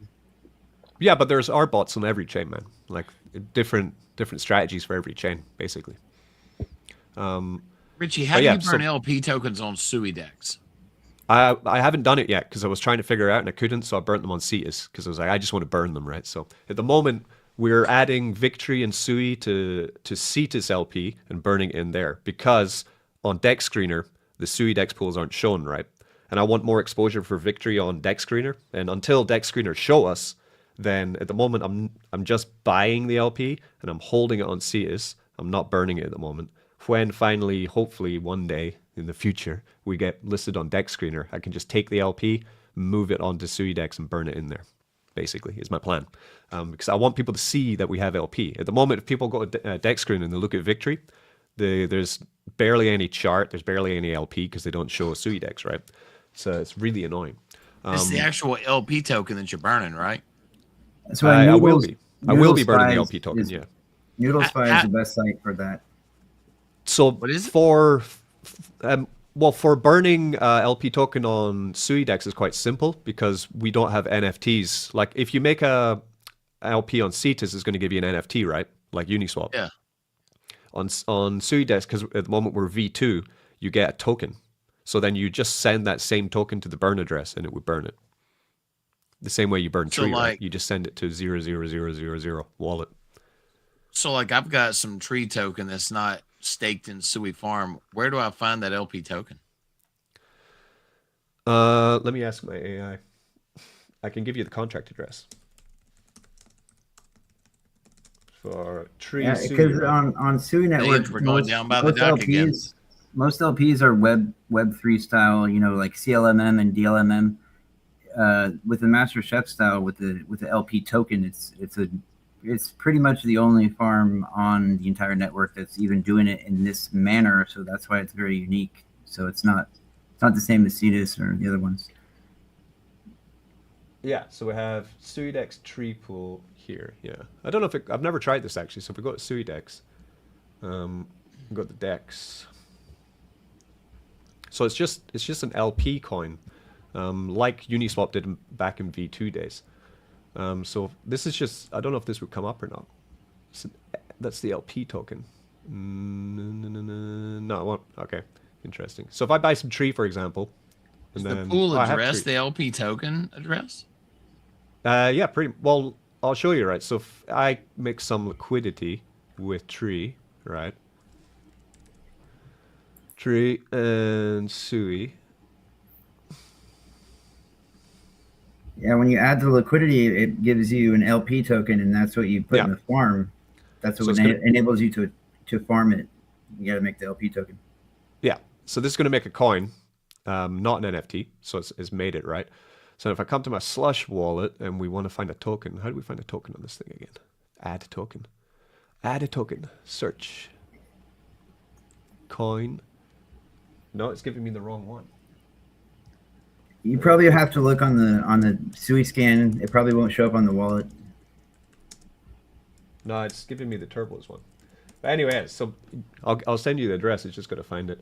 Yeah, but there's art bots on every chain, man. Like different strategies for every chain, basically. Richie, how do you burn LP tokens on SuiDex? I haven't done it yet because I was trying to figure it out and I couldn't, so I burnt them on Cetus because I was like, I just want to burn them, right? So at the moment, we're adding Victory and Sui to Cetus LP and burning in there because on Dex Screener, the SuiDex pools aren't shown, right? And I want more exposure for Victory on Dex Screener. And until Dex Screener show us, then at the moment, I'm just buying the LP and I'm holding it on Cetus. I'm not burning it at the moment. When finally, hopefully one day in the future, we get listed on Dex Screener, I can just take the LP, move it onto SuiDex and burn it in there, basically, is my plan. Because I want people to see that we have LP. At the moment, if people go to Dex Screener and they look at Victory, there's barely any chart, there's barely any LP because they don't show a SuiDex, right? So it's really annoying. It's the actual LP token that you're burning, right? That's why I will be burning the LP token, yeah. NoodleSpy is the best site for that. So what is it? For burning LP token on SuiDex is quite simple because we don't have NFTs. Like if you make a LP on Cetus, it's going to give you an NFT, right? Like Uniswap. Yeah. On SuiDex, because at the moment we're V2, you get a token. So then you just send that same token to the burn address and it would burn it. The same way you burn Tree, right? You just send it to 00000 wallet. So like I've got some Tree token that's not staked in SuiFarm. Where do I find that LP token? Let me ask my AI. I can give you the contract address for Tree. Yeah, because on Sui Network, we're going down by the dock again. Most LPs are Web3 style, like CLMM and DLMM. With the Master Chef style, with the LP token, it's pretty much the only farm on the entire network that's even doing it in this manner. So that's why it's very unique. So it's not the same as Cetus or the other ones. Yeah. So we have SuiDex Tree Pool here. Yeah. I don't know if I've never tried this actually. So if we go to SuiDex, go to Dex. So it's just an LP coin, like Uniswap did back in V2 days. So this is just, I don't know if this would come up or not. That's the LP token. No, it won't. Okay, interesting. So if I buy some Tree, for example, and then the pool address the LP token address? Yeah, pretty well. I'll show you, right? So if I make some liquidity with Tree, right? Tree and Sui. Yeah, when you add the liquidity, it gives you an LP token, and that's what you put in the farm. That's what enables you to farm it. You got to make the LP token. Yeah, so this is going to make a coin, not an NFT, so it's made it, right? So if I come to my Slush wallet and we want to find a token, how do we find a token on this thing again? Add a token. Add a token. Search. Coin. No, it's giving me the wrong one. You probably have to look on the Sui scan. It probably won't show up on the wallet. No, it's giving me the turbos one. But anyway, so I'll send you the address. It's just got to find it.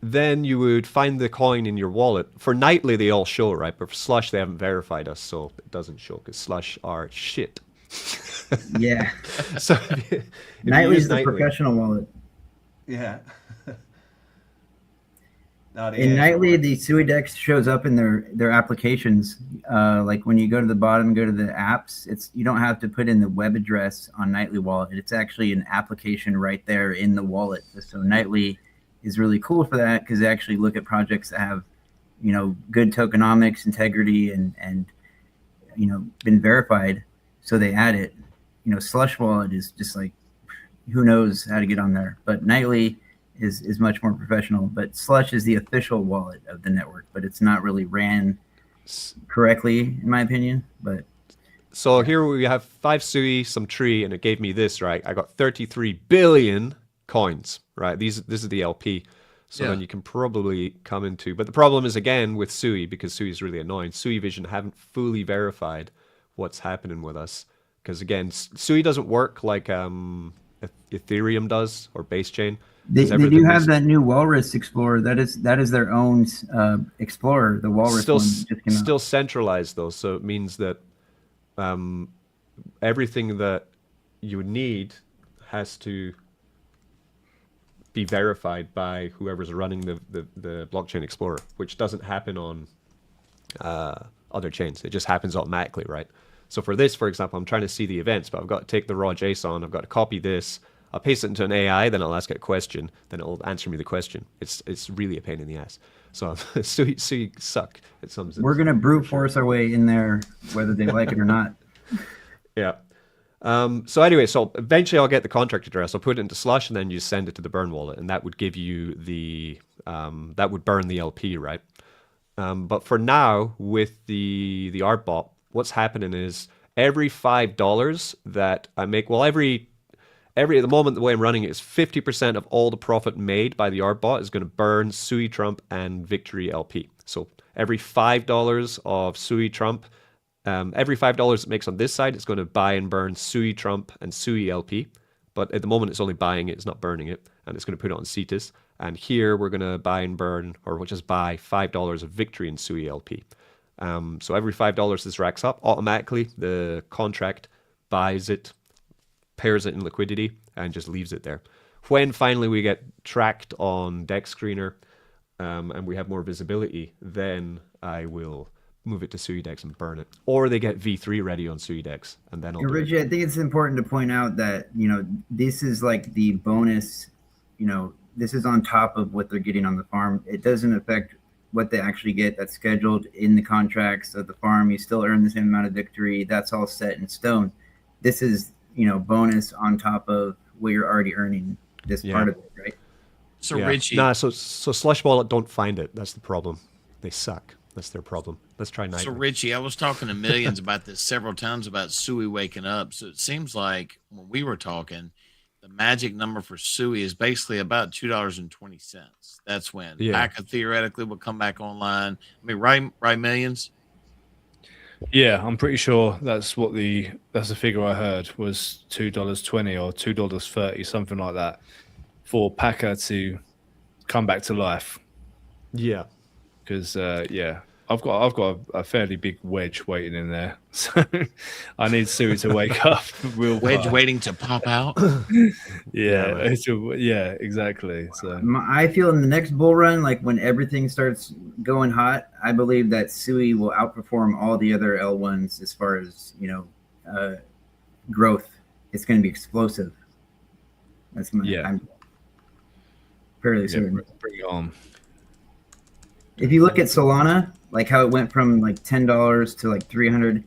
Then you would find the coin in your wallet. For Nightly, they all show, right? But for Slush, they haven't verified us, so it doesn't show because Slush are shit. Yeah. So Nightly's the professional wallet. Yeah. In Nightly, the SuiDex shows up in their applications. Like when you go to the bottom, go to the apps, you don't have to put in the web address on Nightly Wallet. It's actually an application right there in the wallet. So Nightly is really cool for that because they actually look at projects that have good tokenomics, integrity, and been verified. So they add it. Slush Wallet is just like, who knows how to get on there. But Nightly is much more professional. But Slush is the official wallet of the network, but it's not really ran correctly, in my opinion. But so here we have 5 SUI, some tree, and it gave me this, right? I got 33 billion coins, right? This is the LP. So then you can probably come into, but the problem is again with SUI, because SUI is really annoying. SUI Vision haven't fully verified what's happening with us, because again, SUI doesn't work like Ethereum does or base chain. They do have that new Walrus Explorer. That is their own Explorer. The Walrus one just came out. Still centralized though, so it means that everything that you need has to be verified by whoever's running the blockchain explorer, which doesn't happen on other chains. It just happens automatically, right? So for this, for example, I'm trying to see the events, but I've got to take the raw JSON, I've got to copy this, I'll paste it into an AI, then I'll ask it a question, then it'll answer me the question. It's really a pain in the ass. So SUI suck at some sense. We're gonna brute force our way in there, whether they like it or not. Yeah. So anyway, so eventually I'll get the contract address. I'll put it into Slush, and then you send it to the burn wallet, and that would give you that would burn the LP, right? But for now, with the art bot, what's happening is every $5 that I make, well, every at the moment the way I'm running it is 50% of all the profit made by the art bot is going to burn Sui Trump and Victory LP. So every $5 of Sui Trump. Every $5 it makes on this side, it's going to buy and burn Sui Trump and Sui LP. But at the moment, it's only buying it, it's not burning it. And it's going to put it on CETUS. And here we're going to buy and burn, or we'll just buy $5 of Victory and Sui LP. So every $5 this racks up, automatically the contract buys it, pairs it in liquidity, and just leaves it there. When finally we get tracked on Dex Screener and we have more visibility, then I will move it to SuiDex and burn it, or they get V3 ready on SuiDex, and then I'll Richie, I think it's important to point out that this is like the bonus. This is on top of what they're getting on the farm. It doesn't affect what they actually get. That's scheduled in the contracts of the farm. You still earn the same amount of victory. That's all set in stone. This is bonus on top of what you're already earning. This part of it, right? So Richie, so Slush Wallet don't find it. That's the problem. They suck. That's their problem. Let's try Nightly. So Richie, I was talking to Millions about this several times about Sui waking up. So it seems like when we were talking, the magic number for Sui is basically about $2.20. That's when Pekka theoretically will come back online. I mean, right, Millions? Yeah, I'm pretty sure that's the figure I heard was $2.20 or $2.30, something like that, for Pekka to come back to life. Yeah. Because I've got a fairly big wedge waiting in there, so I need Sui to wake up. Wedge waiting to pop out. Yeah, exactly. So I feel in the next bull run, like when everything starts going hot, I believe that Sui will outperform all the other L1s as far as growth. It's going to be explosive. That's I'm fairly certain. Bring it on. If you look at Solana, like how it went from like $10 to like 300,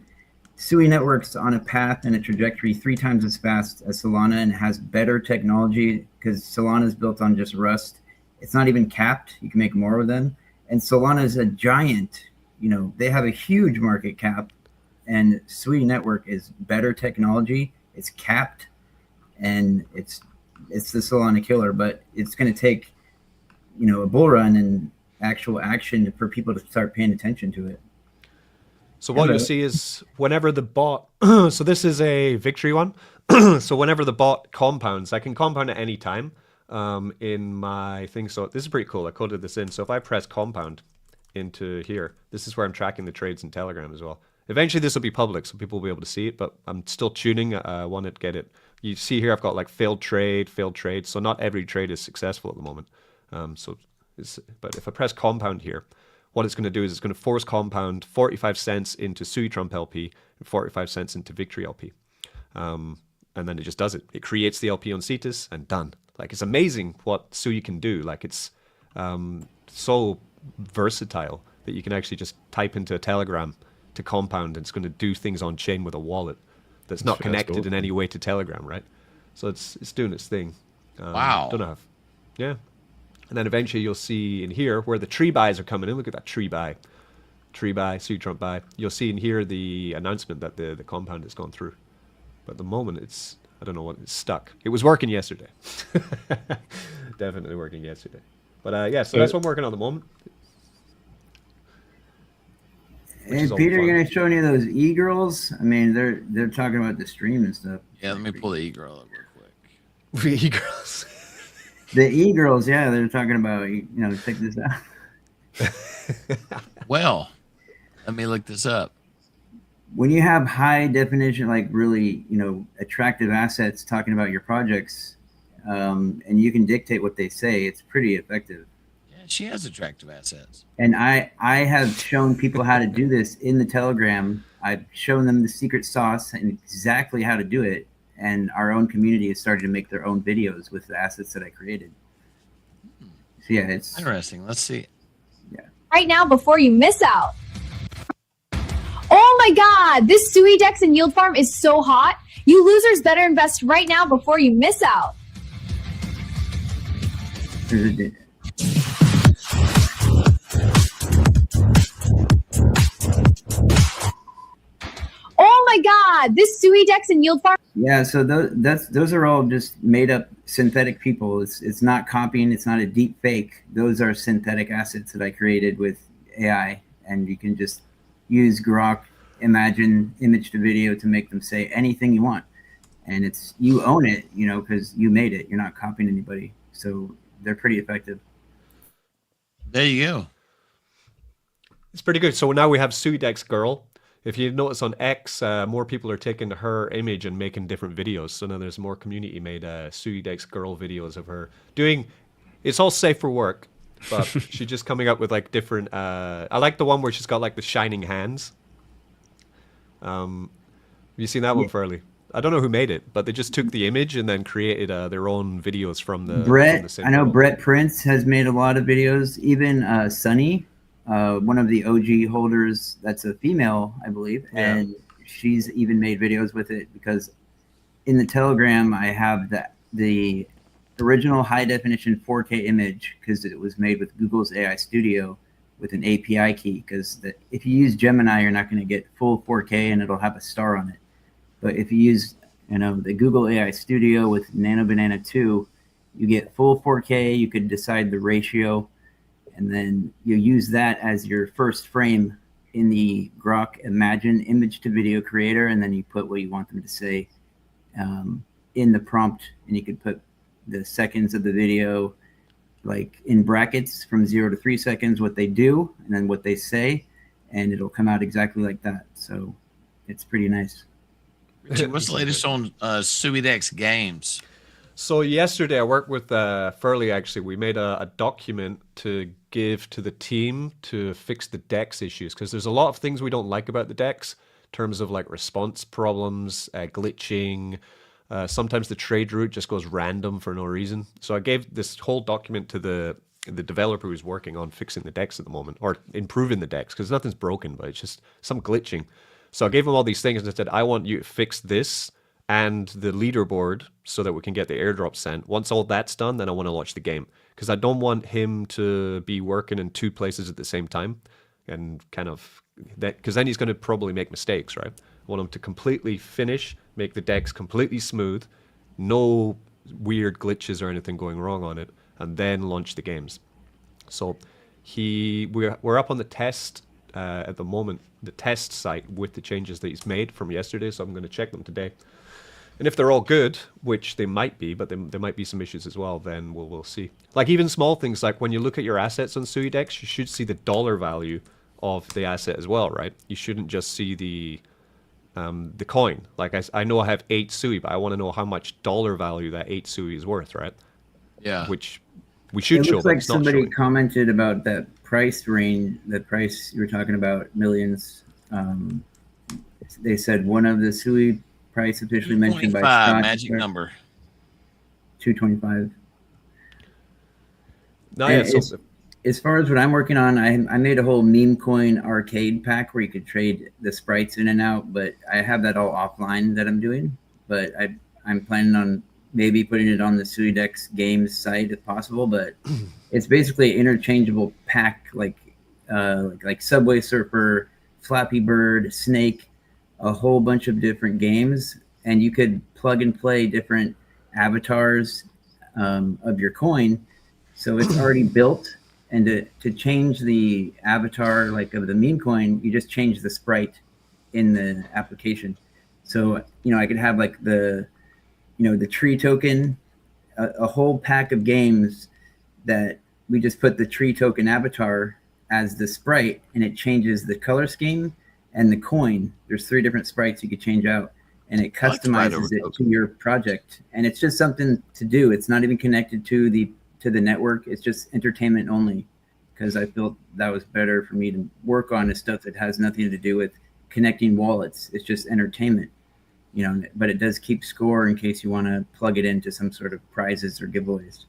Sui Network's on a path and a trajectory 3 times as fast as Solana, and has better technology because Solana is built on just Rust. It's not even capped. You can make more with them. And Solana is a giant. They have a huge market cap, and Sui Network is better technology. It's capped, and it's the Solana killer. But it's going to take, a bull run and actual action for people to start paying attention to it. So what you see is whenever the bot, so this is a victory one. So whenever the bot compounds, I can compound at any time in my thing. So this is pretty cool. I coded this in. So if I press compound into here, this is where I'm tracking the trades in Telegram as well. Eventually this will be public, so people will be able to see it, but I'm still tuning. I want to get it. You see here, I've got like failed trade. So not every trade is successful at the moment. But if I press compound here, what it's going to do is it's going to force compound 45 cents into Sui Trump LP and 45 cents into Victory LP. And then it just does it. It creates the LP on CETUS and done. Like, it's amazing what Sui can do. Like, it's so versatile that you can actually just type into a Telegram to Compound, and it's going to do things on chain with a wallet that's not connected cool. in any way to Telegram, right? So it's doing its thing. Wow. Don't know how. Yeah. And then eventually you'll see in here where the tree buys are coming in. Look at that tree buy, Sui Trump buy. You'll see in here the announcement that the Compound has gone through. But at the moment it's, I don't know what, it's stuck. It was working yesterday. Definitely working yesterday. But yeah, so that's what I'm working on at the moment. And Peter, you're gonna show any of those e-girls? I mean, they're talking about the stream and stuff. Yeah, let me pull the e-girl up real quick. The e-girls. The e-girls, yeah, they're talking about, you know, check this out. Well, let me look this up. When you have high definition, like really, you know, attractive assets talking about your projects, and you can dictate what they say, it's pretty effective. Yeah, she has attractive assets. And I have shown people how to do this in the Telegram. I've shown them the secret sauce and exactly how to do it. And our own community has started to make their own videos with the assets that I created. So yeah, it's interesting. Let's see. Yeah. Right now, before you miss out. Oh my God, this SuiDex and Yield Farm is so hot. You losers better invest right now before you miss out. Oh my God, this SuiDex and Yield Farm. Yeah, so those are all just made up synthetic people. It's not copying. It's not a deep fake. Those are synthetic assets that I created with AI, and you can just use Grok, imagine image to video to make them say anything you want, and it's you own it, you know, because you made it. You're not copying anybody, so they're pretty effective. There you go. It's pretty good. So now we have SuiDex Girl. If you notice on X, more people are taking her image and making different videos. So now there's more community-made SuiDex Girl videos of her doing. It's all safe for work, but she's just coming up with like different. I like the one where she's got like the shining hands. Have you seen that one, Furley? I don't know who made it, but they just took the image and then created their own videos from the. Brett, I know Brett Prince has made a lot of videos. Even Sunny. One of the OG holders, that's a female, I believe, and she's even made videos with it, because in the Telegram I have the original high definition 4K image, because it was made with Google's AI Studio with an API key, because if you use Gemini, you're not going to get full 4K and it'll have a star on it. But if you use, you know, the Google AI Studio with Nano Banana 2, you get full 4K. You could decide the ratio, and then you use that as your first frame in the Grok Imagine image to video creator, and then you put what you want them to say in the prompt, and you could put the seconds of the video like in brackets from 0 to 3 seconds, what they do, and then what they say, and it'll come out exactly like that. So it's pretty nice. Richard, what's the latest on SuiDex games? So yesterday I worked with Furley, actually. We made a document to give to the team to fix the DEX issues, because there's a lot of things we don't like about the DEX in terms of like response problems, glitching. Sometimes the trade route just goes random for no reason. So I gave this whole document to the developer who's working on fixing the DEX at the moment, or improving the DEX, because nothing's broken, but it's just some glitching. So I gave him all these things and I said, I want you to fix this and the leaderboard so that we can get the airdrop sent. Once all that's done, then I want to launch the game, because I don't want him to be working in 2 places at the same time, and kind of that, because then he's going to probably make mistakes, right? I want him to completely finish, make the DEX completely smooth, no weird glitches or anything going wrong on it, and then launch the games. So we're up on the test at the moment, the test site with the changes that he's made from yesterday, so I'm going to check them today. And if they're all good, which they might be, but there might be some issues as well, then we'll see. Like even small things, like when you look at your assets on SuiDex, you should see the dollar value of the asset as well, right? You shouldn't just see the coin. Like I know I have 8 Sui, but I want to know how much dollar value that 8 Sui is worth, right? Yeah. Which we should show. It looks like somebody commented about that price range, the price you were talking about, millions. They said one of the Sui price officially mentioned by Scott, magic number 225. No, yeah, as far as what I'm working on, I made a whole meme coin arcade pack where you could trade the sprites in and out, but I have that all offline that I'm doing. But I'm planning on maybe putting it on the SuiDex games site if possible. But it's basically an interchangeable pack like Subway Surfer, Flappy Bird, Snake, a whole bunch of different games, and you could plug and play different avatars of your coin. So it's already built. And to change the avatar like of the meme coin, you just change the sprite in the application. So, I could have like the tree token, a whole pack of games that we just put the tree token avatar as the sprite, and it changes the color scheme and the coin. There's 3 different sprites you could change out, and it customizes it to your project. And it's just something to do. It's not even connected to the network. It's just entertainment only, because I felt that was better for me to work on is stuff that has nothing to do with connecting wallets. It's just entertainment, but it does keep score in case you want to plug it into some sort of prizes or giveaways.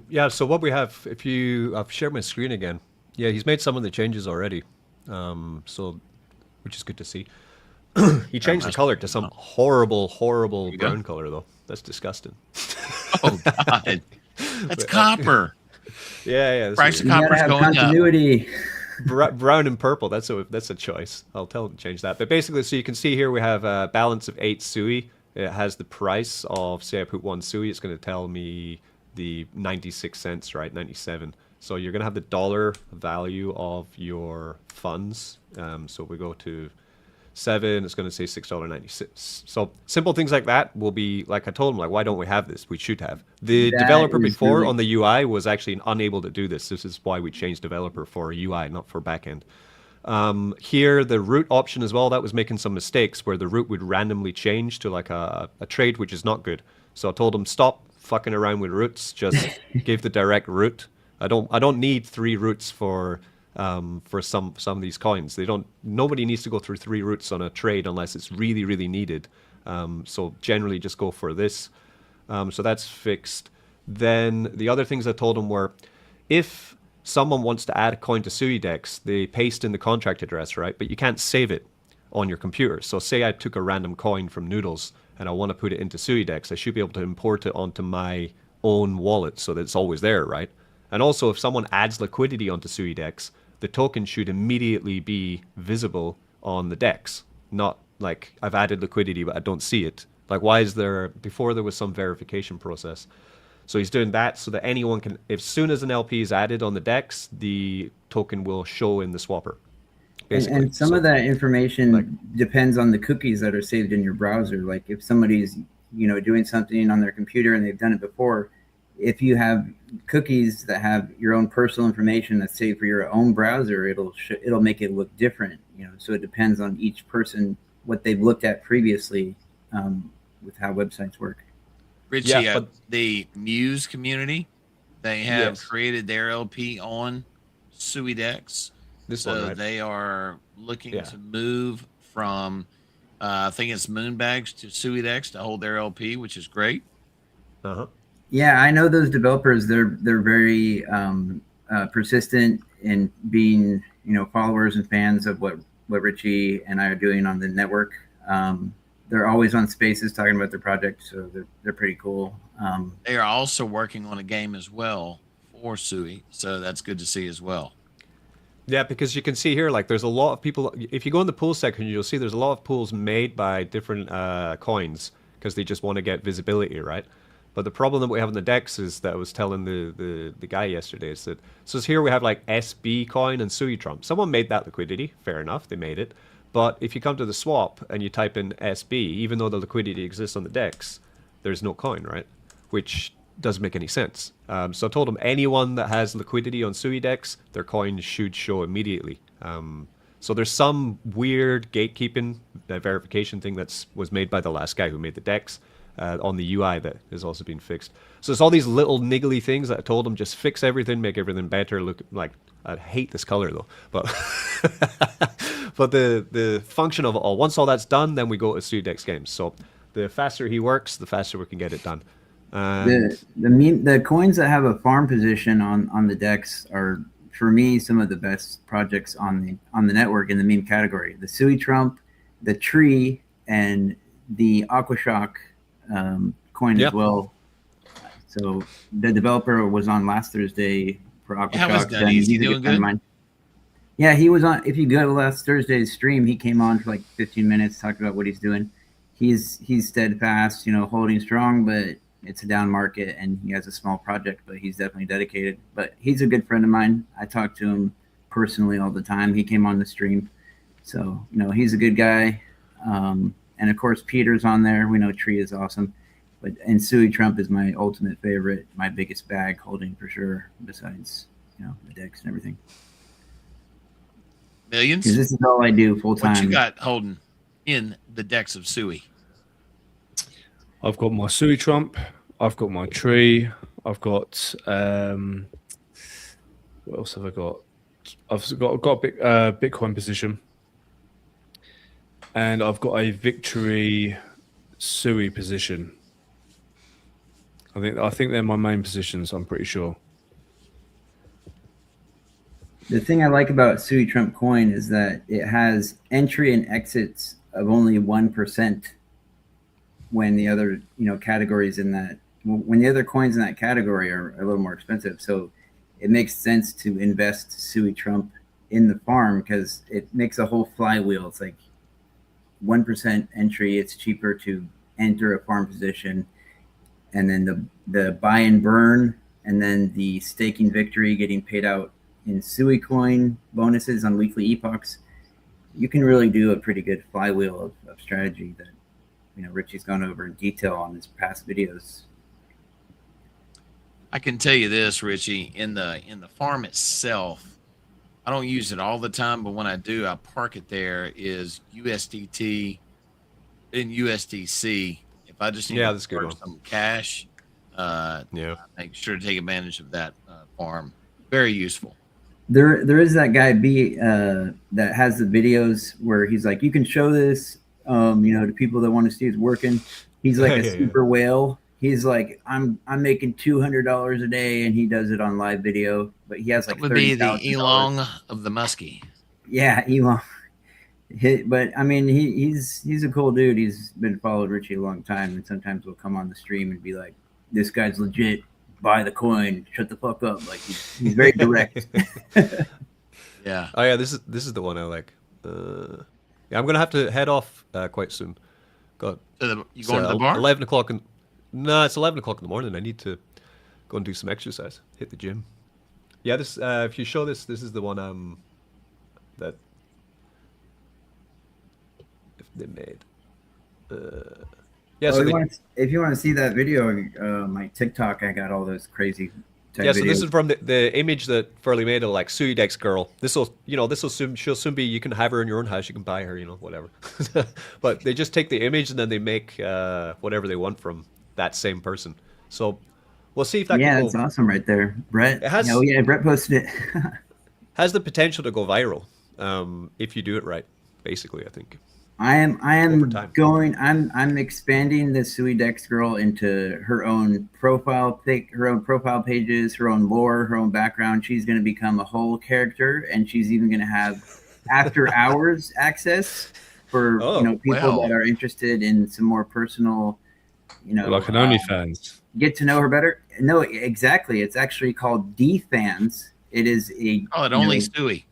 Yeah, so what we have, I've shared my screen again. Yeah, he's made some of the changes already, which is good to see. He changed the color to some horrible brown color, though. That's disgusting. Oh, God. That's copper. Yeah. Price of copper's going continuity. Up. Brown and purple, that's a choice. I'll tell him to change that. But basically, so you can see here we have a balance of 8 SUI. It has the price of, say I put 1 SUI, it's going to tell me the 96 cents, right? 97. So you're going to have the dollar value of your funds. So we go to 7, it's going to say $6.96. So simple things like that will be, like I told him, like, why don't we have this? We should have. The developer before on the UI was actually unable to do this. This is why we changed developer for UI, not for backend. Here, the root option as well, that was making some mistakes where the root would randomly change to like a trade, which is not good. So I told him, stop fucking around with roots, just give the direct root. I don't need 3 roots for some of these coins. Nobody needs to go through 3 roots on a trade unless it's really, really needed. So generally just go for this. So that's fixed. Then the other things I told him were, if someone wants to add a coin to SuiDex, they paste in the contract address, right? But you can't save it on your computer. So say I took a random coin from Noodles and I want to put it into SuiDex, I should be able to import it onto my own wallet so that it's always there, right? And also, if someone adds liquidity onto SuiDex, the token should immediately be visible on the DEX. Not like I've added liquidity, but I don't see it. Like, why is there, before there was some verification process. So he's doing that so that anyone can, as soon as an LP is added on the DEX, the token will show in the swapper. And some of that information depends on the cookies that are saved in your browser. Like if somebody's, doing something on their computer and they've done it before, if you have cookies that have your own personal information that's saved for your own browser, it'll make it look different. So it depends on each person what they've looked at previously with how websites work. Richie, the Muse community, they have created their LP on SuiDex. They are looking to move from, I think it's Moonbags to SuiDex to hold their LP, which is great. Yeah, I know those developers. They're very persistent in being, followers and fans of what Richie and I are doing on the network. They're always on Spaces talking about their project, so they're pretty cool. They are also working on a game as well for Sui, so that's good to see as well. Yeah, because you can see here, like, there's a lot of people. If you go in the pool section, you'll see there's a lot of pools made by different coins because they just want to get visibility, right? But the problem that we have in the DEX is that I was telling the guy yesterday is that, so here we have like SB coin and Sui Trump. Someone made that liquidity, fair enough, they made it. But if you come to the swap and you type in SB, even though the liquidity exists on the DEX, there's no coin, right? Which doesn't make any sense. So I told him anyone that has liquidity on SuiDex, their coin should show immediately. So there's some weird gatekeeping verification thing was made by the last guy who made the DEX on the UI that has also been fixed. So it's all these little niggly things that I told him, just fix everything, make everything better. Look, like, I hate this color though, but but the function of it all, once all that's done, then we go to SuiDex games. So the faster he works, the faster we can get it done. And The coins that have a farm position on the DEX are, for me, some of the best projects on the network in the meme category. The SUI Trump, the Tree, and the Aquashock coin as well. So the developer was on last Thursday for Aquashock. How was done? He's doing good? Yeah, he was on. If you go to last Thursday's stream, he came on for like 15 minutes, talked about what he's doing. He's steadfast, holding strong, but it's a down market, and he has a small project, but he's definitely dedicated. But he's a good friend of mine. I talk to him personally all the time. He came on the stream, so he's a good guy. And of course, Peter's on there. We know Tree is awesome, and Sui Trump is my ultimate favorite, my biggest bag holding for sure. Besides, the DEX and everything. Millions? Because this is all I do full time. What you got holding in the DEX of Sui? I've got my Sui Trump. I've got my Tree. I've got what else have I got? I've got a big Bitcoin position, and I've got a Victory Sui position. I think they're my main positions. I'm pretty sure. The thing I like about Sui Trump coin is that it has entry and exits of only 1%. When the other categories when the other coins in that category are a little more expensive, so it makes sense to invest Sui Trump in the farm because it makes a whole flywheel. It's like 1% entry. It's cheaper to enter a farm position, and then the buy and burn, and then the staking victory getting paid out in Sui coin bonuses on weekly epochs. You can really do a pretty good flywheel of strategy that Richie's gone over in detail on his past videos. I can tell you this, Richie, in the farm itself, I don't use it all the time, but when I do, I park it there is USDT and USDC. If I just need to park some cash, make sure to take advantage of that farm. Very useful. There is that guy B that has the videos where he's like, you can show this to people that want to see it's working. He's like a super whale. He's like, I'm making $200 a day, and he does it on live video. But he has like, that would be the Elon of the Muskie. Yeah, Elon. But I mean, he's a cool dude. He's been followed Richie a long time, and sometimes we'll come on the stream and be like, this guy's legit. Buy the coin. Shut the fuck up. Like he's very direct. Yeah. Oh yeah, this is the one I like. Yeah, I'm gonna have to head off quite soon. You going to the bar? 11 o'clock. No, it's 11 o'clock in the morning. I need to go and do some exercise. Hit the gym. Yeah, this. If you show this is the one that if they made. Yeah. If you want to see that video, my TikTok, I got all those crazy. Yeah, so this is from the image that Furley made of like SuiDex girl. She'll soon be. You can have her in your own house. You can buy her, whatever. But they just take the image and then they make whatever they want from that same person. So we'll see if that. Yeah, it's awesome right there, Brett. It has, Brett posted it. Has the potential to go viral if you do it right. Basically, I think. I am I'm expanding the SuiDex girl into her own profile pages, her own lore, her own background. She's going to become a whole character, and she's even going to have after hours access for people that are interested in some more personal, like an OnlyFans. Get to know her better. No, exactly. It's actually called DFans. It is only Sui.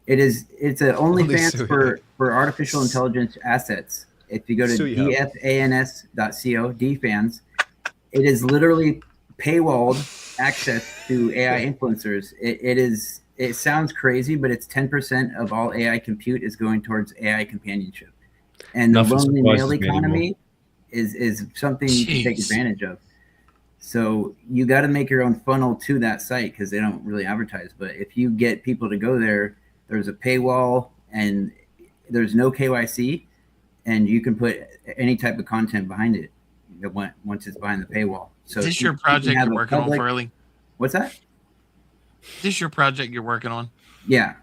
It's a OnlyFans for artificial intelligence assets. If you go to dfans.co, DFans, it is literally paywalled access to AI influencers. It sounds crazy, but it's 10% of all AI compute is going towards AI companionship. And the lonely male economy is something you can take advantage of. So you got to make your own funnel to that site because they don't really advertise. But if you get people to go there, there's a paywall and there's no KYC, and you can put any type of content behind it once it's behind the paywall. So is this your project you're working on, Furley? What's that? Is this your project you're working on? Yeah.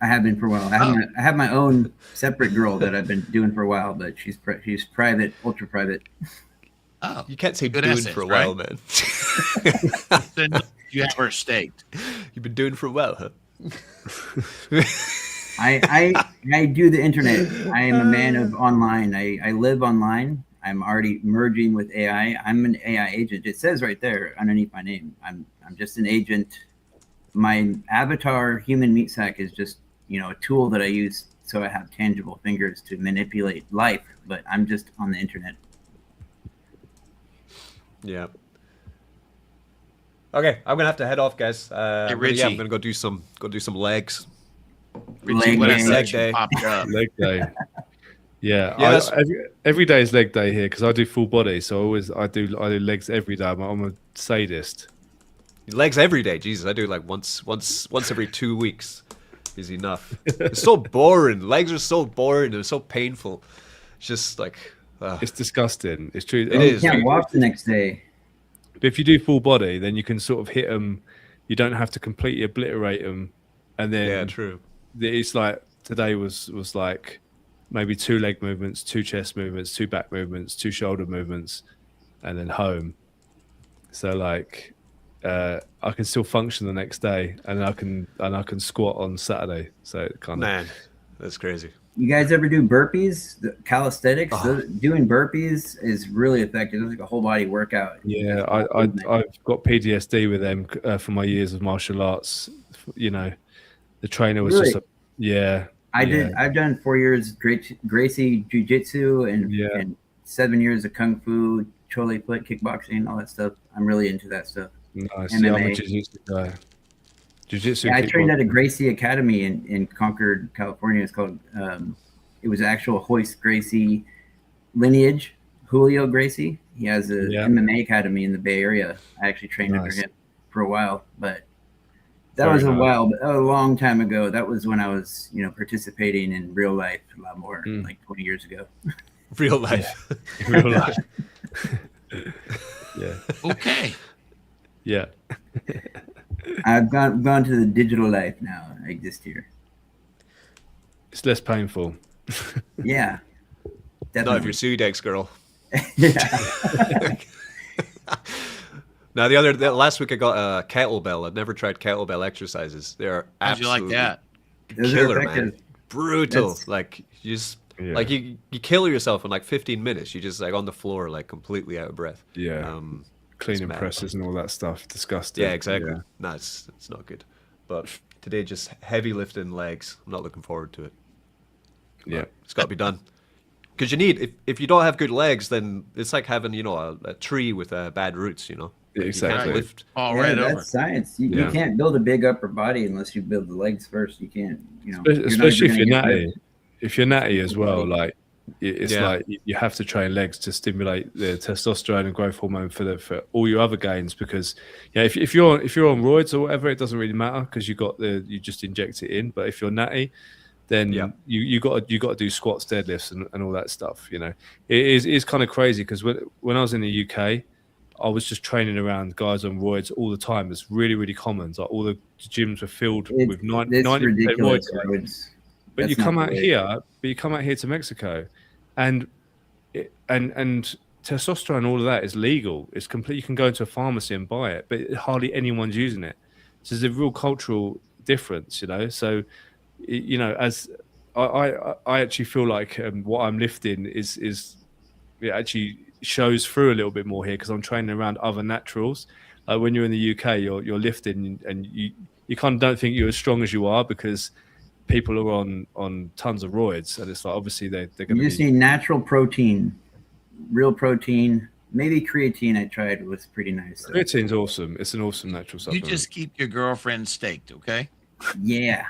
I have been for a while. I have my own separate girl that I've been doing for a while, but she's private, ultra private. Oh, You can't say good doing assets, for a right? while, man. Then you have her staked. You've been doing for a while, huh? I do the internet. I am a man of online. I live online. I'm already merging with AI. I'm an AI agent. It says right there underneath my name. I'm just an agent. My avatar human meat sack is just, a tool that I use so I have tangible fingers to manipulate life, but I'm just on the internet. Yeah. Okay, I'm gonna have to head off, guys. Richie. I'm gonna go do some legs. Richie, what day. a Leg section day. popped up. Leg day. Yeah, Yeah, every day is leg day here because I do full body, so I do legs every day. I'm a sadist. Legs every day. Jesus, I do like once every 2 weeks is enough. It's so boring. Legs are so boring. They're so painful. It's just like It's disgusting. It's true. It is. You can't walk the next day. But if you do full body, then you can sort of hit them. You don't have to completely obliterate them, and then yeah, true. It's like today was like maybe 2 leg movements, 2 chest movements, 2 back movements, 2 shoulder movements, and then home. So like I can still function the next day, and I can squat on Saturday. So it kind of Man, that's crazy. You guys ever do burpees? The calisthenics? Doing burpees is really effective. It's like a whole body workout. Yeah, I've got PTSD with them from my years of martial arts. The trainer was Really? just yeah. I've done 4 years Gracie Jiu-Jitsu and 7 years of Kung Fu, Chole Foot, kickboxing, all that stuff. I'm really into that stuff. Nice. MMA. Yeah, I'm a jiu-jitsu guy. Jiu-jitsu. Yeah, I trained at a Gracie Academy in Concord, California. It's called, it was actual Hoist Gracie lineage, Julio Gracie. He has a MMA academy in the Bay Area. I actually trained under him for a while, but that was a long time ago. That was when I was, participating in real life a lot more, like 20 years ago. Real life. Yeah. Real life. Yeah. Okay. Yeah. I've gone to the digital life now. I exist here. It's less painful. Yeah. Not if you're SuiDex girl. Yeah. Now last week I got a kettlebell. I've never tried kettlebell exercises. They are How'd you absolutely like that? Those are killer, effective. man. Brutal. That's- Like you just Yeah. like you kill yourself in like 15 minutes. You just like on the floor, like completely out of breath. Yeah. Cleaning mad. presses and all that stuff. Disgusting. Yeah, exactly. Yeah. No, it's not good. But today just heavy lifting legs. I'm not looking forward to it. Yeah. It's got to be done. Because you need, if you don't have good legs, then it's like having, a tree with bad roots, Like, Exactly. You can't lift. All Yeah, right that's over. science. You Yeah. can't build a big upper body unless you build the legs first. You can't, Especially if you're not natty. gonna If you're natty as well, like it's Yeah. like you have to train legs to stimulate the testosterone and growth hormone for all your other gains. Because if you're on roids or whatever, it doesn't really matter because you just inject it in. But if you're natty, then you got to do squats, deadlifts, and all that stuff. It is kind of crazy because when I was in the UK, I was just training around guys on roids all the time. It's really, really common. Like all the gyms were filled with 90% ridiculous. roids. But you come out here to Mexico, and testosterone, all of that is legal. It's complete. You can go into a pharmacy and buy it, but hardly anyone's using it. So there's a real cultural difference, So, as I actually feel like what I'm lifting is it actually shows through a little bit more here because I'm training around other naturals. Like when you're in the UK, you're lifting and you kind of don't think you're as strong as you are because people are on tons of roids, and it's like obviously they're going to. You just need natural protein, real protein. Maybe creatine. I tried was pretty nice. Creatine's awesome. It's an awesome natural You supplement. just keep your girlfriend staked, okay? Yeah.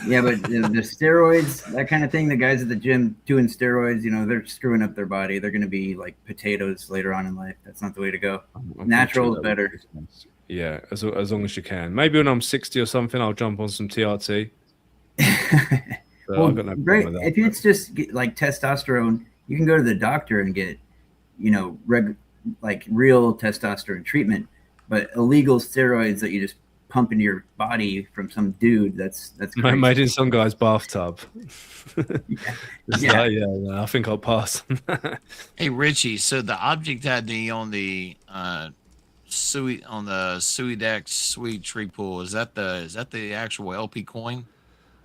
Yeah, but the steroids, that kind of thing, the guys at the gym doing steroids, they're screwing up their body. They're going to be like potatoes later on in life. That's not the way to go. Natural is better. Yeah, as long as you can. Maybe when I'm 60 or something, I'll jump on some TRT. Well, I've got no great. problem with that. If it's just like testosterone, you can go to the doctor and get, like real testosterone treatment, but illegal steroids that you just pump into your body from some dude. That's crazy. Made in some guy's bathtub. Yeah. No, I think I'll pass. Hey Richie, so the object ID on the SuiDex Sui Tree pool, is that the actual LP coin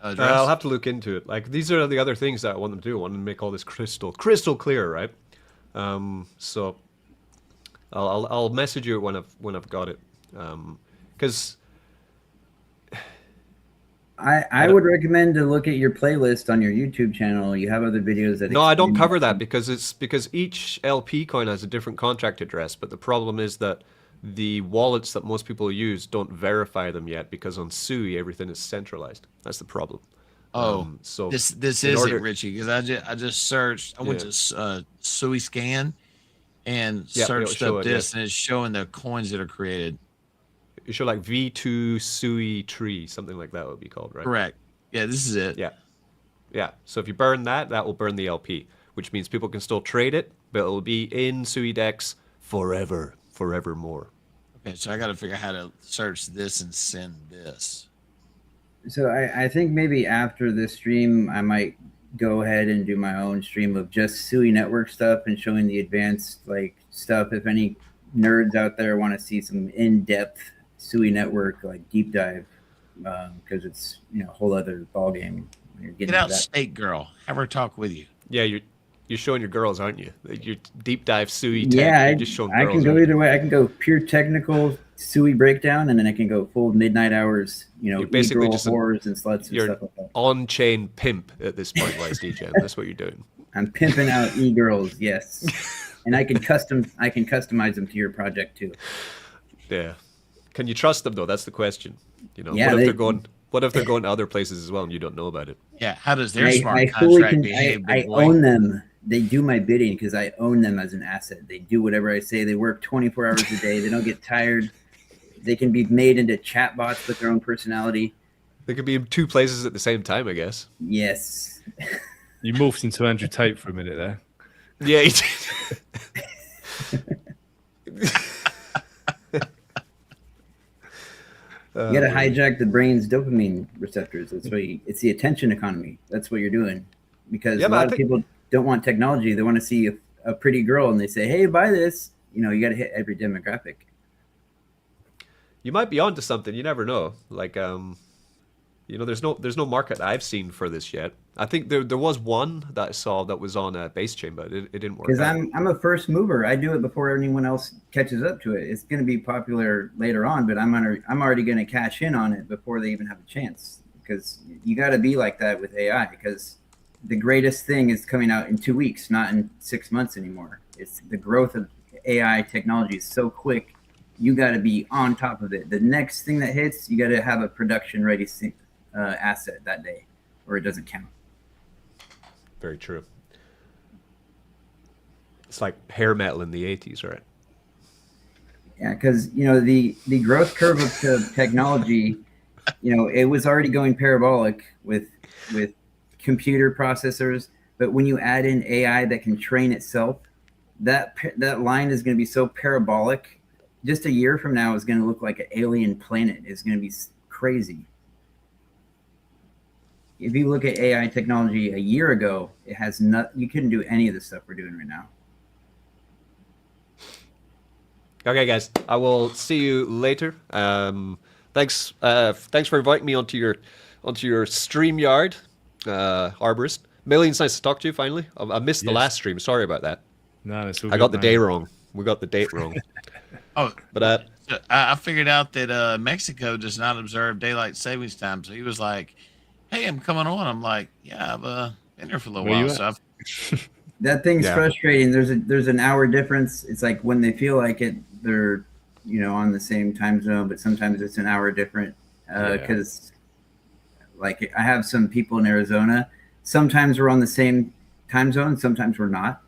address? I'll have to look into it. Like, these are the other things that I want them to do. I want them to make all this crystal clear, right? So I'll message you when I've got it, because I would recommend to look at your playlist on your YouTube channel. You have other videos that. No, I don't cover that because each LP coin has a different contract address. But the problem is that the wallets that most people use don't verify them yet, because on Sui everything is centralized. That's the problem. So this is it, Richie, because I just searched. I went to Sui Scan and searched up this, and it's showing the coins that are created. You show like V2 SUI TREE, something like that would be called, right? Correct. Yeah, this is it. Yeah. So if you burn that will burn the LP, which means people can still trade it, but it'll be in SuiDex forevermore. Okay, so I got to figure out how to search this and send this. So I think maybe after this stream, I might go ahead and do my own stream of just Sui network stuff and showing the advanced like stuff. If any nerds out there want to see some in-depth Sui network like deep dive, because it's a whole other ballgame. Get out, State Girl. Have her talk with you. Yeah, you're showing your girls, aren't you? You're deep dive Sui tech. Yeah, you're just showing I girls, can go either way. I can go pure technical Sui breakdown, and then I can go full midnight hours. You're basically just whores and sluts and stuff like that. On-chain pimp at this point, Wise DJ. That's what you're doing. I'm pimping out e-girls, yes, and I can customize them to your project too. Yeah. Can you trust them though? That's the question. Yeah, what if they're going to other places as well and you don't know about it? Yeah, how does their smart contract behave? I own them. They do my bidding because I own them as an asset. They do whatever I say. They work 24 hours a day. They don't get tired. They can be made into chatbots with their own personality. They could be in two places at the same time, I guess. Yes. You morphed into Andrew Tate for a minute there. Yeah, he did. You got to hijack the brain's dopamine receptors. That's why it's the attention economy. That's what you're doing. Because a lot of people don't want technology. They want to see a pretty girl and they say, hey, buy this. You got to hit every demographic. You might be onto something. You never know. Like, there's no market that I've seen for this yet. I think there was one that I saw that was on a base chain, but it didn't work. Because I'm a first mover. I do it before anyone else catches up to it. It's going to be popular later on, but I'm already going to cash in on it before they even have a chance. Because you got to be like that with AI. Because the greatest thing is coming out in 2 weeks, not in 6 months anymore. It's the growth of AI technology is so quick. You got to be on top of it. The next thing that hits, you got to have a production ready asset that day, or it doesn't count. Very true. It's like hair metal in the 80s, right? Yeah, because the growth curve of technology, it was already going parabolic with computer processors, but when you add in AI that can train itself, that line is going to be so parabolic. Just a year from now is going to look like an alien planet. It's going to be crazy. If you look at AI technology a year ago, it has you couldn't do any of the stuff we're doing right now. Okay, guys, I will see you later. Thanks for inviting me onto your StreamYard, Arborist. Millions, nice to talk to you finally. I missed the last stream. Sorry about that. No, it's all I got the day wrong. We got the date wrong. But I figured out that Mexico does not observe daylight savings time. So he was like, hey, I'm coming on. I'm like, yeah, I've been here for a little while. So that thing's frustrating. There's an hour difference. It's like when they feel like it, they're on the same time zone, but sometimes it's an hour different. Because like I have some people in Arizona. Sometimes we're on the same time zone. Sometimes we're not.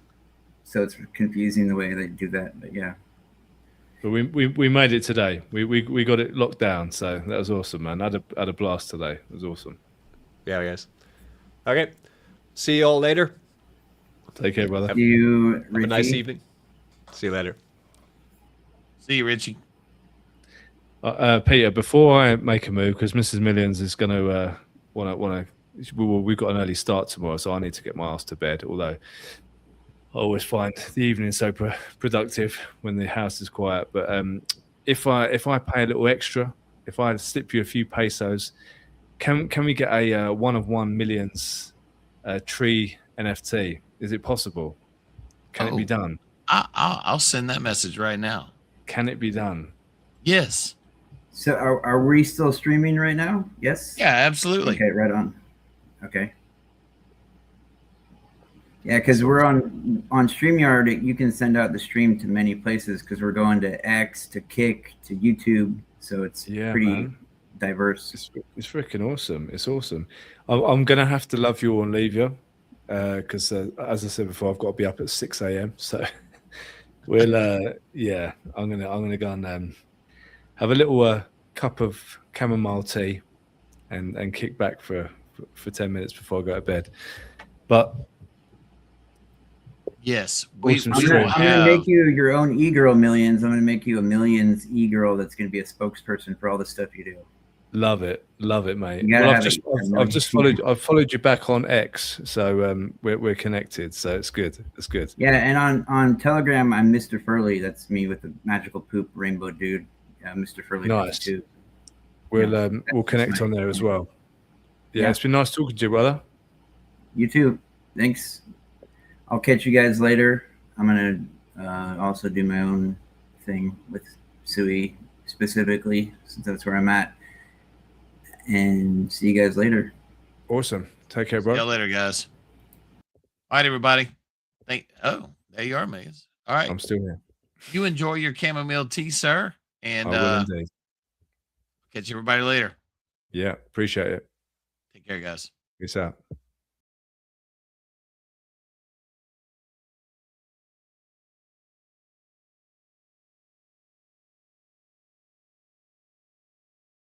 So it's confusing the way they do that. But yeah. But we made it today. We got it locked down. So that was awesome, man. I had a blast today. It was awesome. Yeah, guys. Okay. See you all later. Take care, brother. Have a nice evening. See you later. See you, Richie. Peter, before I make a move, because Mrs. Millions is going to want to. We've got an early start tomorrow, so I need to get my ass to bed. Although I always find the evening so productive when the house is quiet. But if I pay a little extra, if I slip you a few pesos, can we get a 1 of 1 millions tree NFT? Is it possible? Can it be done? I'll send that message right now. Can it be done? Yes. So are we still streaming right now? Yes. Yeah, absolutely. Okay, right on. Okay. Yeah, because we're on StreamYard. You can send out the stream to many places because we're going to X, to Kick, to YouTube. So it's pretty diverse. It's freaking awesome. It's awesome. I'm gonna have to love you and leave you because, as I said before, I've got to be up at 6 a.m. So we'll, I'm gonna go and have a little cup of chamomile tea and kick back for 10 minutes before I go to bed. But yes, awesome I'm gonna make you your own e-girl millions. I'm gonna make you a millions e-girl that's gonna be a spokesperson for all the stuff you do. Love it, mate. Well, I've followed you back on X, so we're connected. So it's good. It's good. Yeah, and on Telegram, I'm Mr. Furley. That's me with the magical poop rainbow dude. Mr. Furley. Nice. Too. We'll connect on there as well. Yeah, it's been nice talking to you, brother. You too. Thanks. I'll catch you guys later. I'm gonna also do my own thing with Sui specifically, since that's where I'm at. And see you guys later. Awesome. Take care, bro. See you later, guys. All right, everybody. Oh, there you are, Maze. All right. I'm still here. You enjoy your chamomile tea, sir. And I will indeed. Catch everybody later. Yeah, appreciate it. Take care, guys. Peace out.